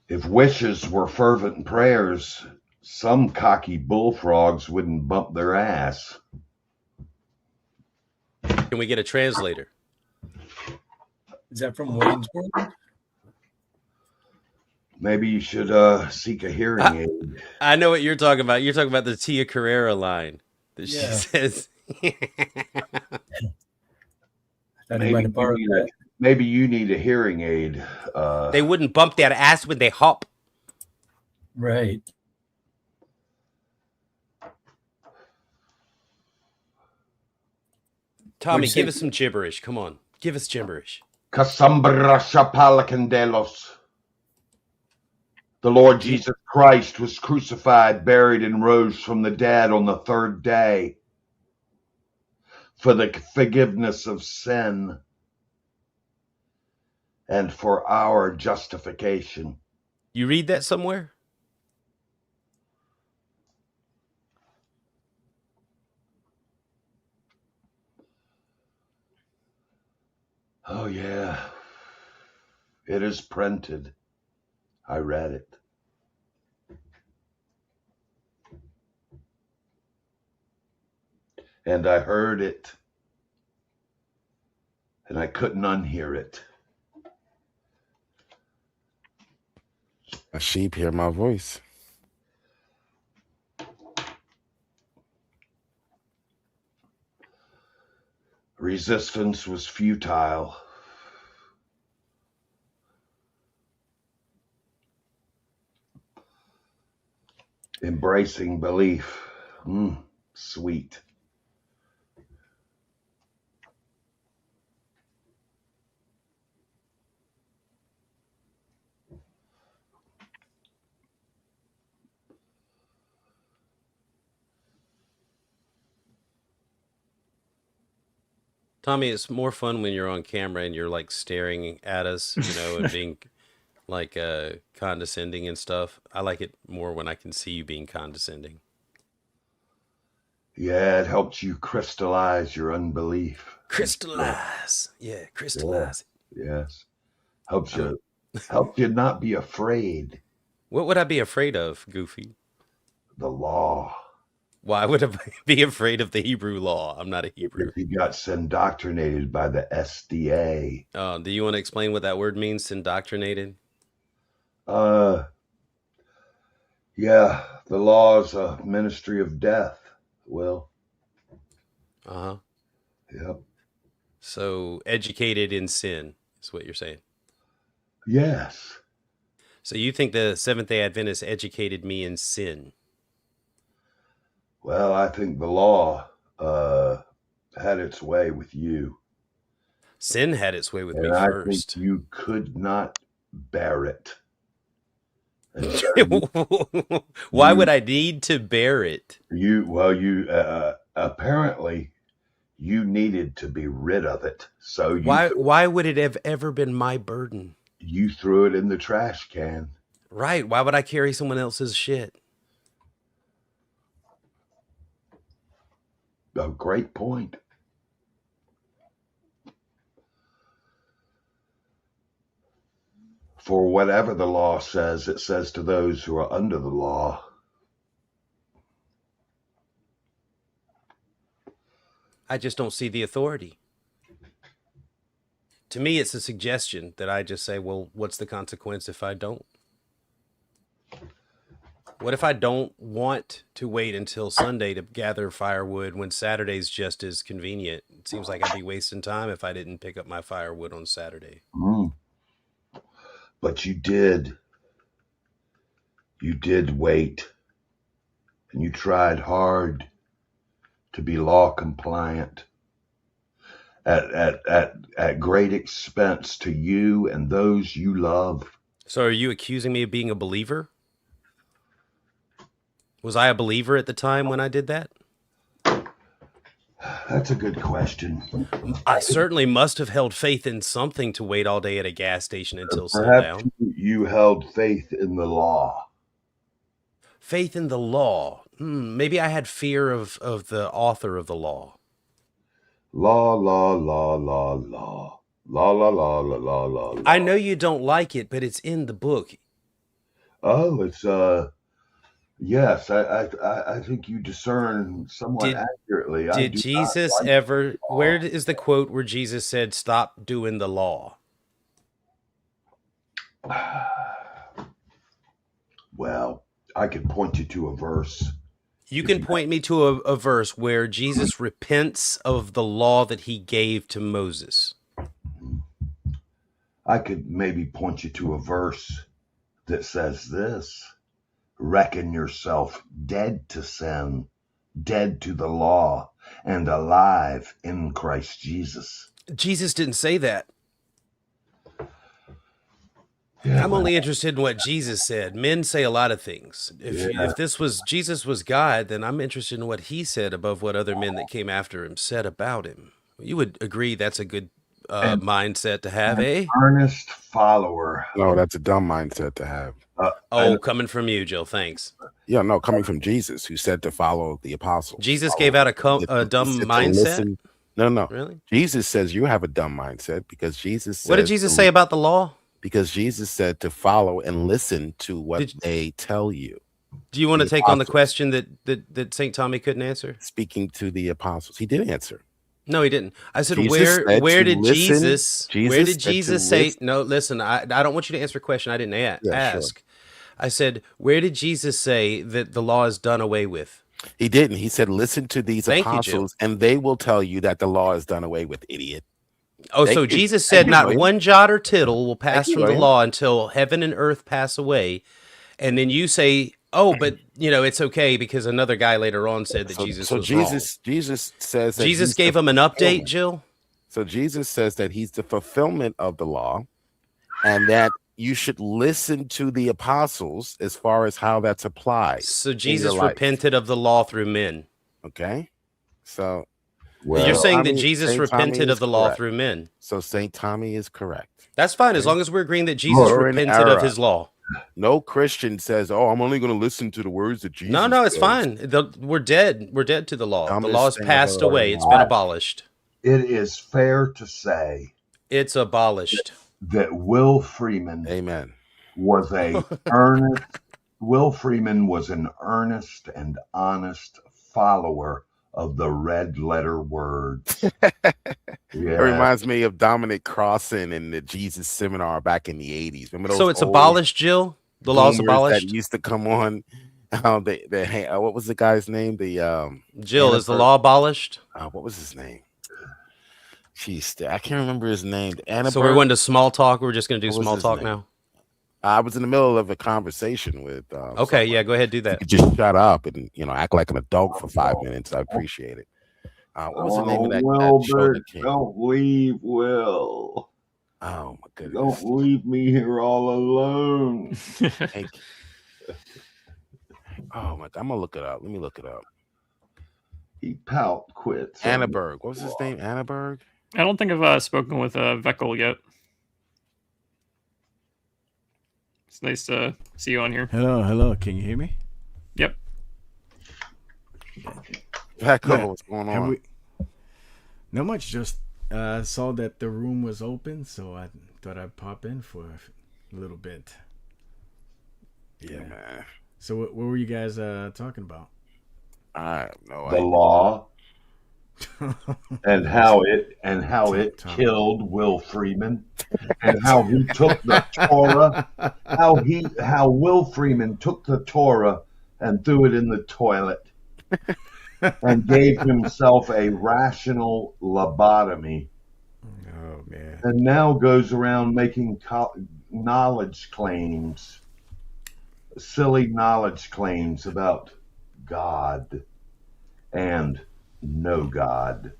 If wishes were fervent prayers, some cocky bullfrogs wouldn't bump their ass. Can we get a translator? Is that from Wayne's World? Maybe you should seek a hearing aid. I know what you're talking about. You're talking about the Tia Carrera line that she says. Maybe you need a hearing aid. They wouldn't bump their ass when they hop. Right. Tommy, give us some gibberish. Come on. Give us gibberish. Casambra Shapalacandelos. The Lord Jesus Christ was crucified, buried, and rose from the dead on the third day for the forgiveness of sin and for our justification. You read that somewhere? Oh, yeah. It is printed. I read it. And I heard it. And I couldn't unhear it. A sheep hear my voice. Resistance was futile. Embracing belief. Sweet. Tommy, it's more fun when you're on camera and you're like staring at us, and being like condescending and stuff. I like it more when I can see you being condescending. Yeah, it helps you crystallize your unbelief. Crystallize. Yeah, crystallize. Yeah. Yes. Helps you not be afraid. What would I be afraid of, Goofy? The law. Why would I be afraid of the Hebrew law? I'm not a Hebrew. Because he got indoctrinated by the SDA. Do you want to explain what that word means, indoctrinated? Yeah, the law is a ministry of death, Will. Uh-huh. Yep. So educated in sin is what you're saying? Yes. So you think the Seventh-day Adventists educated me in sin? Well, I think the law had its way with you. Sin had its way with me I first. think you could not bear it. Why would I need to bear it? You apparently you needed to be rid of it. So why would it have ever been my burden? You threw it in the trash can. Right. Why would I carry someone else's shit? A great point. For whatever the law says, it says to those who are under the law. I just don't see the authority. To me, it's a suggestion that I just say, well, what's the consequence if I don't? What if I don't want to wait until Sunday to gather firewood when Saturday's just as convenient? It seems like I'd be wasting time if I didn't pick up my firewood on Saturday. But you did. You did wait. And you tried hard to be law compliant at great expense to you and those you love. So are you accusing me of being a believer? Was I a believer at the time when I did that? That's a good question. I certainly must have held faith in something to wait all day at a gas station until sundown. You held faith in the law. Faith in the law. Maybe I had fear of the author of the law. Law, law, law, law, law. La la la la la la. I know you don't like it, but it's in the book. Oh, it's yes. I think you discern somewhat accurately. Did Jesus ever? Where is the quote where Jesus said, "Stop doing the law"? Well, I can point you to a verse. You can point me to a verse where Jesus repents of the law that he gave to Moses. I could maybe point you to a verse that says this: reckon yourself dead to sin, dead to the law, and alive in Christ Jesus. Jesus didn't say that. Yeah, I'm only interested in what Jesus said. Men say a lot of things. If this was Jesus was God, then I'm interested in what he said above what other men that came after him said about him. You would agree that's a good mindset to have, eh? Earnest follower. No, that's a dumb mindset to have. Coming from you, JiL. Thanks. Yeah, no, coming from Jesus, who said to follow the apostles. Jesus gave out a dumb mindset? No. Really? Jesus says you have a dumb mindset because Jesus said... What did Jesus say about the law? Because Jesus said to follow and listen to what they tell you. Do you want to take on the question that St. Tommy couldn't answer? Speaking to the apostles. He did answer. No, he didn't. I said, where did Jesus say? No, listen, I don't want you to answer a question I didn't ask. Yeah, sure. I said, where did Jesus say that the law is done away with? He didn't. He said, listen to these Thank you, apostles, and they will tell you that the law is done away with, idiot. Oh, so Jesus said not one jot or tittle will pass from the William. law until heaven and earth pass away. And then you say, oh, but it's okay because another guy later on said that Jesus was wrong. Jesus says that Jesus gave him an update, Jill. So Jesus says that he's the fulfillment of the law, and that you should listen to the apostles as far as how that's applied. So Jesus repented of the law through men. Okay. So you're saying that Jesus repented of the law through men. So St. Tommy is correct. That's fine, as long as we're agreeing that Jesus repented of his law. No Christian says, oh, I'm only going to listen to the words that Jesus No, it's says. fine. We're dead. We're dead to the law. The law has passed away. It's been abolished. It is fair to say it's abolished. That Will Freeman was Will Freeman was an earnest and honest follower of the red letter words. It reminds me of Dominic Crossan in the Jesus seminar back in the 80s. Remember those? So it's abolished, Jill? The law's abolished? That used to come on. What was the guy's name? Jill, is the law abolished? What was his name? Jeez, I can't remember his name. So we're going to small talk. We're just going to do small talk now. I was in the middle of a conversation with. Okay, yeah, go ahead, do that. You just shut up and act like an adult for 5 minutes. I appreciate it. What was the name of that show that came? Don't leave, Will. Oh my goodness! Don't leave me here all alone. Oh my! I'm gonna look it up. Let me look it up. He quits. Annaberg. What was his name? Annaberg. I don't think I've spoken with Vekl yet. It's nice to see you on here. Hello. Can you hear me? Yep. Vekl, what's going on? Not much. Just saw that the room was open, so I thought I'd pop in for a little bit. Yeah, man. So what were you guys talking about? I have no idea. The law. and how it killed Will Freeman, and how he took the Torah, how Will Freeman took the Torah and threw it in the toilet and gave himself a rational lobotomy. Oh man! And now goes around making knowledge claims, silly knowledge claims about God and no God.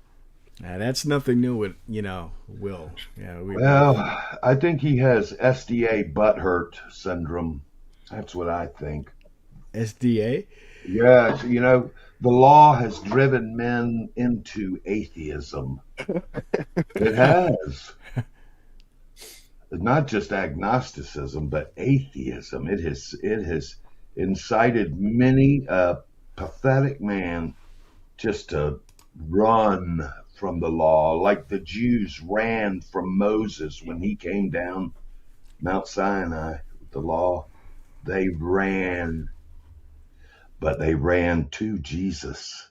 Now, that's nothing new with Will. Yeah, I think he has SDA butthurt syndrome. That's what I think. SDA? Yes, the law has driven men into atheism. It has. Not just agnosticism, but atheism. It has incited many a pathetic man just to run from the law, like the Jews ran from Moses when he came down Mount Sinai with the law. They ran, but they ran to Jesus.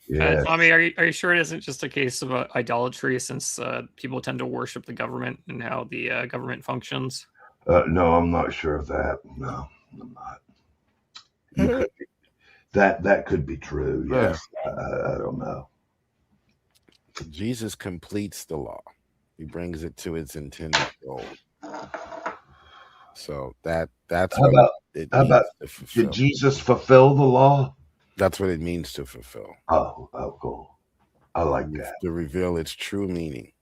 Yeah. Tommy, are you sure it isn't just a case of idolatry, since people tend to worship the government and how the government functions? No, I'm not sure of that. No, I'm not. That could be true. Yes, I don't know. Jesus completes the law. He brings it to its intended goal. So that's how about did Jesus fulfill the law? That's what it means to fulfill. Oh, cool. I like that. To reveal its true meaning.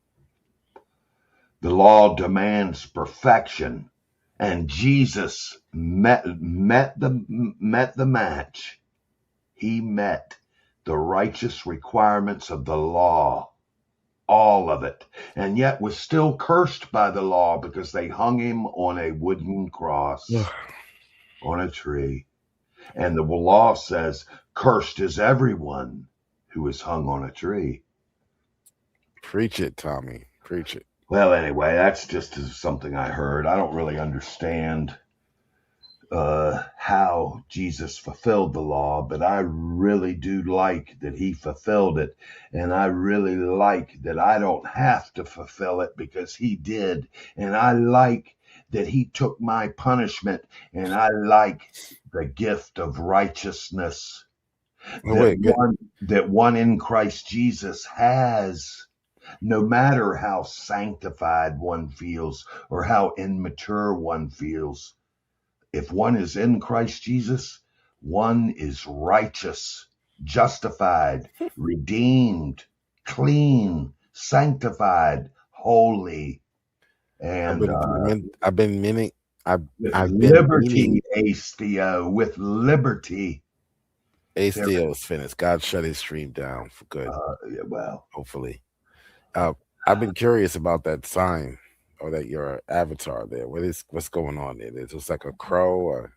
The law demands perfection, and Jesus met the match. He met the righteous requirements of the law, all of it, and yet was still cursed by the law because they hung him on a wooden cross on a tree. And the law says, cursed is everyone who is hung on a tree. Preach it, Tommy. Preach it. Well, anyway, that's just something I heard. I don't really understand how Jesus fulfilled the law, but I really do like that he fulfilled it. And I really like that I don't have to fulfill it because he did. And I like that he took my punishment, and I like the gift of righteousness that one in Christ Jesus has, no matter how sanctified one feels or how immature one feels. If one is in Christ Jesus, one is righteous, justified, redeemed, clean, sanctified, holy, and I've been meaning. with liberty, Astio, with liberty. Astio is finished. God shut his stream down for good. Well, hopefully. I've been curious about that sign or that your avatar there. What's going on there? It's just like a crow or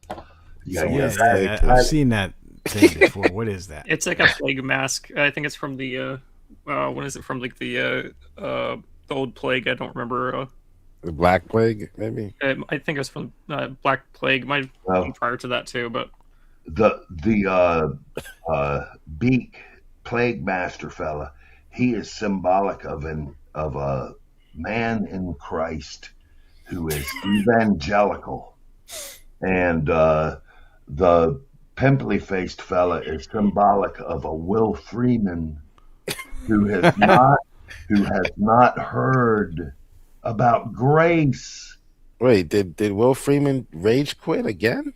I've seen that thing before. What is that? It's like a plague mask. I think it's from the what is it from, like the old plague? I don't remember. The Black Plague, maybe. I think it was from Black Plague. Might have been prior to that too, but the Beak Plague Master fella, he is symbolic of a man in Christ who is evangelical, and the pimply faced fella is symbolic of a Will Freeman who has not heard about grace. Wait, did Will Freeman rage quit again?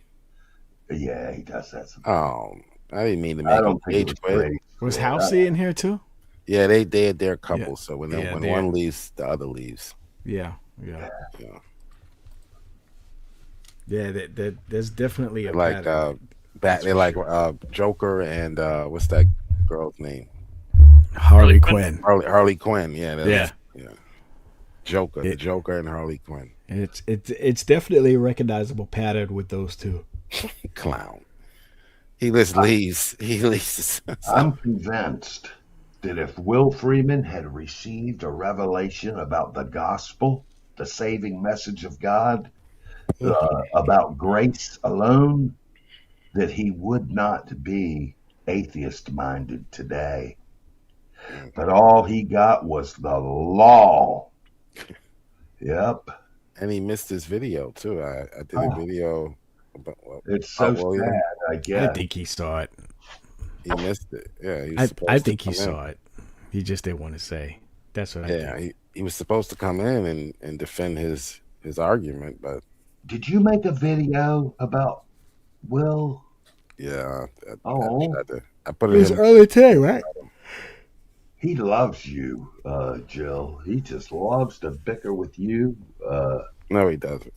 Yeah, he does that sometimes. Oh, I didn't mean to make him rage quit. Was Halcy in here too? Yeah, they're a couple. Yeah. So when one leaves, the other leaves. Yeah. There's definitely a like they're like Joker and what's that girl's name? Harley Quinn. Harley Quinn. Yeah. Yeah. Joker, the Joker, and Harley Quinn. And it's definitely a recognizable pattern with those two. Clown. He just leaves. He leaves. I'm convinced that if Will Freeman had received a revelation about the gospel, the saving message of God, about grace alone, that he would not be atheist-minded today. But all he got was the law. Yep. And he missed his video too. I did a video about it's so sad, I guess. I think he saw it. He missed it. Yeah, I think he saw it. He just didn't want to say. That's what I think. Yeah, he was supposed to come in and defend his argument, but did you make a video about Will? Yeah. I put it was early today, right? He loves you, JiL. He just loves to bicker with you. No, he doesn't.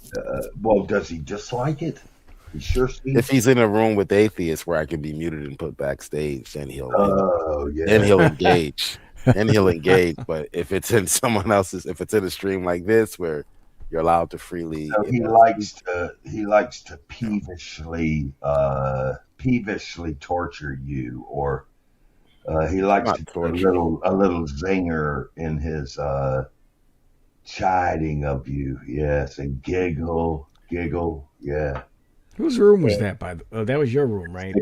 Well, does he dislike it? He sure seems. If he's in a room with atheists where I can be muted and put backstage, then he'll. Yeah. Then he'll engage. But if it's in someone else's, if it's in a stream like this where you're allowed to freely. So he likes to peevishly torture you, or. He likes to put a little zinger in his chiding of you, yes, and giggle, yeah. Whose room was that? That was your room, right?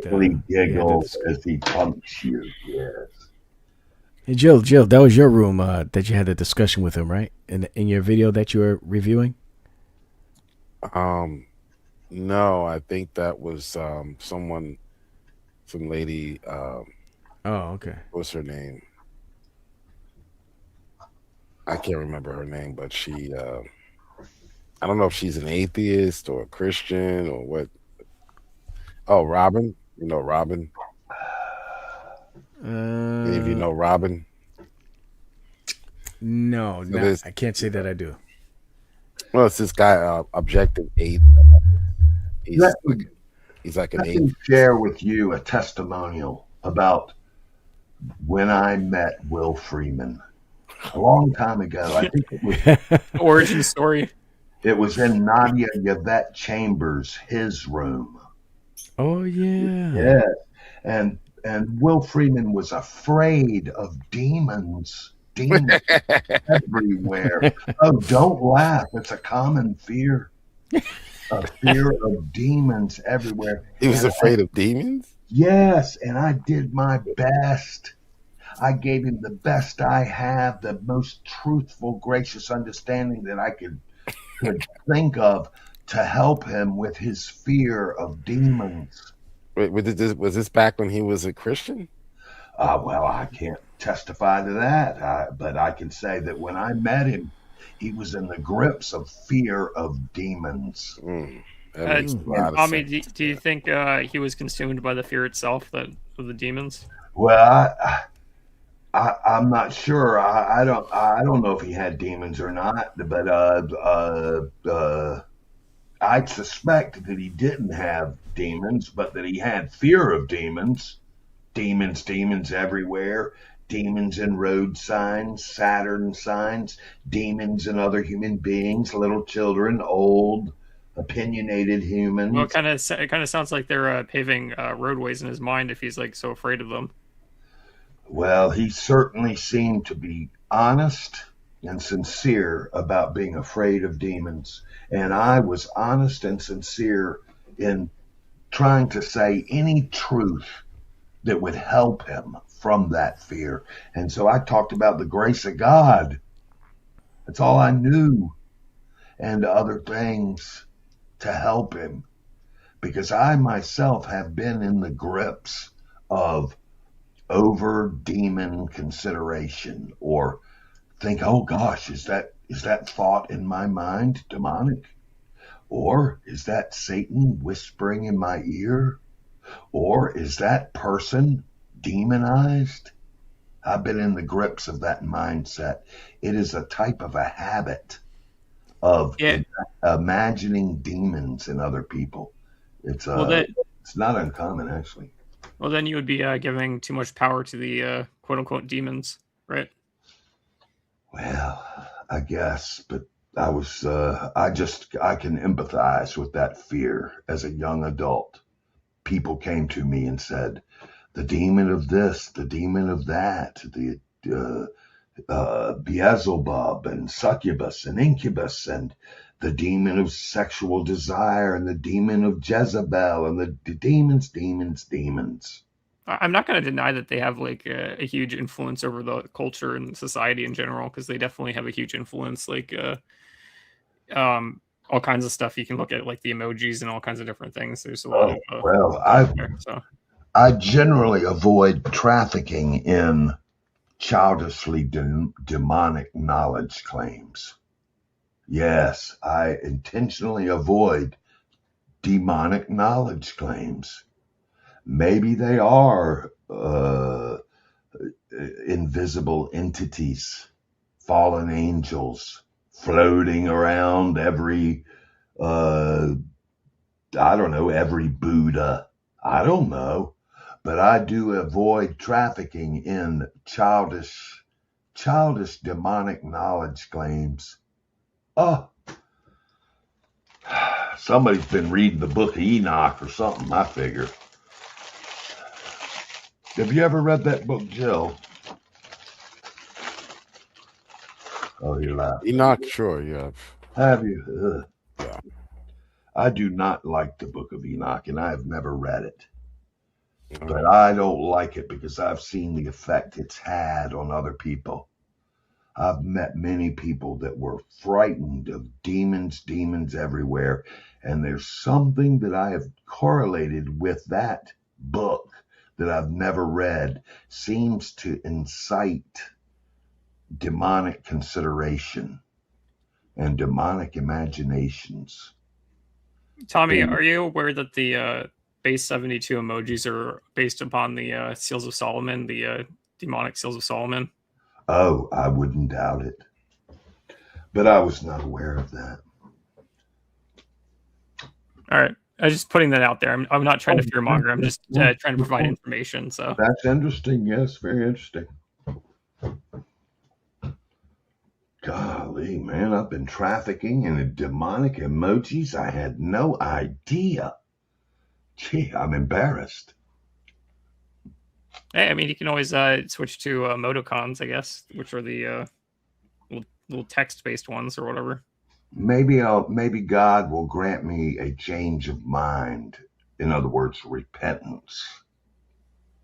Giggle as he pumps you, yes. Hey, JiL, that was your room that you had a discussion with him, right? In your video that you were reviewing. No, I think that was some lady. Oh, okay. What's her name? I can't remember her name, but she, I don't know if she's an atheist or a Christian or what. Oh, Robin. You know Robin? Any of you know Robin? No, I can't say that I do. Well, it's this guy, Objective 8. He's like an atheist. Let me share with you a testimonial about when I met Will Freeman a long time ago. I think it was origin story. It was in Nadia Yvette Chambers, his room. Oh yeah. Yes. And Will Freeman was afraid of demons everywhere. Oh, don't laugh. It's a common fear. A fear of demons everywhere. He was afraid of demons? Yes, and I did my best. I gave him the best I have, the most truthful, gracious understanding that I could could think of to help him with his fear of demons. Wait, was this back when he was a Christian? Well, I can't testify to that, but I can say that when I met him, he was in the grips of fear of demons. That makes a lot of Tommy, sense. do you think he was consumed by the fear itself of the demons? Well, I'm not sure. I don't know if he had demons or not, but I suspect that he didn't have demons, but that he had fear of demons. Demons everywhere. Demons in road signs, Saturn signs, demons in other human beings, little children, old, opinionated humans. Well, it kind of sounds like they're paving roadways in his mind if he's like so afraid of them. Well, he certainly seemed to be honest and sincere about being afraid of demons. And I was honest and sincere in trying to say any truth that would help him from that fear. And so I talked about the grace of God. That's all I knew. And other things to help him. Because I myself have been in the grips of over demon consideration, or think, oh gosh, is that thought in my mind demonic? Or is that Satan whispering in my ear? Or is that person demonized? I've been in the grips of that mindset. It is a type of a habit of imagining demons in other people. It's not uncommon, actually. Well, then you would be giving too much power to the quote unquote demons, right? Well, I guess, but I can empathize with that fear as a young adult. People came to me and said, the demon of this, the demon of that, the Beelzebub and succubus and incubus, and the demon of sexual desire, and the demon of Jezebel, and the demons. I'm not going to deny that they have like a huge influence over the culture and society in general, because they definitely have a huge influence. Like all kinds of stuff you can look at, like the emojis and all kinds of different things. There's a lot of I generally avoid trafficking in childishly demonic knowledge claims. Yes, I intentionally avoid demonic knowledge claims. Maybe they are invisible entities, fallen angels, floating around every Buddha. I don't know. But I do avoid trafficking in childish demonic knowledge claims. Oh, somebody's been reading the book of Enoch or something, I figure. Have you ever read that book, JiL? Oh, you're laughing. Enoch, sure, yeah. Have you? Yeah. I do not like the book of Enoch, and I have never read it. But I don't like it because I've seen the effect it's had on other people. I've met many people that were frightened of demons everywhere. And there's something that I have correlated with that book that I've never read, seems to incite demonic consideration and demonic imaginations. Tommy, are you aware that the base 72 emojis are based upon the Seals of Solomon, the demonic Seals of Solomon? Oh, I wouldn't doubt it. But I was not aware of that. All right. I was just putting that out there. I'm not trying to fearmonger. I'm just trying to provide information. So that's interesting. Yes, very interesting. Golly, man, I've been trafficking in demonic emojis. I had no idea. Gee, I'm embarrassed. Hey, I mean, you can always switch to emoticons, I guess, which are the little text-based ones or whatever. Maybe God will grant me a change of mind. In other words, repentance.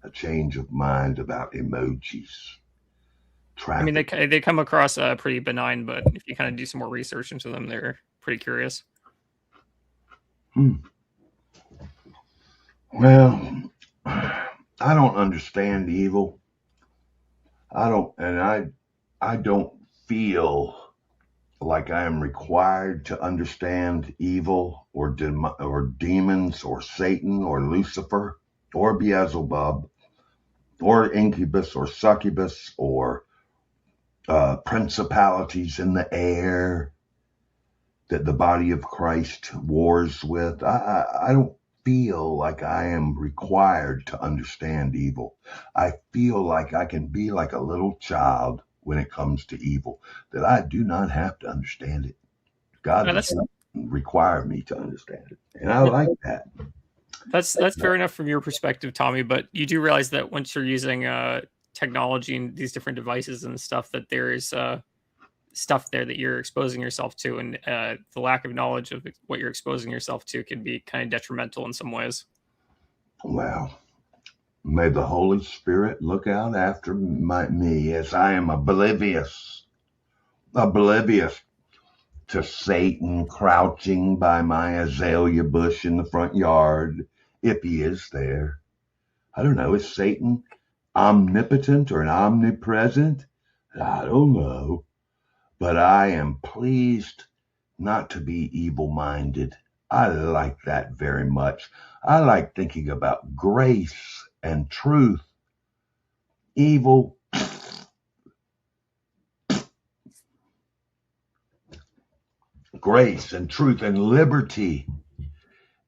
A change of mind about emojis. I mean, traffic. they come across pretty benign, but if you kind of do some more research into them, they're pretty curious. Well, I don't understand evil. I don't feel like I am required to understand evil or demons or Satan or Lucifer or Beelzebub or incubus or succubus or principalities in the air that the body of Christ wars with. I don't feel like I am required to understand evil. I feel like I can be like a little child when it comes to evil, that I do not have to understand it. God doesn't require me to understand it. And I like that. That's fair enough from your perspective, Tommy, but you do realize that once you're using technology and these different devices and stuff, that there is stuff there that you're exposing yourself to, and the lack of knowledge of what you're exposing yourself to can be kind of detrimental in some ways. Well, may the Holy Spirit look out after me as I am oblivious to Satan crouching by my azalea bush in the front yard, if he is there. I don't know, is Satan omnipotent or omnipresent? I don't know. But I am pleased not to be evil-minded. I like that very much. I like thinking about grace and truth. Evil, grace and truth and liberty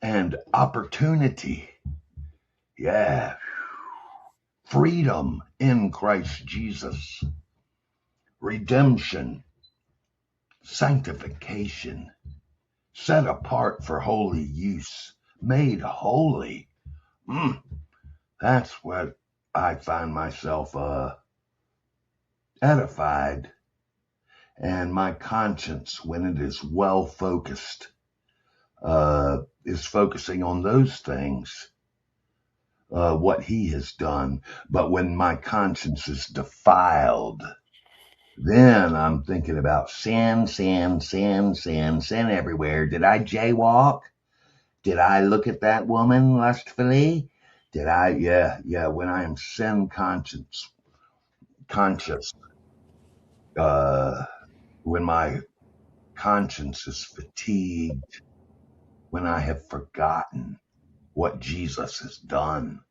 and opportunity. Yeah. Freedom in Christ Jesus. Redemption. Sanctification. Set apart for holy use. Made holy. That's what I find myself edified. And my conscience, when it is well focused, is focusing on those things, what he has done. But when my conscience is defiled, then I'm thinking about sin everywhere. Did I jaywalk? Did I look at that woman lustfully? Did I? Yeah. When I am sin conscious, when my conscience is fatigued, when I have forgotten what Jesus has done.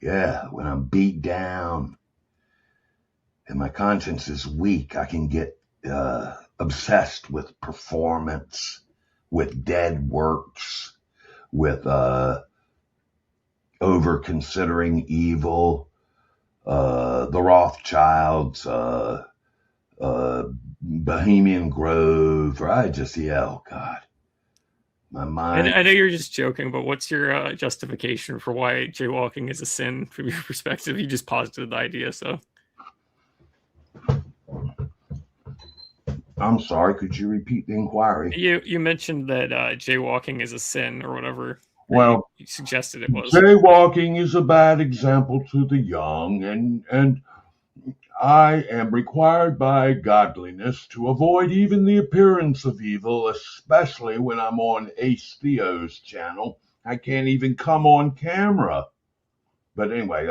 Yeah, when I'm beat down and my conscience is weak, I can get obsessed with performance, with dead works, with over considering evil, the Rothschilds, Bohemian Grove, or oh God. My mind. I know you're just joking, but what's your justification for why jaywalking is a sin from your perspective? You just posited the idea, so. I'm sorry, could you repeat the inquiry? You mentioned that jaywalking is a sin or whatever. Well, you suggested it was. Jaywalking is a bad example to the young, and I am required by godliness to avoid even the appearance of evil, especially when I'm on Ace Theo's channel. I can't even come on camera. But anyway,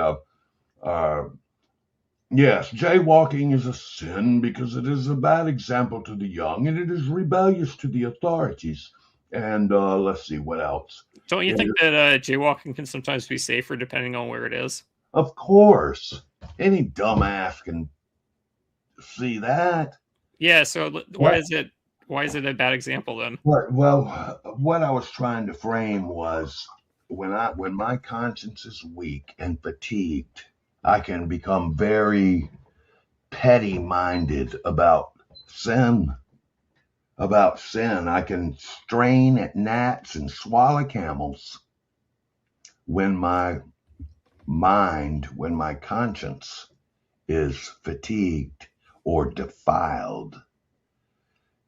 yes, jaywalking is a sin because it is a bad example to the young, and it is rebellious to the authorities. And let's see, what else? Don't you think that jaywalking can sometimes be safer depending on where it is? Of course. Any dumbass can see that. Yeah, so why is it a bad example then? Well, what I was trying to frame was when my conscience is weak and fatigued, I can become very petty-minded about sin. I can strain at gnats and swallow camels. When my conscience is fatigued or defiled.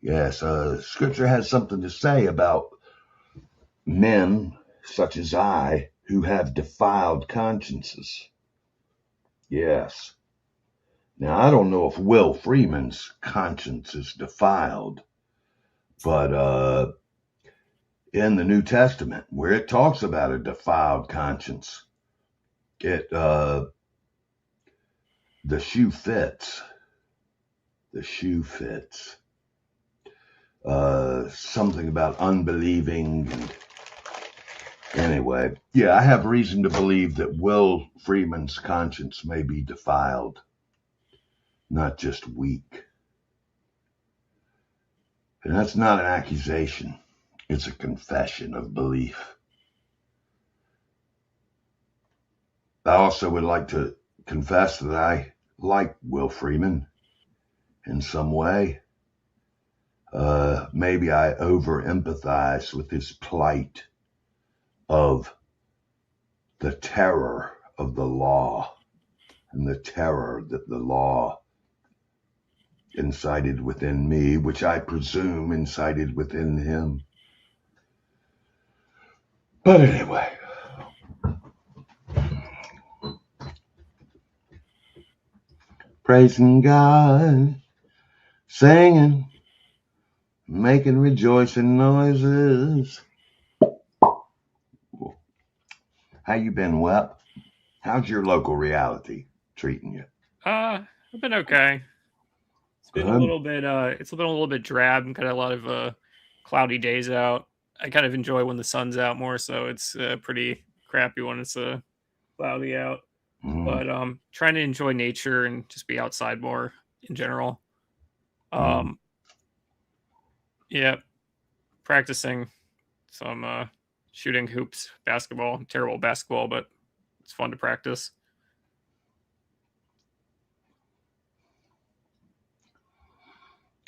Yes, Scripture has something to say about men such as I who have defiled consciences. Yes. Now, I don't know if Will Freeman's conscience is defiled, but in the New Testament, where it talks about a defiled conscience, the shoe fits. The shoe fits. Something about unbelieving. And anyway, yeah, I have reason to believe that Will Freeman's conscience may be defiled, not just weak. And that's not an accusation. It's a confession of belief. I also would like to confess that I like Will Freeman in some way. Maybe I over-empathize with his plight of the terror of the law and the terror that the law incited within me, which I presume incited within him. But anyway, praising God, singing, making rejoicing noises. How you been, Wep? How's your local reality treating you? I've been okay. It's been a little bit drab and got a lot of cloudy days out. I kind of enjoy when the sun's out more, so it's pretty crappy when it's cloudy out. But trying to enjoy nature and just be outside more in general. Yeah, practicing some shooting hoops, basketball. I'm terrible at basketball, but it's fun to practice.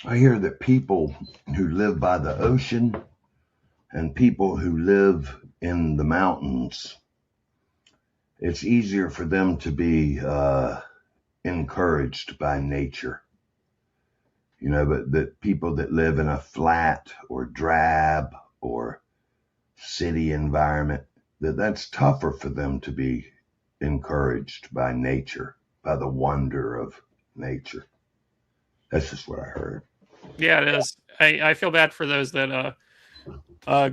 I hear that people who live by the ocean and people who live in the mountains, it's easier for them to be encouraged by nature. You know, but that people that live in a flat or drab or city environment, that's tougher for them to be encouraged by nature, by the wonder of nature. That's just what I heard. Yeah, it is. I feel bad for those that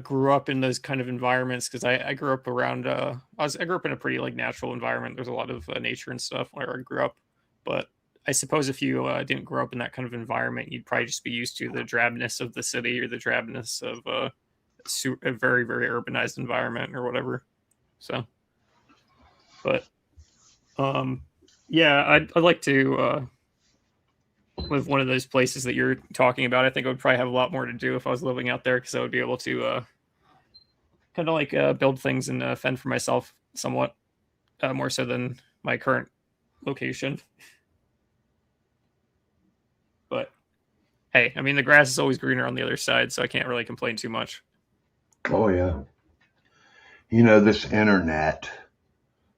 grew up in those kind of environments, because I grew up around I grew up in a pretty like natural environment. There's a lot of nature and stuff where I grew up, but I suppose if you didn't grow up in that kind of environment, you'd probably just be used to the drabness of the city or the drabness of a very, very urbanized environment or whatever. So, but yeah, I'd like to live one of those places that you're talking about. I think I would probably have a lot more to do if I was living out there, because I would be able to kind of like build things and fend for myself somewhat more so than my current location. But hey, I mean, the grass is always greener on the other side, so I can't really complain too much. Oh, yeah. You know, this internet,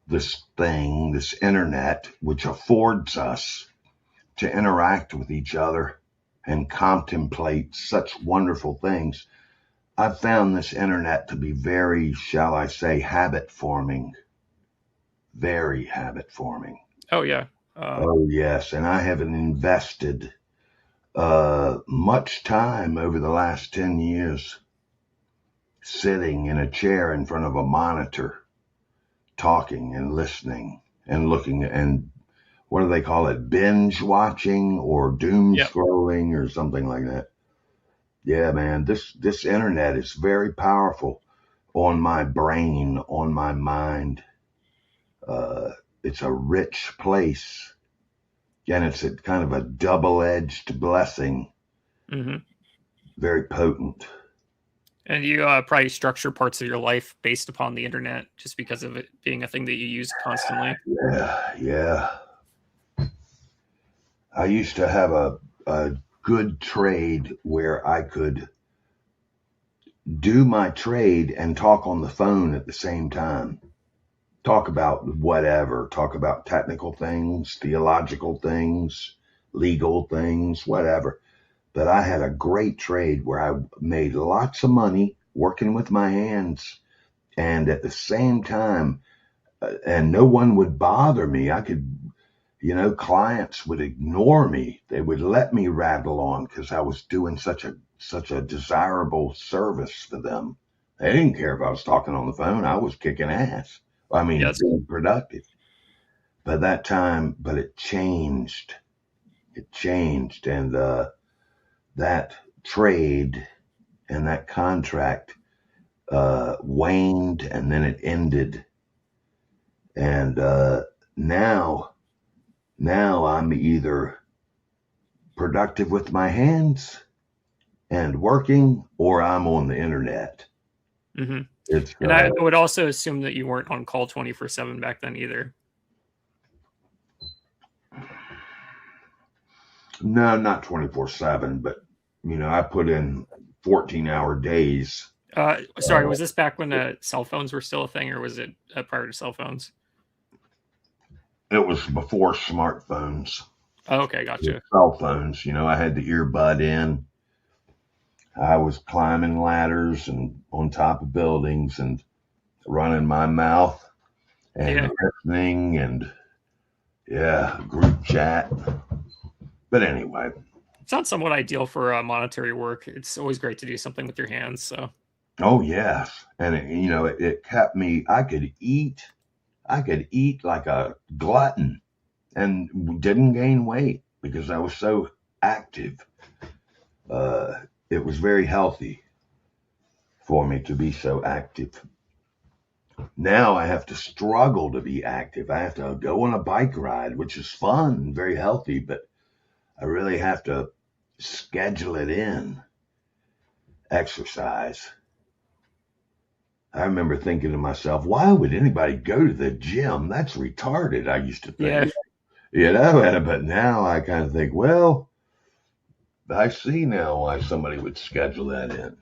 which affords us to interact with each other and contemplate such wonderful things. I've found this internet to be very, shall I say, habit forming. Very habit forming. Oh, yeah. Oh, yes. And I haven't invested much time over the last 10 years sitting in a chair in front of a monitor, talking and listening and looking, and what do they call it? Binge watching or doom scrolling or something like that. Yeah, man, this internet is very powerful on my brain, on my mind. It's a rich place. And it's a kind of a double-edged blessing. Mm-hmm. Very potent. And you probably structure parts of your life based upon the internet, just because of it being a thing that you use constantly. Yeah. I used to have a good trade where I could do my trade and talk on the phone at the same time. Talk about whatever, talk about technical things, theological things, legal things, whatever. But I had a great trade where I made lots of money working with my hands, and at the same time, and no one would bother me. I could, clients would ignore me. They would let me rattle on because I was doing such a desirable service for them. They didn't care if I was talking on the phone. I was kicking ass. I mean, being productive. But it changed. It changed. And that trade and that contract waned, and then it ended. And now I'm either productive with my hands and working, or I'm on the internet. Mm-hmm. And I would also assume that you weren't on call 24/7 back then either. No, not 24/7, but I put in 14-hour days. Sorry, was this back when cell phones were still a thing, or was it prior to cell phones? It was before smartphones. Oh, okay, gotcha. Cell phones, I had the earbud in. I was climbing ladders and on top of buildings and running my mouth and listening and group chat. But anyway. It sounds somewhat ideal for monetary work. It's always great to do something with your hands. So. Oh yes, and it kept me. I could eat like a glutton, and didn't gain weight because I was so active. It was very healthy for me to be so active. Now I have to struggle to be active. I have to go on a bike ride, which is fun and very healthy, but I really have to schedule it in. Exercise. I remember thinking to myself, why would anybody go to the gym? That's retarded, I used to think. Yeah. But now I kind of think, well, I see now why somebody would schedule that in.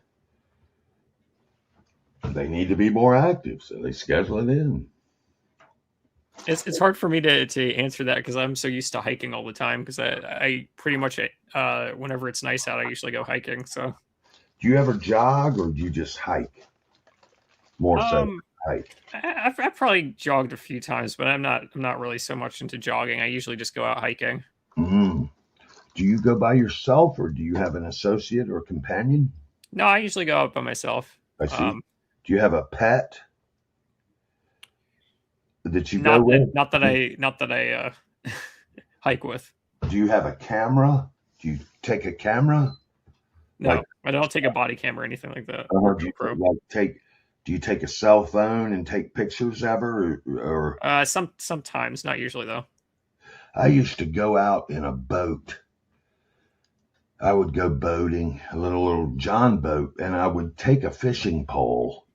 They need to be more active, so they schedule it in. It's hard for me to answer that because I'm so used to hiking all the time, because I pretty much, whenever it's nice out, I usually go hiking. So, do you ever jog or do you just hike? More so hike. I've probably jogged a few times, but I'm not really so much into jogging. I usually just go out hiking. Mm-hmm. Do you go by yourself, or do you have an associate or companion? No, I usually go out by myself. I see. Do you have a pet that you go with? Not that I hike with. Do you have a camera? Do you take a camera? No, I don't take a body cam or anything like that. Do you take a cell phone and take pictures ever? Or sometimes, not usually though. I used to go out in a boat. I would go boating, a little John boat, and I would take a fishing pole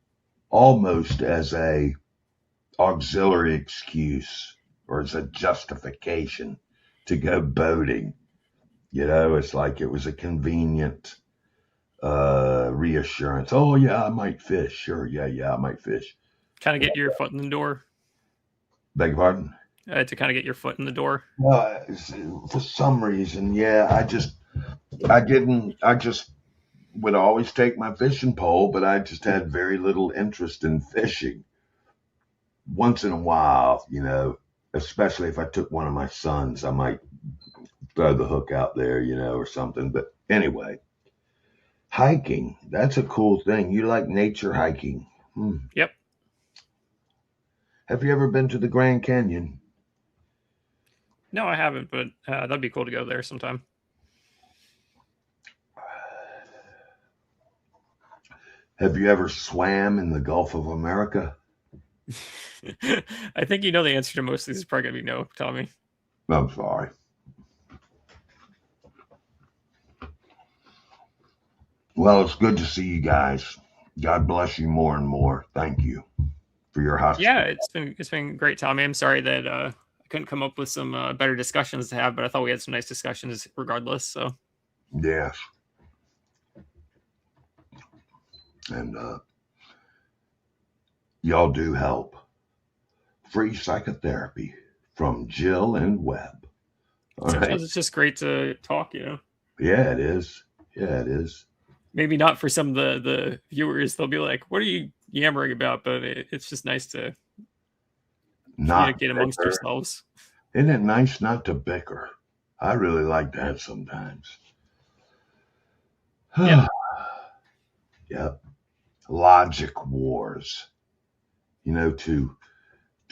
almost as a auxiliary excuse or as a justification to go boating. It's like it was a convenient reassurance. Oh yeah, I might fish. Sure, yeah, I might fish. Kind of get your foot in the door. Beg your pardon? To kind of get your foot in the door. For some reason, I just would always take my fishing pole, but I just had very little interest in fishing. Once in a while, especially if I took one of my sons, I might throw the hook out there, or something. But anyway, hiking, that's a cool thing. You like nature hiking? Yep. Have you ever been to the Grand Canyon? No, I haven't, but that'd be cool to go there sometime. Have you ever swam in the Gulf of America? I think you know the answer to most of these is probably going to be no, Tommy. I'm sorry. Well, it's good to see you guys. God bless you more and more. Thank you for your hospitality. Yeah, it's been great, Tommy. I'm sorry that I couldn't come up with some better discussions to have, but I thought we had some nice discussions regardless. So yes. And y'all do help. Free psychotherapy from JiL and Webb. Sometimes it's just great to talk, Yeah, it is. Yeah, it is. Maybe not for some of the viewers. They'll be like, what are you yammering about? But it's just nice to communicate amongst yourselves. Isn't it nice not to bicker? I really like that sometimes. Yeah. Yep. Logic wars. To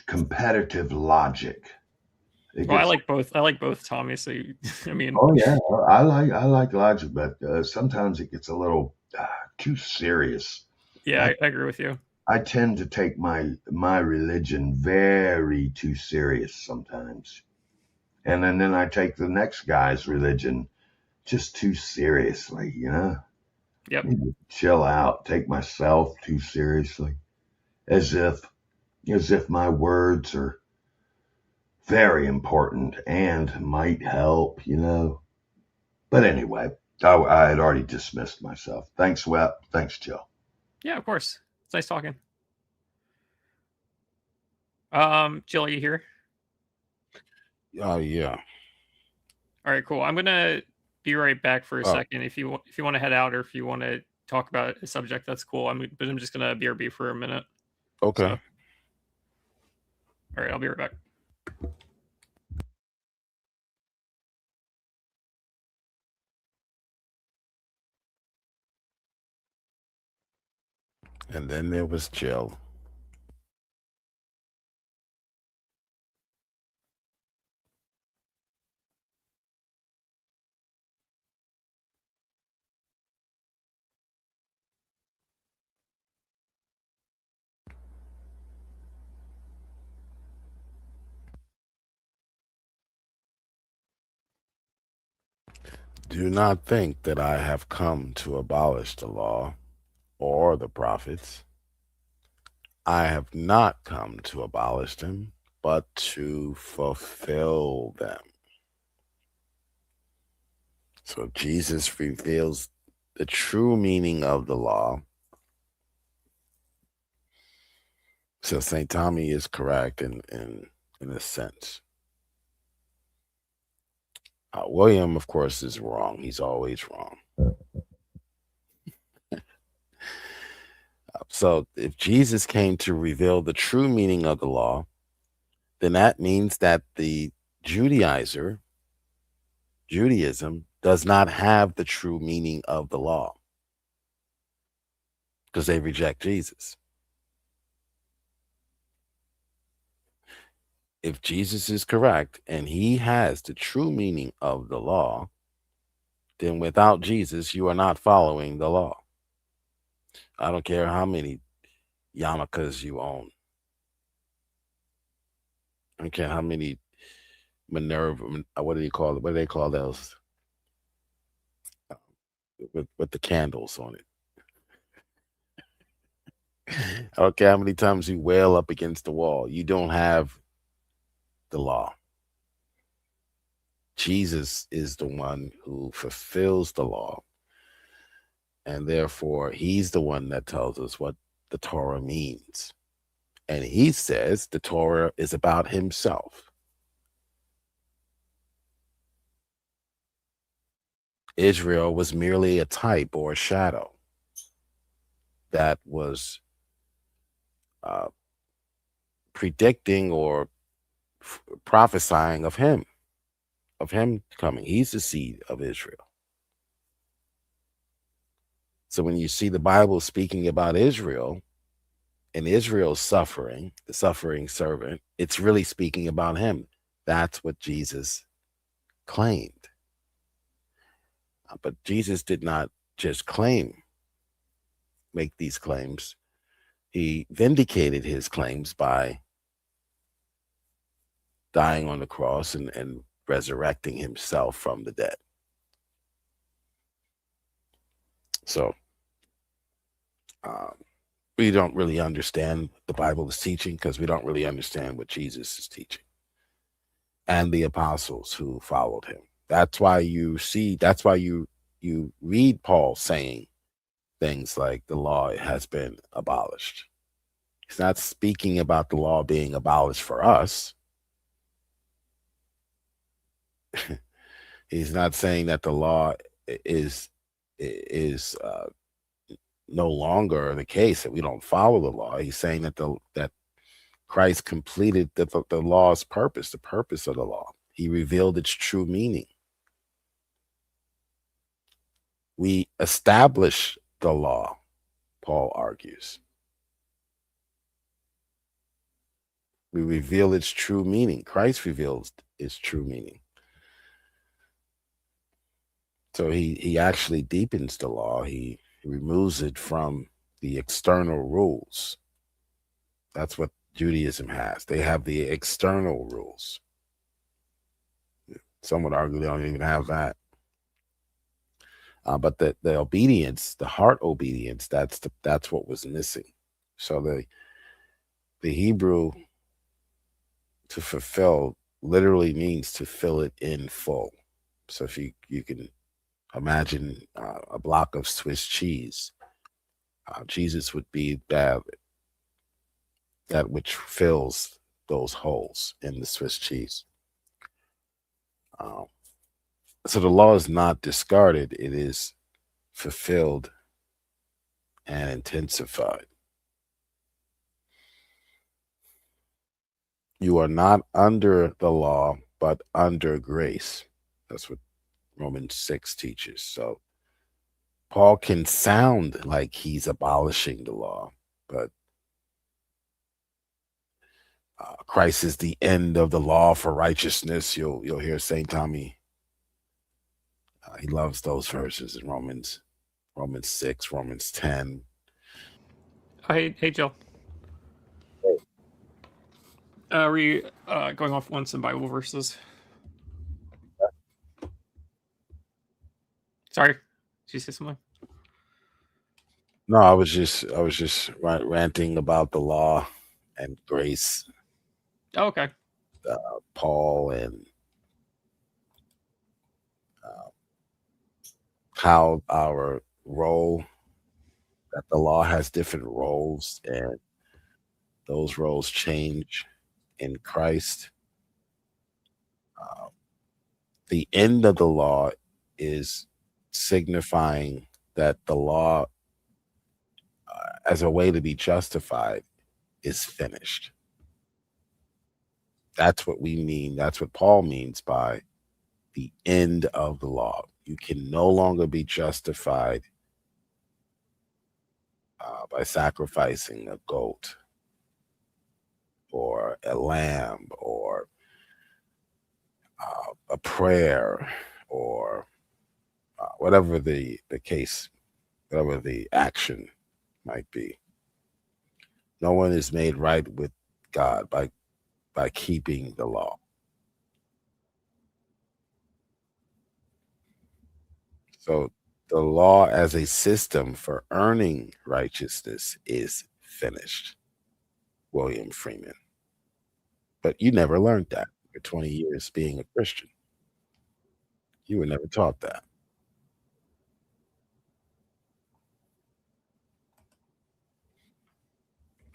competitive logic. Well, I like both. I like both, Tommy. So, I mean. Oh yeah, I like logic, but sometimes it gets a little too serious. Yeah, I agree with you. I tend to take my religion very too serious sometimes, and then I take the next guy's religion just too seriously. Yep. I need to chill out. Take myself too seriously, as if my words are very important and might help. But anyway, I had already dismissed myself. Thanks, Wep. Thanks, JiL. Yeah, of course. It's nice talking. JiL, are you here? Oh yeah. All right, cool. I'm gonna be right back for a second. If you want to head out, or if you want to talk about a subject, that's cool. But I'm just gonna BRB for a minute. Okay. So. All right, I'll be right back. And then there was JiL. Do not think that I have come to abolish the law or the prophets. I have not come to abolish them, but to fulfill them. So Jesus reveals the true meaning of the law. So St. Tommy is correct in a sense. William, of course, is wrong. He's always wrong. So if Jesus came to reveal the true meaning of the law, then that means that the Judaism does not have the true meaning of the law because they reject Jesus. If Jesus is correct and he has the true meaning of the law, then without Jesus, you are not following the law. I don't care how many yarmulkes you own. I don't care how many Minerva, what do they call it? What do they call those? With the candles on it. I don't care how many times you wail up against the wall. You don't have the law. Jesus is the one who fulfills the law. And therefore, he's the one that tells us what the Torah means. And he says the Torah is about himself. Israel was merely a type or a shadow that was predicting or prophesying of him coming. He's the seed of Israel. So when you see the Bible speaking about Israel and Israel's suffering, the suffering servant, it's really speaking about him. That's what Jesus claimed. But Jesus did not just make these claims. He vindicated his claims by dying on the cross and resurrecting himself from the dead. So we don't really understand the Bible is teaching because we don't really understand what Jesus is teaching and the apostles who followed him. That's why you read Paul saying things like the law has been abolished. He's not speaking about the law being abolished for us. He's not saying that the law is no longer the case, that we don't follow the law. He's saying that Christ completed the law's purpose, the purpose of the law. He revealed its true meaning. We establish the law, Paul argues. We reveal its true meaning. Christ reveals its true meaning. So he actually deepens the law. He removes it from the external rules. That's what Judaism has. They have the external rules. Some would argue they don't even have that. But the obedience, the heart obedience, that's what was missing. So the Hebrew to fulfill literally means to fill it in full. So if you can imagine a block of Swiss cheese, Jesus would be that which fills those holes in the Swiss cheese. So the law is not discarded, it is fulfilled and intensified. You are not under the law, but under grace. That's what Romans 6 teaches. So Paul can sound like he's abolishing the law, but Christ is the end of the law for righteousness. You'll hear St. Tommy. He loves those verses in Romans 6, Romans 10. Hey, JiL. Are we going off on some Bible verses? Sorry, did you say something? No, I was just ranting about the law and grace. Oh, okay. Paul and how our role, that the law has different roles, and those roles change in Christ. The end of the law is signifying that the law, as a way to be justified, is finished. That's what we mean. That's what Paul means by the end of the law. You can no longer be justified by sacrificing a goat or a lamb or a prayer or whatever the case, whatever the action might be. No one is made right with God by keeping the law. So the law as a system for earning righteousness is finished. William Freeman. But you never learned that for 20 years being a Christian. You were never taught that.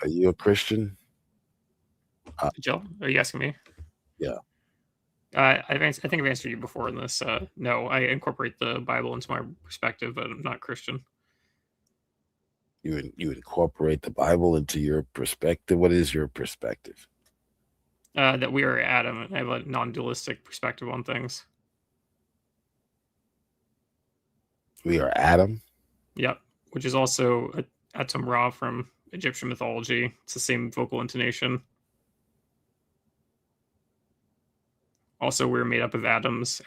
Are you a Christian? JiL, are you asking me? Yeah. I think I've answered you before in this. No, I incorporate the Bible into my perspective, but I'm not Christian. You incorporate the Bible into your perspective. What is your perspective? That we are Adam, and I have a non-dualistic perspective on things. We are Adam? Yep, which is also Atum Ra from Egyptian mythology. It's the same vocal intonation. Also, we're made up of atoms.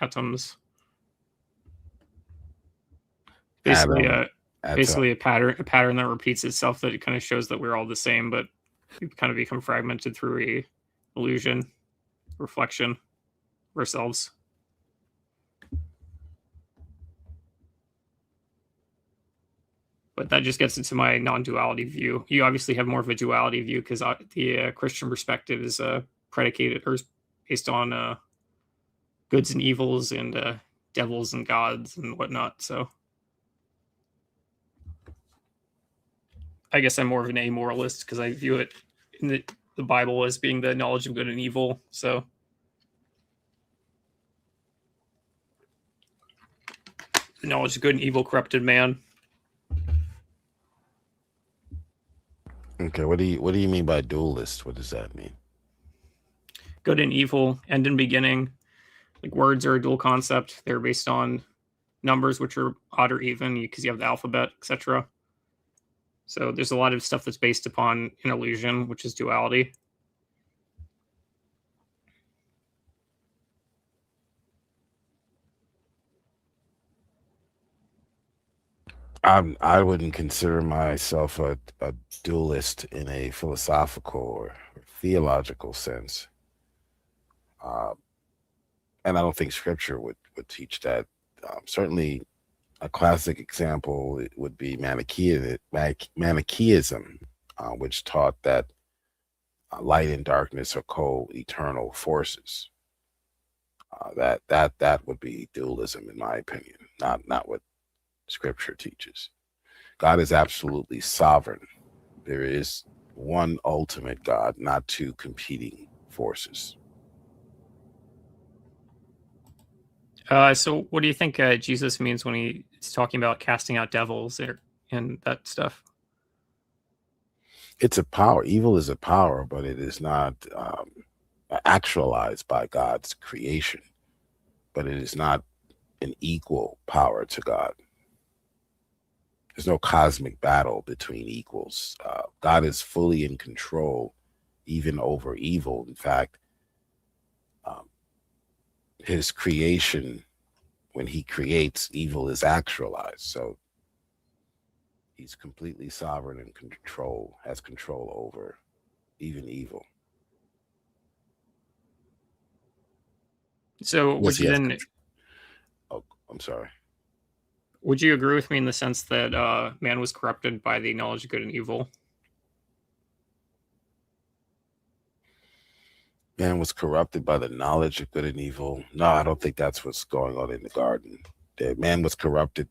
Basically, basically a pattern that repeats itself, that it kind of shows that we're all the same, but we kind of become fragmented through a illusion, reflection of ourselves. But that just gets into my non-duality view. You obviously have more of a duality view because the Christian perspective is predicated or is based on goods and evils and devils and gods and whatnot. So I guess I'm more of an amoralist because I view it in the Bible as being the knowledge of good and evil. So the knowledge of good and evil corrupted man. Okay, what do you mean by dualist? What does that mean? Good and evil, end and beginning. Like words are a dual concept. They're based on numbers, which are odd or even, because you have the alphabet, etc. So there's a lot of stuff that's based upon an illusion, which is duality. I wouldn't consider myself a dualist in a philosophical or theological sense. And I don't think scripture would teach that. Certainly, a classic example would be Manichaeism, which taught that light and darkness are co-eternal forces. That would be dualism, in my opinion, not what scripture teaches. God is absolutely sovereign. There is one ultimate God, not two competing forces. So what do you think Jesus means when he's talking about casting out devils and that stuff? It's a power. Evil is a power, but it is not actualized by God's creation. But it is not an equal power to God. There's no cosmic battle between equals. God is fully in control, even over evil. In fact, his creation, when he creates, evil is actualized. So he's completely sovereign and has control over even evil. So would you then? Oh, I'm sorry. Would you agree with me in the sense that man was corrupted by the knowledge of good and evil? Man was corrupted by the knowledge of good and evil. No, I don't think that's what's going on in the garden. Man was corrupted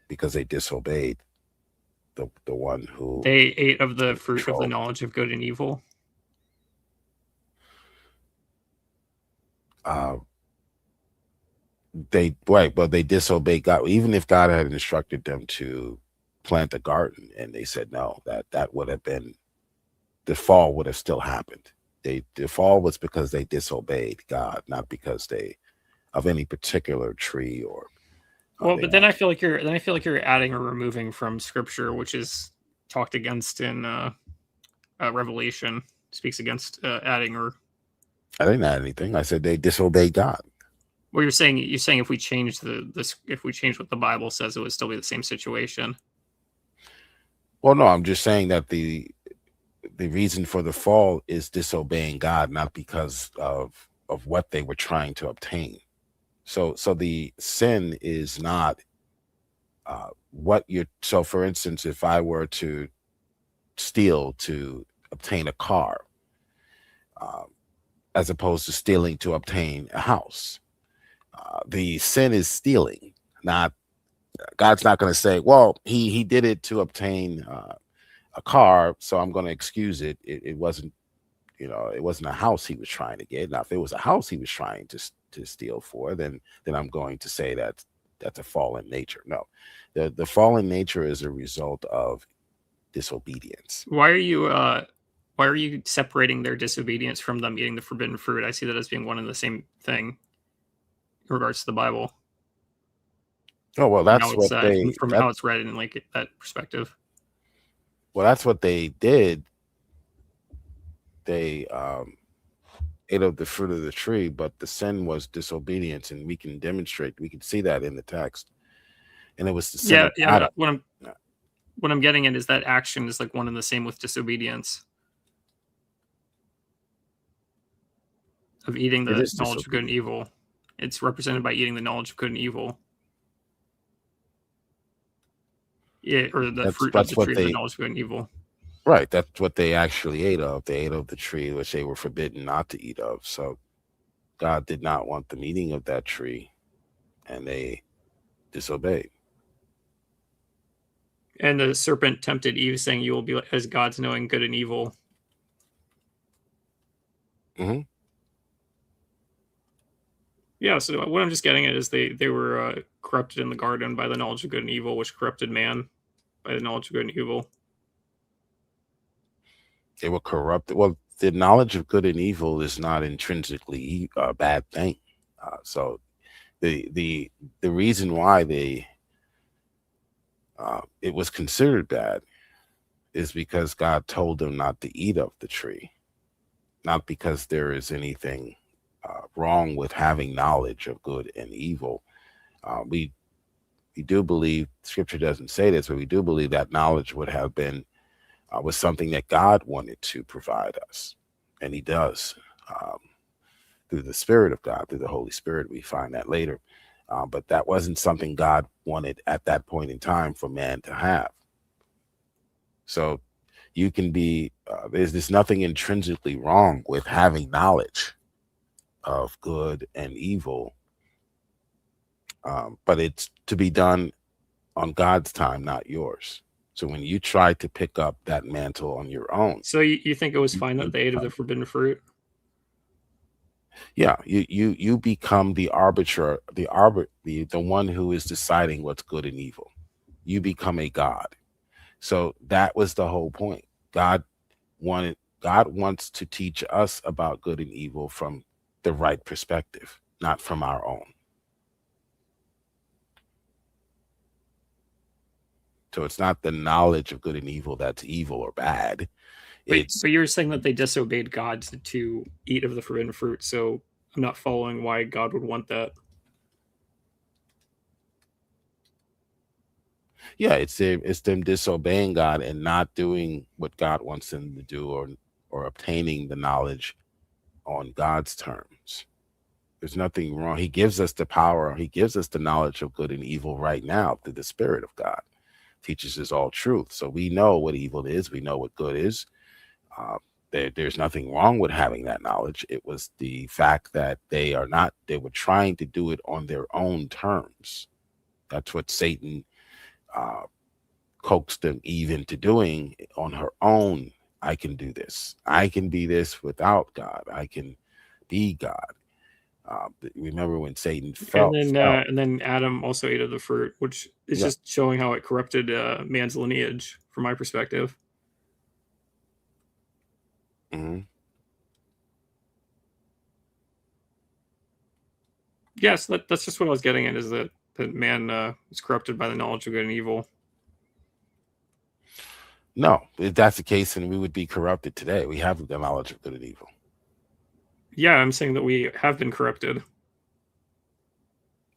because they disobeyed the one who they ate of the fruit of the knowledge of good and evil. But they disobeyed God. Even if God had instructed them to plant a garden and they said no, that would have been, the fall would have still happened. The fall was because they disobeyed God, not because of any particular tree or. But then I feel like you're adding or removing from scripture, which is talked against in Revelation. Speaks against adding or. I didn't add anything. I said they disobeyed God. Well, you're saying if we change if we change what the Bible says, it would still be the same situation. Well, no, I'm just saying that the reason for the fall is disobeying God, not because of what they were trying to obtain. So the sin is not so for instance, if I were to steal to obtain a car, as opposed to stealing to obtain a house, the sin is stealing. Not God's not going to say, well, he did it to obtain a car, so I'm going to excuse it. It wasn't, it wasn't a house he was trying to get. Now, if it was a house he was trying to steal for, then I'm going to say that's a fallen nature. No, the fallen nature is a result of disobedience. Why are you separating their disobedience from them eating the forbidden fruit? I see that as being one and the same thing in regards to the Bible. Oh, well, that's what how it's read in like that perspective. Well, that's what they did. They ate of the fruit of the tree, but the sin was disobedience, and we can see that in the text. And it was the sin. Yeah. What I'm getting at is that action is like one and the same with disobedience. Of eating the knowledge of good and evil. It's represented by eating the knowledge of good and evil. Yeah, or the fruit of the tree of the knowledge of good and evil. Right, that's what they actually ate of. They ate of the tree which they were forbidden not to eat of. So God did not want them eating of that tree, and they disobeyed. And the serpent tempted Eve, saying, "You will be as gods, knowing good and evil." Mm-hmm. Yeah, so what I'm just getting at is they were corrupted in the garden by the knowledge of good and evil, which corrupted man by the knowledge of good and evil. It will corrupt. Well, the knowledge of good and evil is not intrinsically a bad thing. So the reason why it was considered bad is because God told them not to eat of the tree, not because there is anything wrong with having knowledge of good and evil. We do believe, Scripture doesn't say this, but we do believe that knowledge would have been was something that God wanted to provide us, and He does through the Spirit of God, through the Holy Spirit. We find that later, but that wasn't something God wanted at that point in time for man to have. So you can be there's nothing intrinsically wrong with having knowledge of good and evil, but it's to be done on God's time, not yours. So when you try to pick up that mantle on your own, So you think it was fine that they ate of the forbidden fruit? yeah, you become the arbiter, the one who is deciding what's good and evil. You become a god. So that was the whole point. God wants to teach us about good and evil from the right perspective, not from our own. So it's not the knowledge of good and evil that's evil or bad. But you're saying that they disobeyed God to eat of the forbidden fruit, so I'm not following why God would want that. Yeah, it's them disobeying God and not doing what God wants them to do, or obtaining the knowledge on God's terms. There's nothing wrong. He gives us the power. He gives us the knowledge of good and evil right now through the Spirit of God. Teaches us all truth. So we know what evil is. We know what good is. There's nothing wrong with having that knowledge. It was the fact that they were trying to do it on their own terms. That's what Satan coaxed them Eve into doing on her own. I can do this. I can be this without God. I can be God. Remember when Satan fell? And then Adam also ate of the fruit, which is just showing how it corrupted man's lineage, from my perspective. Mm-hmm. Yes, that's just what I was getting at, is that man is corrupted by the knowledge of good and evil. No, if that's the case, then we would be corrupted today. We have the knowledge of good and evil. Yeah, I'm saying that we have been corrupted.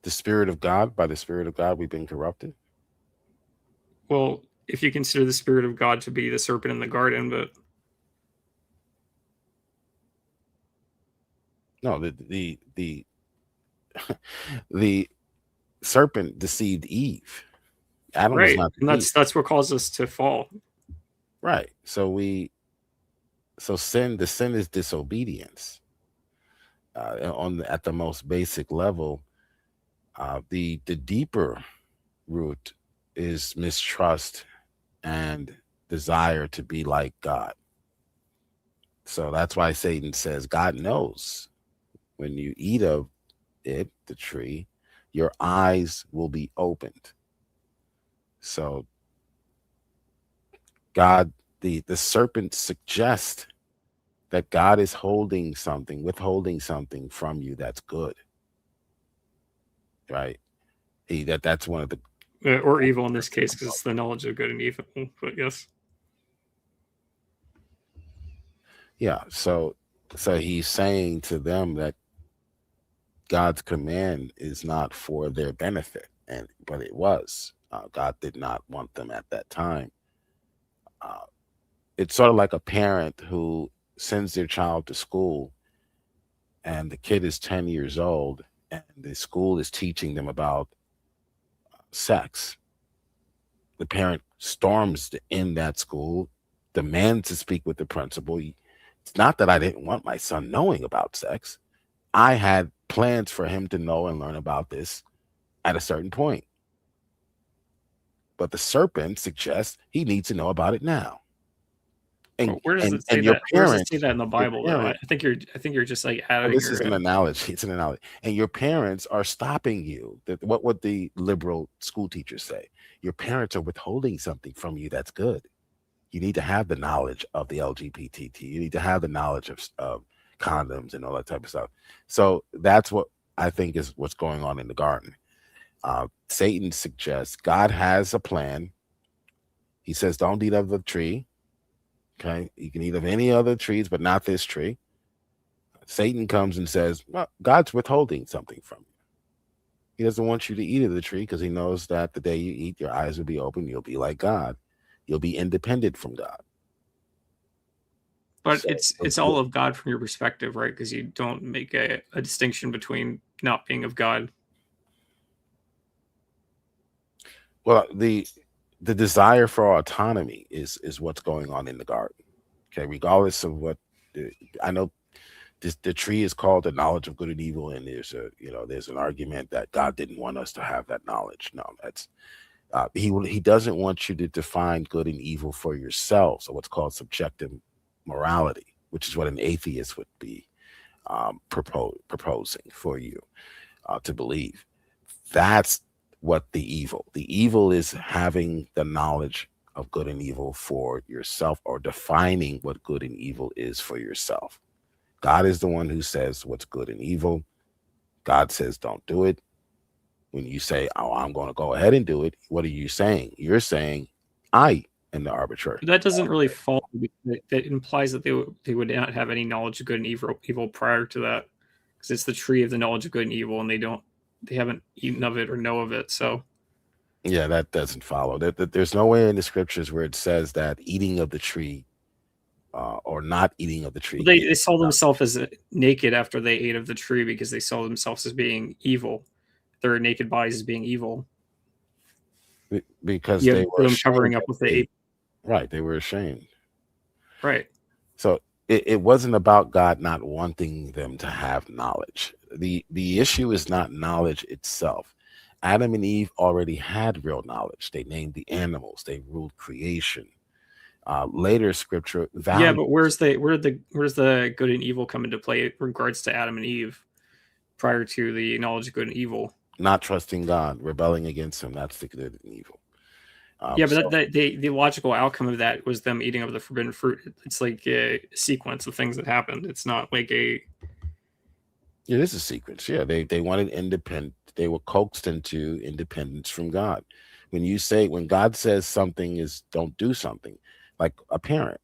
The Spirit of God, by the Spirit of God, we've been corrupted. Well, if you consider the Spirit of God to be the serpent in the garden, but no, the the serpent deceived Eve. Adam was not and that's what caused us to fall. Right. So the sin is disobedience. At the most basic level, the deeper root is mistrust and desire to be like God. So that's why Satan says God knows when you eat of it, the tree, your eyes will be opened. So God, the serpent suggests that God is withholding something from you that's good. Right? That's one of the or evil in this case, because it's the knowledge of good and evil. But yes. Yeah. So he's saying to them that God's command is not for their benefit, but it was. God did not want them at that time. It's sort of like a parent who sends their child to school, and the kid is 10 years old, and the school is teaching them about sex. The parent storms in that school, demands to speak with the principal. It's not that I didn't want my son knowing about sex. I had plans for him to know and learn about this at a certain point. But the serpent suggests he needs to know about it now. And where does it say that? Where does it say that in the Bible, though? I think you're just like adding. This is an analogy. It's an analogy. And your parents are stopping you. What would the liberal school teachers say? Your parents are withholding something from you that's good. You need to have the knowledge of the LGBT. You need to have the knowledge of condoms and all that type of stuff. So that's what I think is what's going on in the garden. Satan suggests God has a plan. He says, don't eat of the tree. Okay. You can eat of any other trees, but not this tree. Satan comes and says, well, God's withholding something from you. He doesn't want you to eat of the tree because he knows that the day you eat, your eyes will be open. You'll be like God. You'll be independent from God. But it's all of God from your perspective, right? Because you don't make a distinction between not being of God. Well, the desire for autonomy is what's going on in the garden. Okay, regardless of what I know, the tree is called the knowledge of good and evil, and there's an argument that God didn't want us to have that knowledge. No, that's he doesn't want you to define good and evil for yourself. So what's called subjective morality, which is what an atheist would be proposing for you to believe. That's what the evil is having the knowledge of good and evil for yourself, or defining what good and evil is for yourself. God is the one who says what's good and evil. God says don't do it. When you say, oh, I'm going to go ahead and do it, what are you saying? You're saying I am the arbitrator. That doesn't really fall. That implies that they would not have any knowledge of good and evil prior to that, because it's the tree of the knowledge of good and evil, and they haven't eaten of it or know of it. So yeah, that doesn't follow. There's nowhere in the scriptures where it says that eating of the tree or not eating of the tree. They saw themselves as naked after they ate of the tree because they saw themselves as being evil. Their naked bodies as being evil. Because they were covering up with the ape. Right, they were ashamed. Right. So it wasn't about God not wanting them to have knowledge. The issue is not knowledge itself. Adam and Eve already had real knowledge. They named the animals. They ruled creation. Later scripture values. Yeah, but where's the good and evil come into play in regards to Adam and Eve prior to the knowledge of good and evil? Not trusting God, rebelling against him. That's the good and evil. Yeah, but the logical outcome of that was them eating of the forbidden fruit. It's like a sequence of things that happened. It's not like a... Yeah, it is a sequence. Yeah, they wanted independent. They were coaxed into independence from God. When God says something is don't do something, like a parent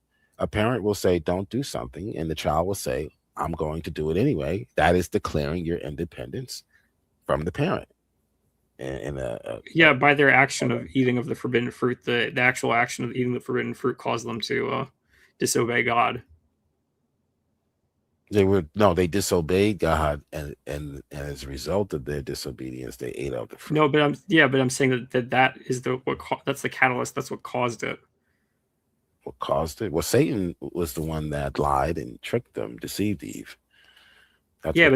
will say don't do something, and the child will say I'm going to do it anyway. That is declaring your independence from the parent. By their action of eating of the forbidden fruit, the actual action of eating the forbidden fruit caused them to disobey God. They disobeyed God, and as a result of their disobedience, they ate of the fruit. No, but I'm saying that is that's the catalyst. That's what caused it. What caused it? Well, Satan was the one that lied and tricked them, deceived Eve. But they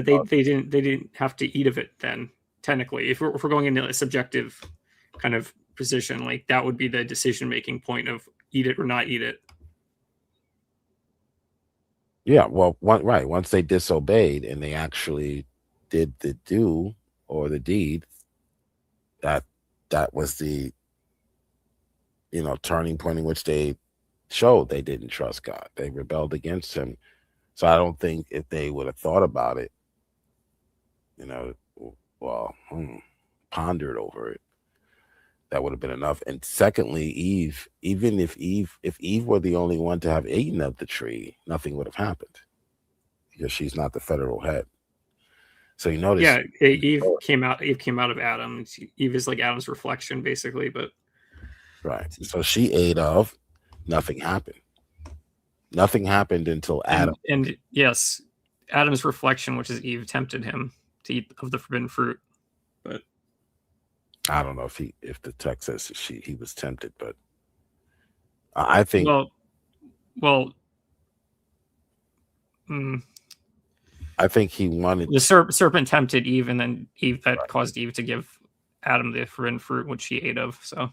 didn't have to eat of it then. Technically, if we're going into a subjective kind of position, like that would be the decision-making point of eat it or not eat it. Yeah, well, right. Once they disobeyed and they actually did the do or the deed, that was the turning point in which they showed they didn't trust God. They rebelled against him. So I don't think if they would have thought about it, pondered over it, that would have been enough. And secondly, Eve, even if Eve were the only one to have eaten of the tree, nothing would have happened because she's not the federal head. So you notice, yeah, Eve came out of Adam. Eve is like Adam's reflection, basically. But right, so she ate of. Nothing happened. Nothing happened until Adam. And yes, Adam's reflection, which is Eve, tempted him to eat of the forbidden fruit. But I don't know if the text says he was tempted, but I think I think he wanted the serpent tempted Eve, and then that caused Eve to give Adam the forbidden fruit, which he ate of. So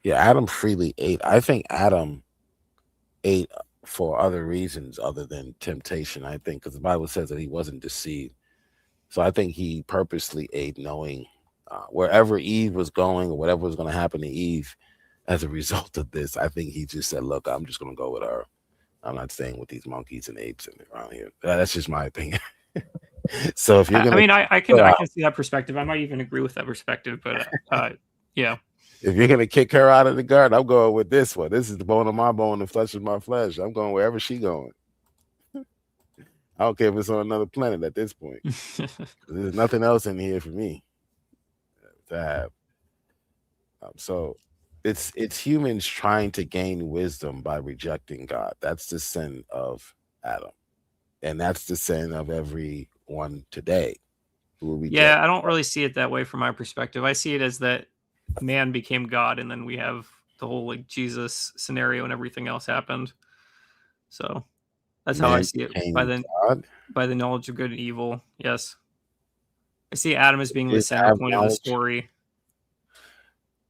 yeah, Adam freely ate. I think Adam ate for other reasons other than temptation. I think because the Bible says that he wasn't deceived. So I think he purposely ate, knowing wherever Eve was going or whatever was going to happen to Eve, as a result of this. I think he just said, look, I'm just going to go with her. I'm not staying with these monkeys and apes around here. That's just my opinion. So if you're going to, I can see that perspective. I might even agree with that perspective, but yeah. If you're going to kick her out of the garden, I'm going with this one. This is the bone of my bone and flesh of my flesh. I'm going wherever she going. I don't care if it's on another planet at this point. There's nothing else in here for me to have. So it's humans trying to gain wisdom by rejecting God. That's the sin of Adam. And that's the sin of everyone today. Yeah, I don't really see it that way from my perspective. I see it as that man became God, and then we have the whole like Jesus scenario and everything else happened. So that's how I see it by the knowledge of good and evil. Yes. I see Adam as being the center point of the story.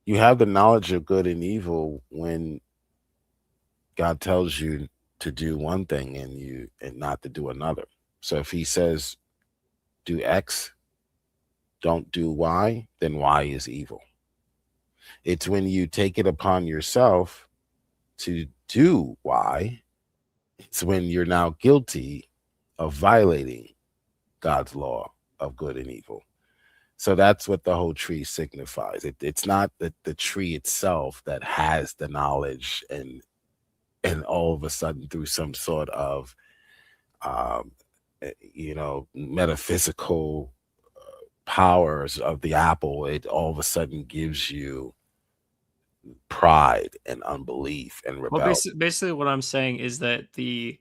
You have the knowledge of good and evil when God tells you to do one thing and not to do another. So if he says do X, don't do Y, then Y is evil. It's when you take it upon yourself to do Y, it's when you're now guilty of violating God's law of good and evil. So that's what the whole tree signifies. It's not the tree itself that has the knowledge and all of a sudden through some sort of metaphysical powers of the apple, it all of a sudden gives you pride and unbelief and rebellion. Well, basically what I'm saying is that the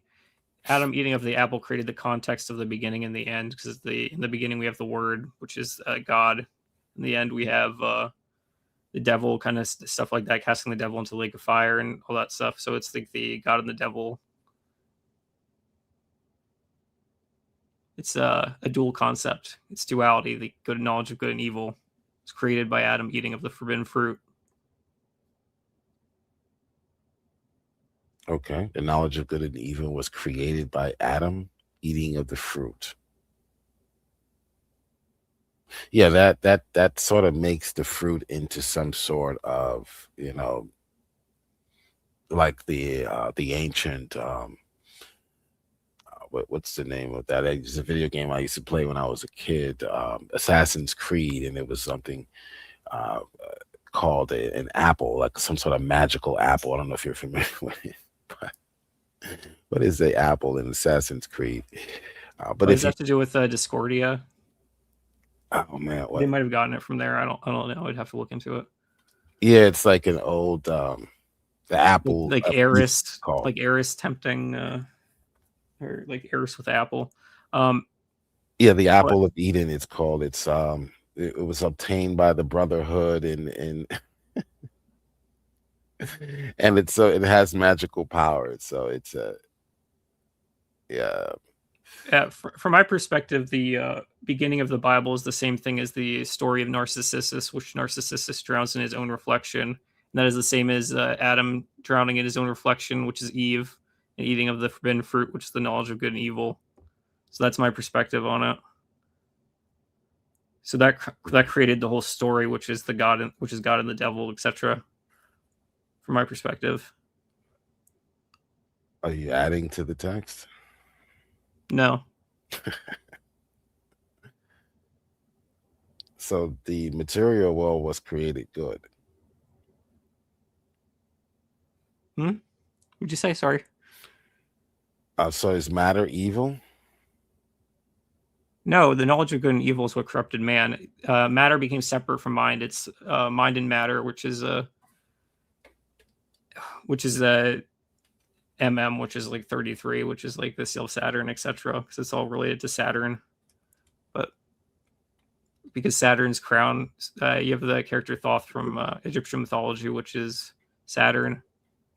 Adam eating of the apple created the context of the beginning and the end, because in the beginning we have the word, which is God. In the end we have the devil, kind of stuff like that, casting the devil into the lake of fire and all that stuff. So it's like the God and the devil. It's a dual concept. It's duality. The good knowledge of good and evil was created by Adam eating of the forbidden fruit. Okay. The knowledge of good and evil was created by Adam eating of the fruit. Yeah, that sort of makes the fruit into some sort of, like the ancient what's the name of that? It's a video game I used to play when I was a kid, Assassin's Creed, and it was something called an apple, like some sort of magical apple. I don't know if you're familiar with it. What is the apple in Assassin's Creed? But does that have to do with Discordia? Oh man, they might have gotten it from there. I don't know. I'd have to look into it. Yeah, it's like an old the apple, like Eris, like Eris tempting, or like Eris with apple. Yeah, the apple of Eden. It's called. It's it was obtained by the Brotherhood and and it has magical powers. So it's yeah. From my perspective, the beginning of the Bible is the same thing as the story of Narcissus, which Narcissus drowns in his own reflection. And that is the same as Adam drowning in his own reflection, which is Eve, and eating of the forbidden fruit, which is the knowledge of good and evil. So that's my perspective on it. So that created the whole story, which is God and the devil, etc. From my perspective. Are you adding to the text? No. So the material world was created good. Would you say? Sorry. So is matter evil? No, the knowledge of good and evil is what corrupted man. Matter became separate from mind. It's mind and matter, which is MM, which is like 33, which is like the seal of Saturn, etc. Because it's all related to Saturn. But because Saturn's crown, you have the character Thoth from Egyptian mythology, which is Saturn,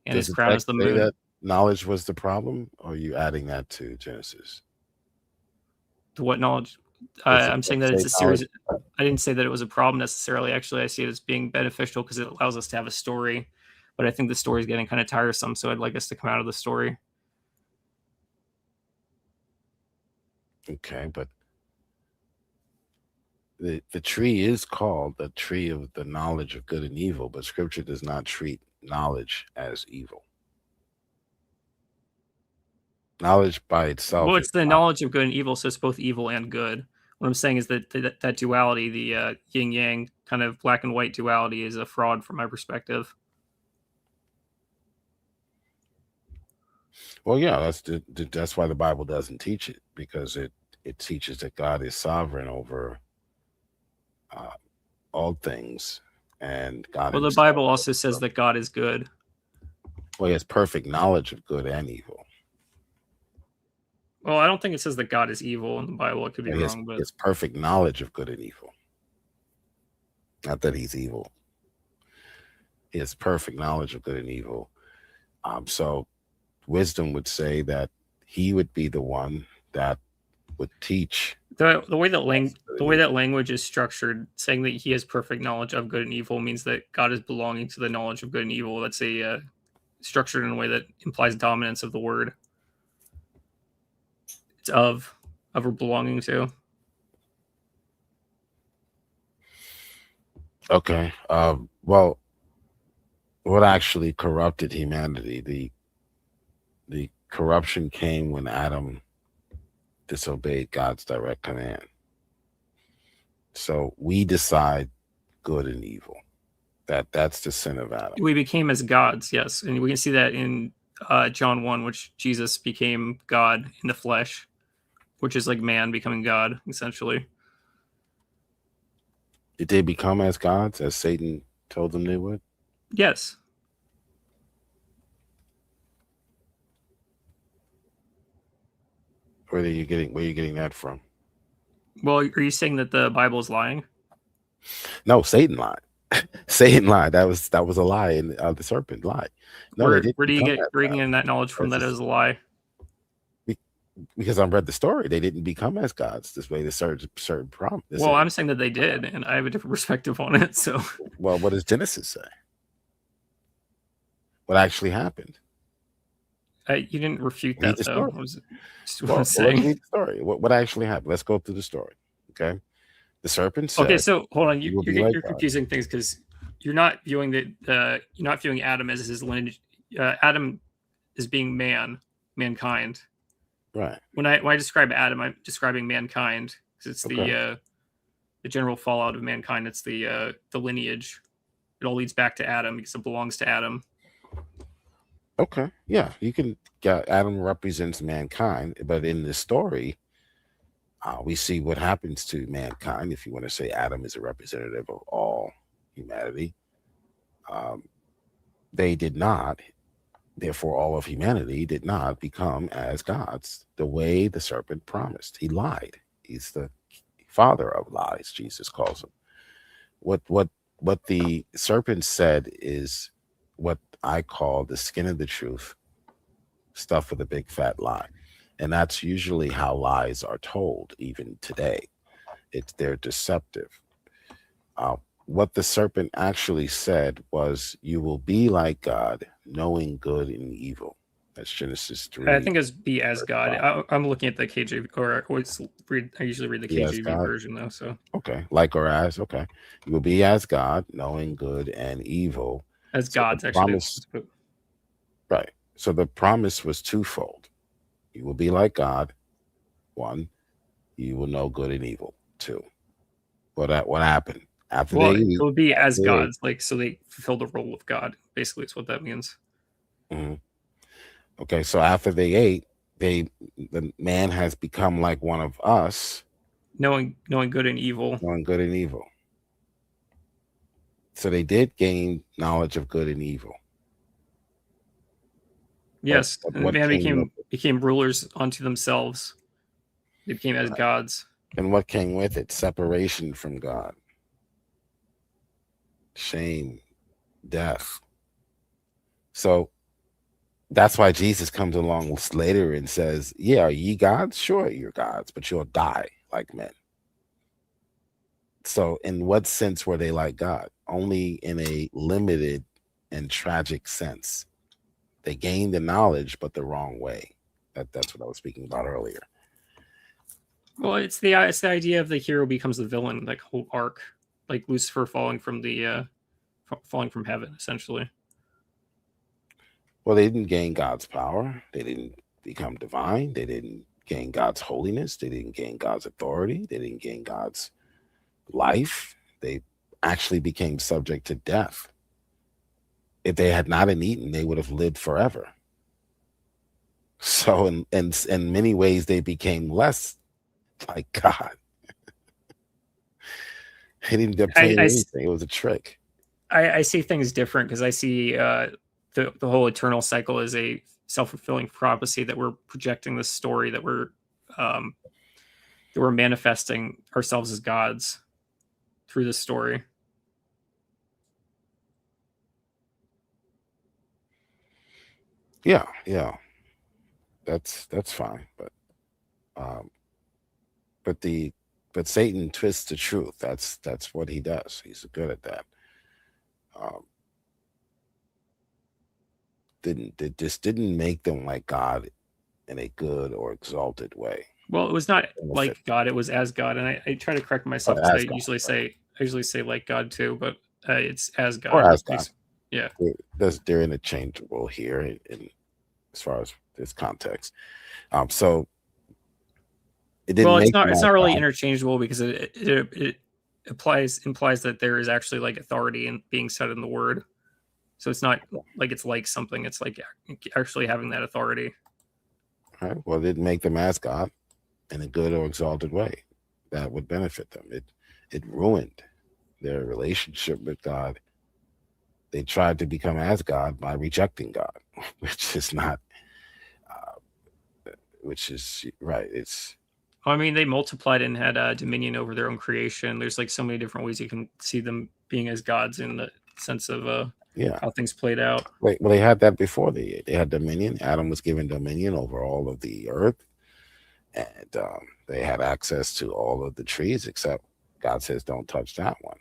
and his crown is the moon. That knowledge was the problem, or are you adding that to Genesis? To what knowledge? I'm saying that it's a series. I didn't say that it was a problem necessarily. Actually, I see it as being beneficial because it allows us to have a story. But I think the story is getting kind of tiresome, so I'd like us to come out of the story. Okay, but the tree is called the tree of the knowledge of good and evil, but Scripture does not treat knowledge as evil. Knowledge by itself. Well, it's the knowledge of good and evil, so it's both evil and good. What I'm saying is that duality, the yin yang kind of black and white duality, is a fraud from my perspective. Well, yeah, that's why the Bible doesn't teach it, because it teaches that God is sovereign over all things, and God. Well, the Bible also says that God is good. Well, he has perfect knowledge of good and evil. Well, I don't think it says that God is evil in the Bible. It could be wrong, but it's perfect knowledge of good and evil. Not that he's evil. He has perfect knowledge of good and evil. So wisdom would say that he would be the one that would teach. The way that language is structured, saying that he has perfect knowledge of good and evil, means that God is belonging to the knowledge of good and evil. That's a structured in a way that implies dominance of the word. It's of or belonging to. Okay. Well, what actually corrupted humanity? The corruption came when Adam disobeyed God's direct command. So we decide good and evil. That's the sin of Adam. We became as gods, yes, and we can see that in John 1, which Jesus became God in the flesh, which is like man becoming God, essentially. Did they become as gods, as Satan told them they would? Yes. Where are you getting that from? Well, are you saying that the Bible is lying? No, Satan lied. Satan lied. That was a lie, and the serpent lied. No, where do you get bringing in that knowledge from? That is a lie. Because I read the story, they didn't become as gods this way. The certain promise. Well, I'm saying that they did, and I have a different perspective on it. So, well, what does Genesis say? What actually happened? You didn't refute that, though. I was let's read the story. What actually happened? Let's go through the story. Okay. The serpent said, okay, so hold on. You're confusing things because you're not viewing Adam as his lineage. Adam is being mankind. Right. When I describe Adam, I'm describing mankind because it's the general fallout of mankind. It's the lineage. It all leads back to Adam because it belongs to Adam. Okay. Yeah, you can. Adam represents mankind, but in the story, we see what happens to mankind. If you want to say Adam is a representative of all humanity, they did not. Therefore, all of humanity did not become as gods the way the serpent promised. He lied. He's the father of lies, Jesus calls him. What the serpent said is what I call the skin of the truth, stuff with a big fat lie. And that's usually how lies are told, even today. They're deceptive. What the serpent actually said was, you will be like God, knowing good and evil. That's Genesis 3. I think it's be as God. I'm looking at the KJV, I usually read the KJV version, though. So okay, like or as. Okay, you will be as God, knowing good and evil. As God's actually. Right. So the promise was twofold. You will be like God. 1, you will know good and evil. 2. What happened? After they eat, it would be as gods, so they fulfill the role of God. Basically, it's what that means. Mm-hmm. Okay, so after they ate, the man has become like one of us, knowing good and evil. Knowing good and evil. So they did gain knowledge of good and evil. Yes, and man became rulers unto themselves. They became as gods. And what came with it? Separation from God. Shame, death. So that's why Jesus comes along later and says, yeah, are ye gods? Sure, you're gods, but you'll die like men. So in what sense were they like God? Only in a limited and tragic sense. They gained the knowledge, but the wrong way. That's what I was speaking about earlier. Well, it's the idea of the hero becomes the villain, like whole arc, like Lucifer falling from heaven, essentially. Well, they didn't gain God's power. They didn't become divine. They didn't gain God's holiness. They didn't gain God's authority. They didn't gain God's life. They actually became subject to death. If they had not eaten, they would have lived forever. So in many ways, they became less like God. They didn't obtain anything. It was a trick. I see things different because I see the whole eternal cycle as a self-fulfilling prophecy that we're projecting this story that we're manifesting ourselves as gods through this story. Yeah, that's fine, but Satan twists the truth. That's what he does. He's good at that. It didn't make them like God in a good or exalted way. Well, it was not like God; it was as God, and I try to correct myself because I usually say like God too, but it's as God. Or as God. Yeah, they're interchangeable here in as far as this context. So it didn't. Well, it's not really interchangeable because it implies that there is actually like authority in being said in the word. So it's not like it's like something. It's like actually having that authority. All right. Well, it didn't make them as God in a good or exalted way that would benefit them. It ruined their relationship with God. They tried to become as God by rejecting God, which is not. Which is right. It's. I mean, they multiplied and had dominion over their own creation. There's like so many different ways you can see them being as gods in the sense of how things played out. Well, they had that before. They had dominion. Adam was given dominion over all of the earth, and they had access to all of the trees except God says don't touch that one.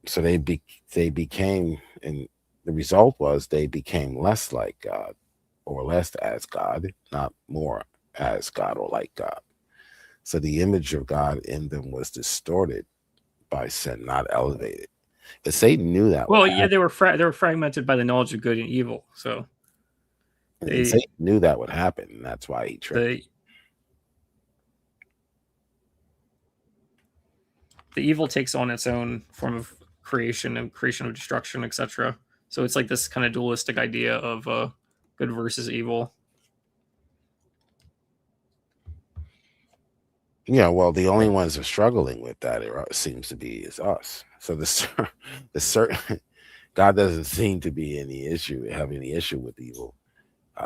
So they became, and the result was they became less like God, or less as God, not more as God or like God. So the image of God in them was distorted by sin, not elevated. But Satan knew that. Well, yeah, they were fragmented by the knowledge of good and evil. So Satan knew that would happen, and that's why he tricked. The evil takes on its own form of creation and creation of destruction, etc. So it's like this kind of dualistic idea of good versus evil. Yeah, well, the only ones who are struggling with that, it seems to be, is us. So the certain God doesn't seem to be have any issue with evil.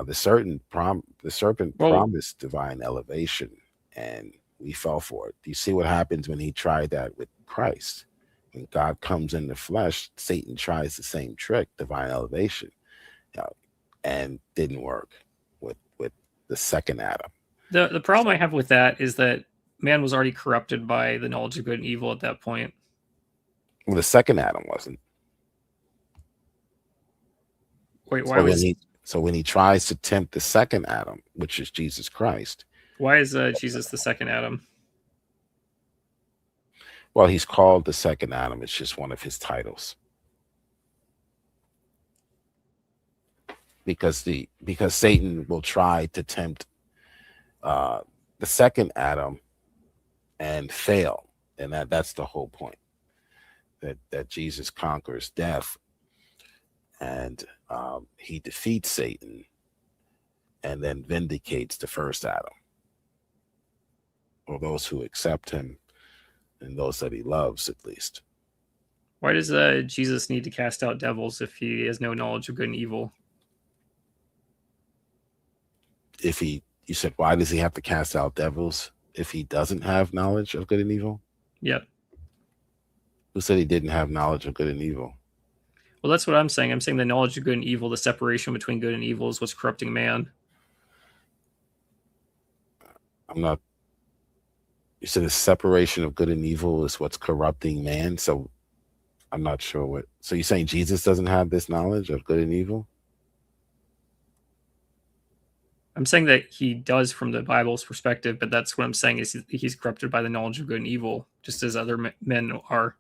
The serpent promised divine elevation, and we fell for it. Do you see what happens when he tried that with Christ? When God comes in the flesh, Satan tries the same trick, divine elevation, and didn't work with the second Adam. The problem I have with that is that man was already corrupted by the knowledge of good and evil at that point. Well, the second Adam wasn't. Wait, why So when he tries to tempt the second Adam, which is Jesus Christ. Why is Jesus the second Adam? Well, he's called the second Adam. It's just one of his titles. Because Satan will try to tempt the second Adam and fail. And that's the whole point. That Jesus conquers death, and he defeats Satan and then vindicates the first Adam, or those who accept him and those that he loves, at least. Why does Jesus need to cast out devils if he has no knowledge of good and evil? You said, why does he have to cast out devils if he doesn't have knowledge of good and evil? Yep. Who said he didn't have knowledge of good and evil? Well, that's what I'm saying. I'm saying the knowledge of good and evil, the separation between good and evil, is what's corrupting man. You said the separation of good and evil is what's corrupting man. So I'm not sure so you're saying Jesus doesn't have this knowledge of good and evil? I'm saying that he does from the Bible's perspective, but that's what I'm saying is he's corrupted by the knowledge of good and evil, just as other men are.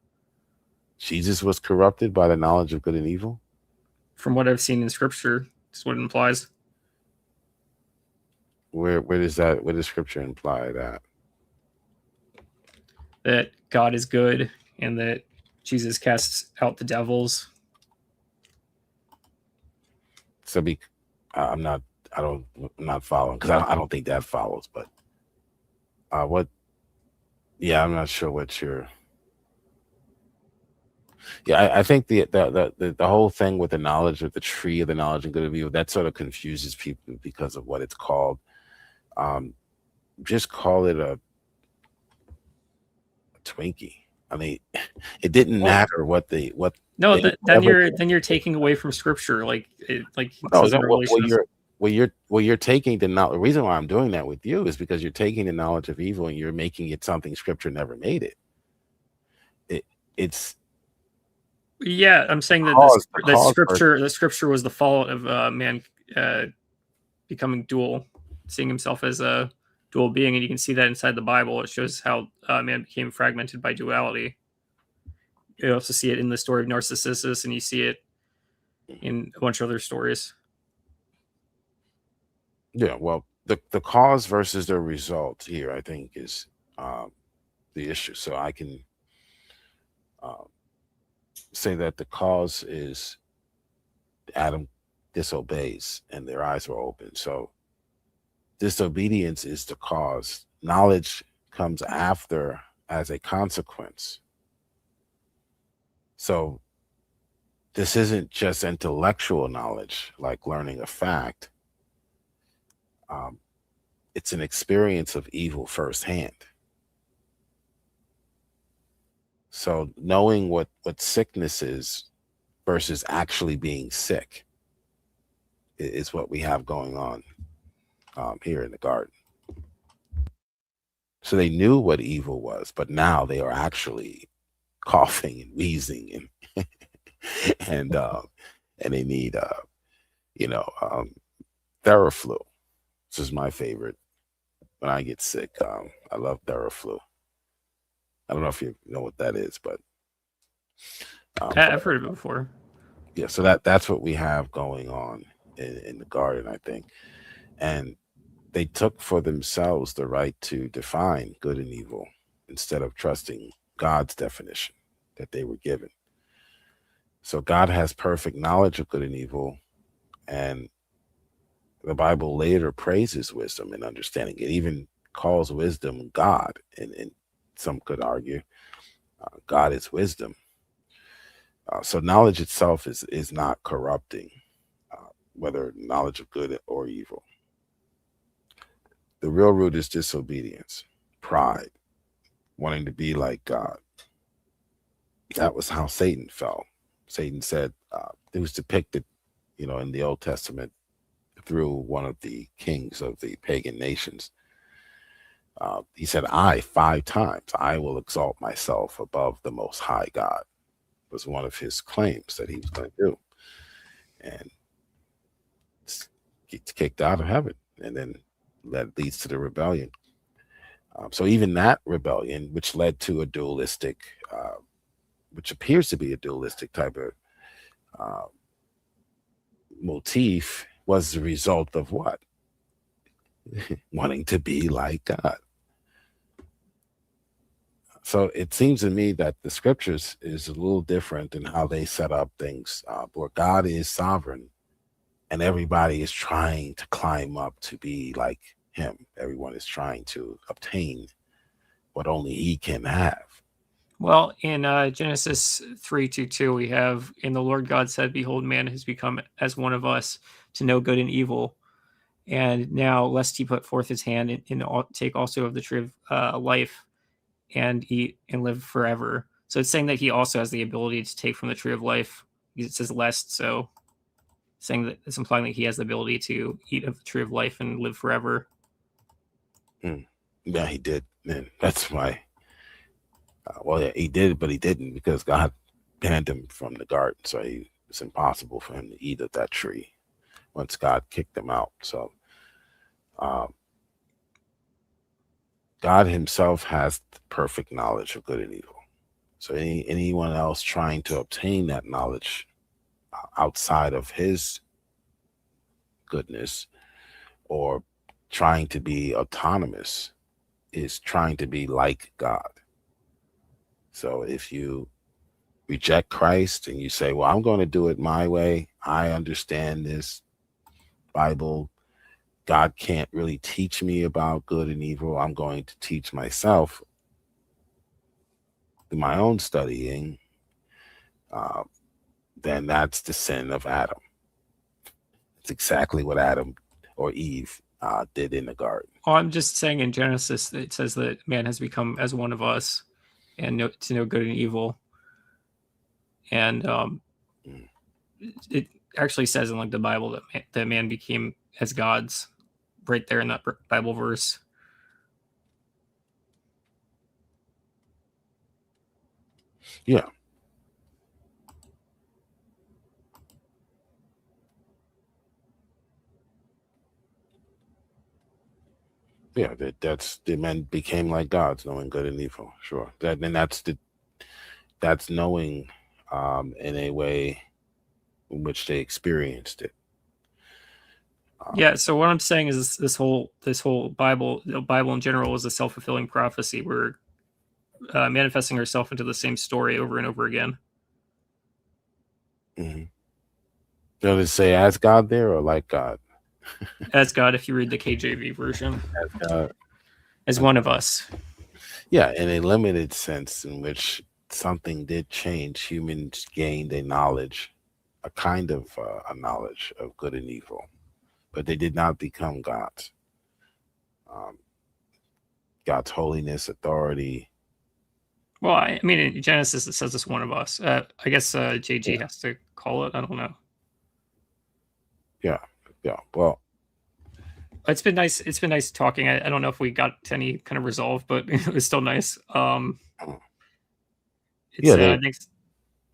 Jesus was corrupted by the knowledge of good and evil? From what I've seen in Scripture, that's what it implies. Where does that? Where does Scripture imply that? That God is good and that Jesus casts out the devils. So I'm not following, because I don't think that follows. But what? Yeah, I'm not sure what you're. Yeah, I think the whole thing with the knowledge of the tree of the knowledge and good and evil, that sort of confuses people because of what it's called. Just call it a Twinkie. I mean, it didn't matter what. No, then you're taking away from Scripture, like you're taking the knowledge. The reason why I'm doing that with you is because you're taking the knowledge of evil and you're making it something Scripture never made it. It's. Yeah, I'm saying that the Scripture was the fault of man becoming dual, seeing himself as a dual being, and you can see that inside the Bible. It shows how man became fragmented by duality. You also see it in the story of Narcissus, and you see it in a bunch of other stories. Yeah, well, the cause versus the result here, I think, is the issue. So I can say that the cause is Adam disobeys and their eyes were open. So disobedience is the cause. Knowledge comes after as a consequence. So this isn't just intellectual knowledge, like learning a fact. It's an experience of evil firsthand. So knowing what sickness is versus actually being sick is what we have going on here in the garden. So they knew what evil was, but now they are actually coughing and wheezing and they need Theraflu. This is my favorite. When I get sick, I love Theraflu. I don't know if you know what that is, but I've heard of it before. Yeah, so that's what we have going on in the garden, I think. And they took for themselves the right to define good and evil instead of trusting God's definition that they were given. So God has perfect knowledge of good and evil, and the Bible later praises wisdom and understanding. It even calls wisdom God, and some could argue God is wisdom. So knowledge itself is not corrupting, whether knowledge of good or evil. The real root is disobedience, pride, wanting to be like God. That was how Satan fell. Satan said, it was depicted, in the Old Testament through one of the kings of the pagan nations. He said, 5 times, I will exalt myself above the Most High God, was one of his claims that he was going to do. And gets kicked out of heaven, and then that leads to the rebellion. So even that rebellion, which led to a dualistic, which appears to be a dualistic type of motif, was the result of what? Wanting to be like God. So it seems to me that the scriptures is a little different in how they set up things, where God is sovereign and everybody is trying to climb up to be like him. Everyone is trying to obtain what only he can have. Well, in Genesis 3:2, we have, "And the Lord God said, Behold, man has become as one of us to know good and evil. And now, lest he put forth his hand and take also of the tree of life and eat and live forever." So it's saying that he also has the ability to take from the tree of life. It says lest, so saying that it's implying that he has the ability to eat of the tree of life and live forever. Yeah, he did. And that's why. Yeah, he did, but he didn't, because God banned him from the garden. So it's impossible for him to eat of that tree once God kicked him out. So God himself has perfect knowledge of good and evil. So anyone else trying to obtain that knowledge outside of his goodness or trying to be autonomous is trying to be like God. So if you reject Christ and you say, well, I'm going to do it my way, I understand this Bible, God can't really teach me about good and evil, I'm going to teach myself through my own studying, then that's the sin of Adam. It's exactly what Adam or Eve did in the garden. Oh, I'm just saying in Genesis, it says that man has become as one of us and to know good and evil. And it actually says in like the Bible that man became as gods right there in that Bible verse. Yeah. Yeah, that's the men became like gods, knowing good and evil. Sure. That's knowing in a way in which they experienced it. Yeah, so what I'm saying is this whole Bible, the Bible in general, is a self-fulfilling prophecy. We're manifesting ourselves into the same story over and over again. Mm-hmm. Does it say as God there or like God? As God, if you read the KJV version. As God. As one of us. Yeah, in a limited sense in which something did change. Humans gained a knowledge, a kind of a knowledge of good and evil, but they did not become gods. God's holiness, authority. Well, I mean, in Genesis, it says it's one of us. I guess JG has to call it. I don't know. Yeah. Well, it's been nice. It's been nice talking. I don't know if we got to any kind of resolve, but it was still nice.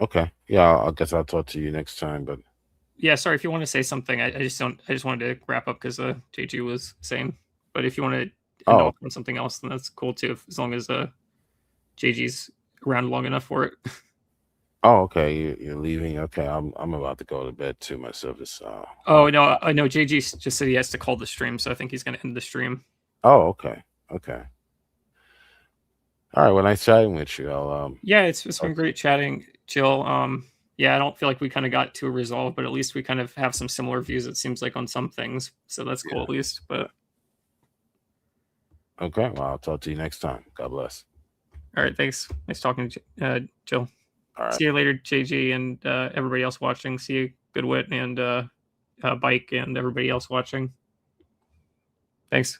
Okay. Yeah, I guess I'll talk to you next time. But yeah, sorry if you want to say something. I just wanted to wrap up because JG was saying. But if you want to end off on something else, then that's cool too. As long as JG's around long enough for it. Oh, okay. You're leaving. Okay, I'm about to go to bed too myself. Oh no, I know JG just said he has to call the stream, so I think he's going to end the stream. Oh, okay. All right. Well, nice chatting with you. Yeah, it's been great chatting, Jill. Yeah, I don't feel like we kind of got to a resolve, but at least we kind of have some similar views. It seems like on some things, so that's cool at least. But okay, well, I'll talk to you next time. God bless. All right, thanks. Nice talking to you, Jill. All right. See you later, JG, and everybody else watching. See you, Goodwit, and Bike, and everybody else watching. Thanks.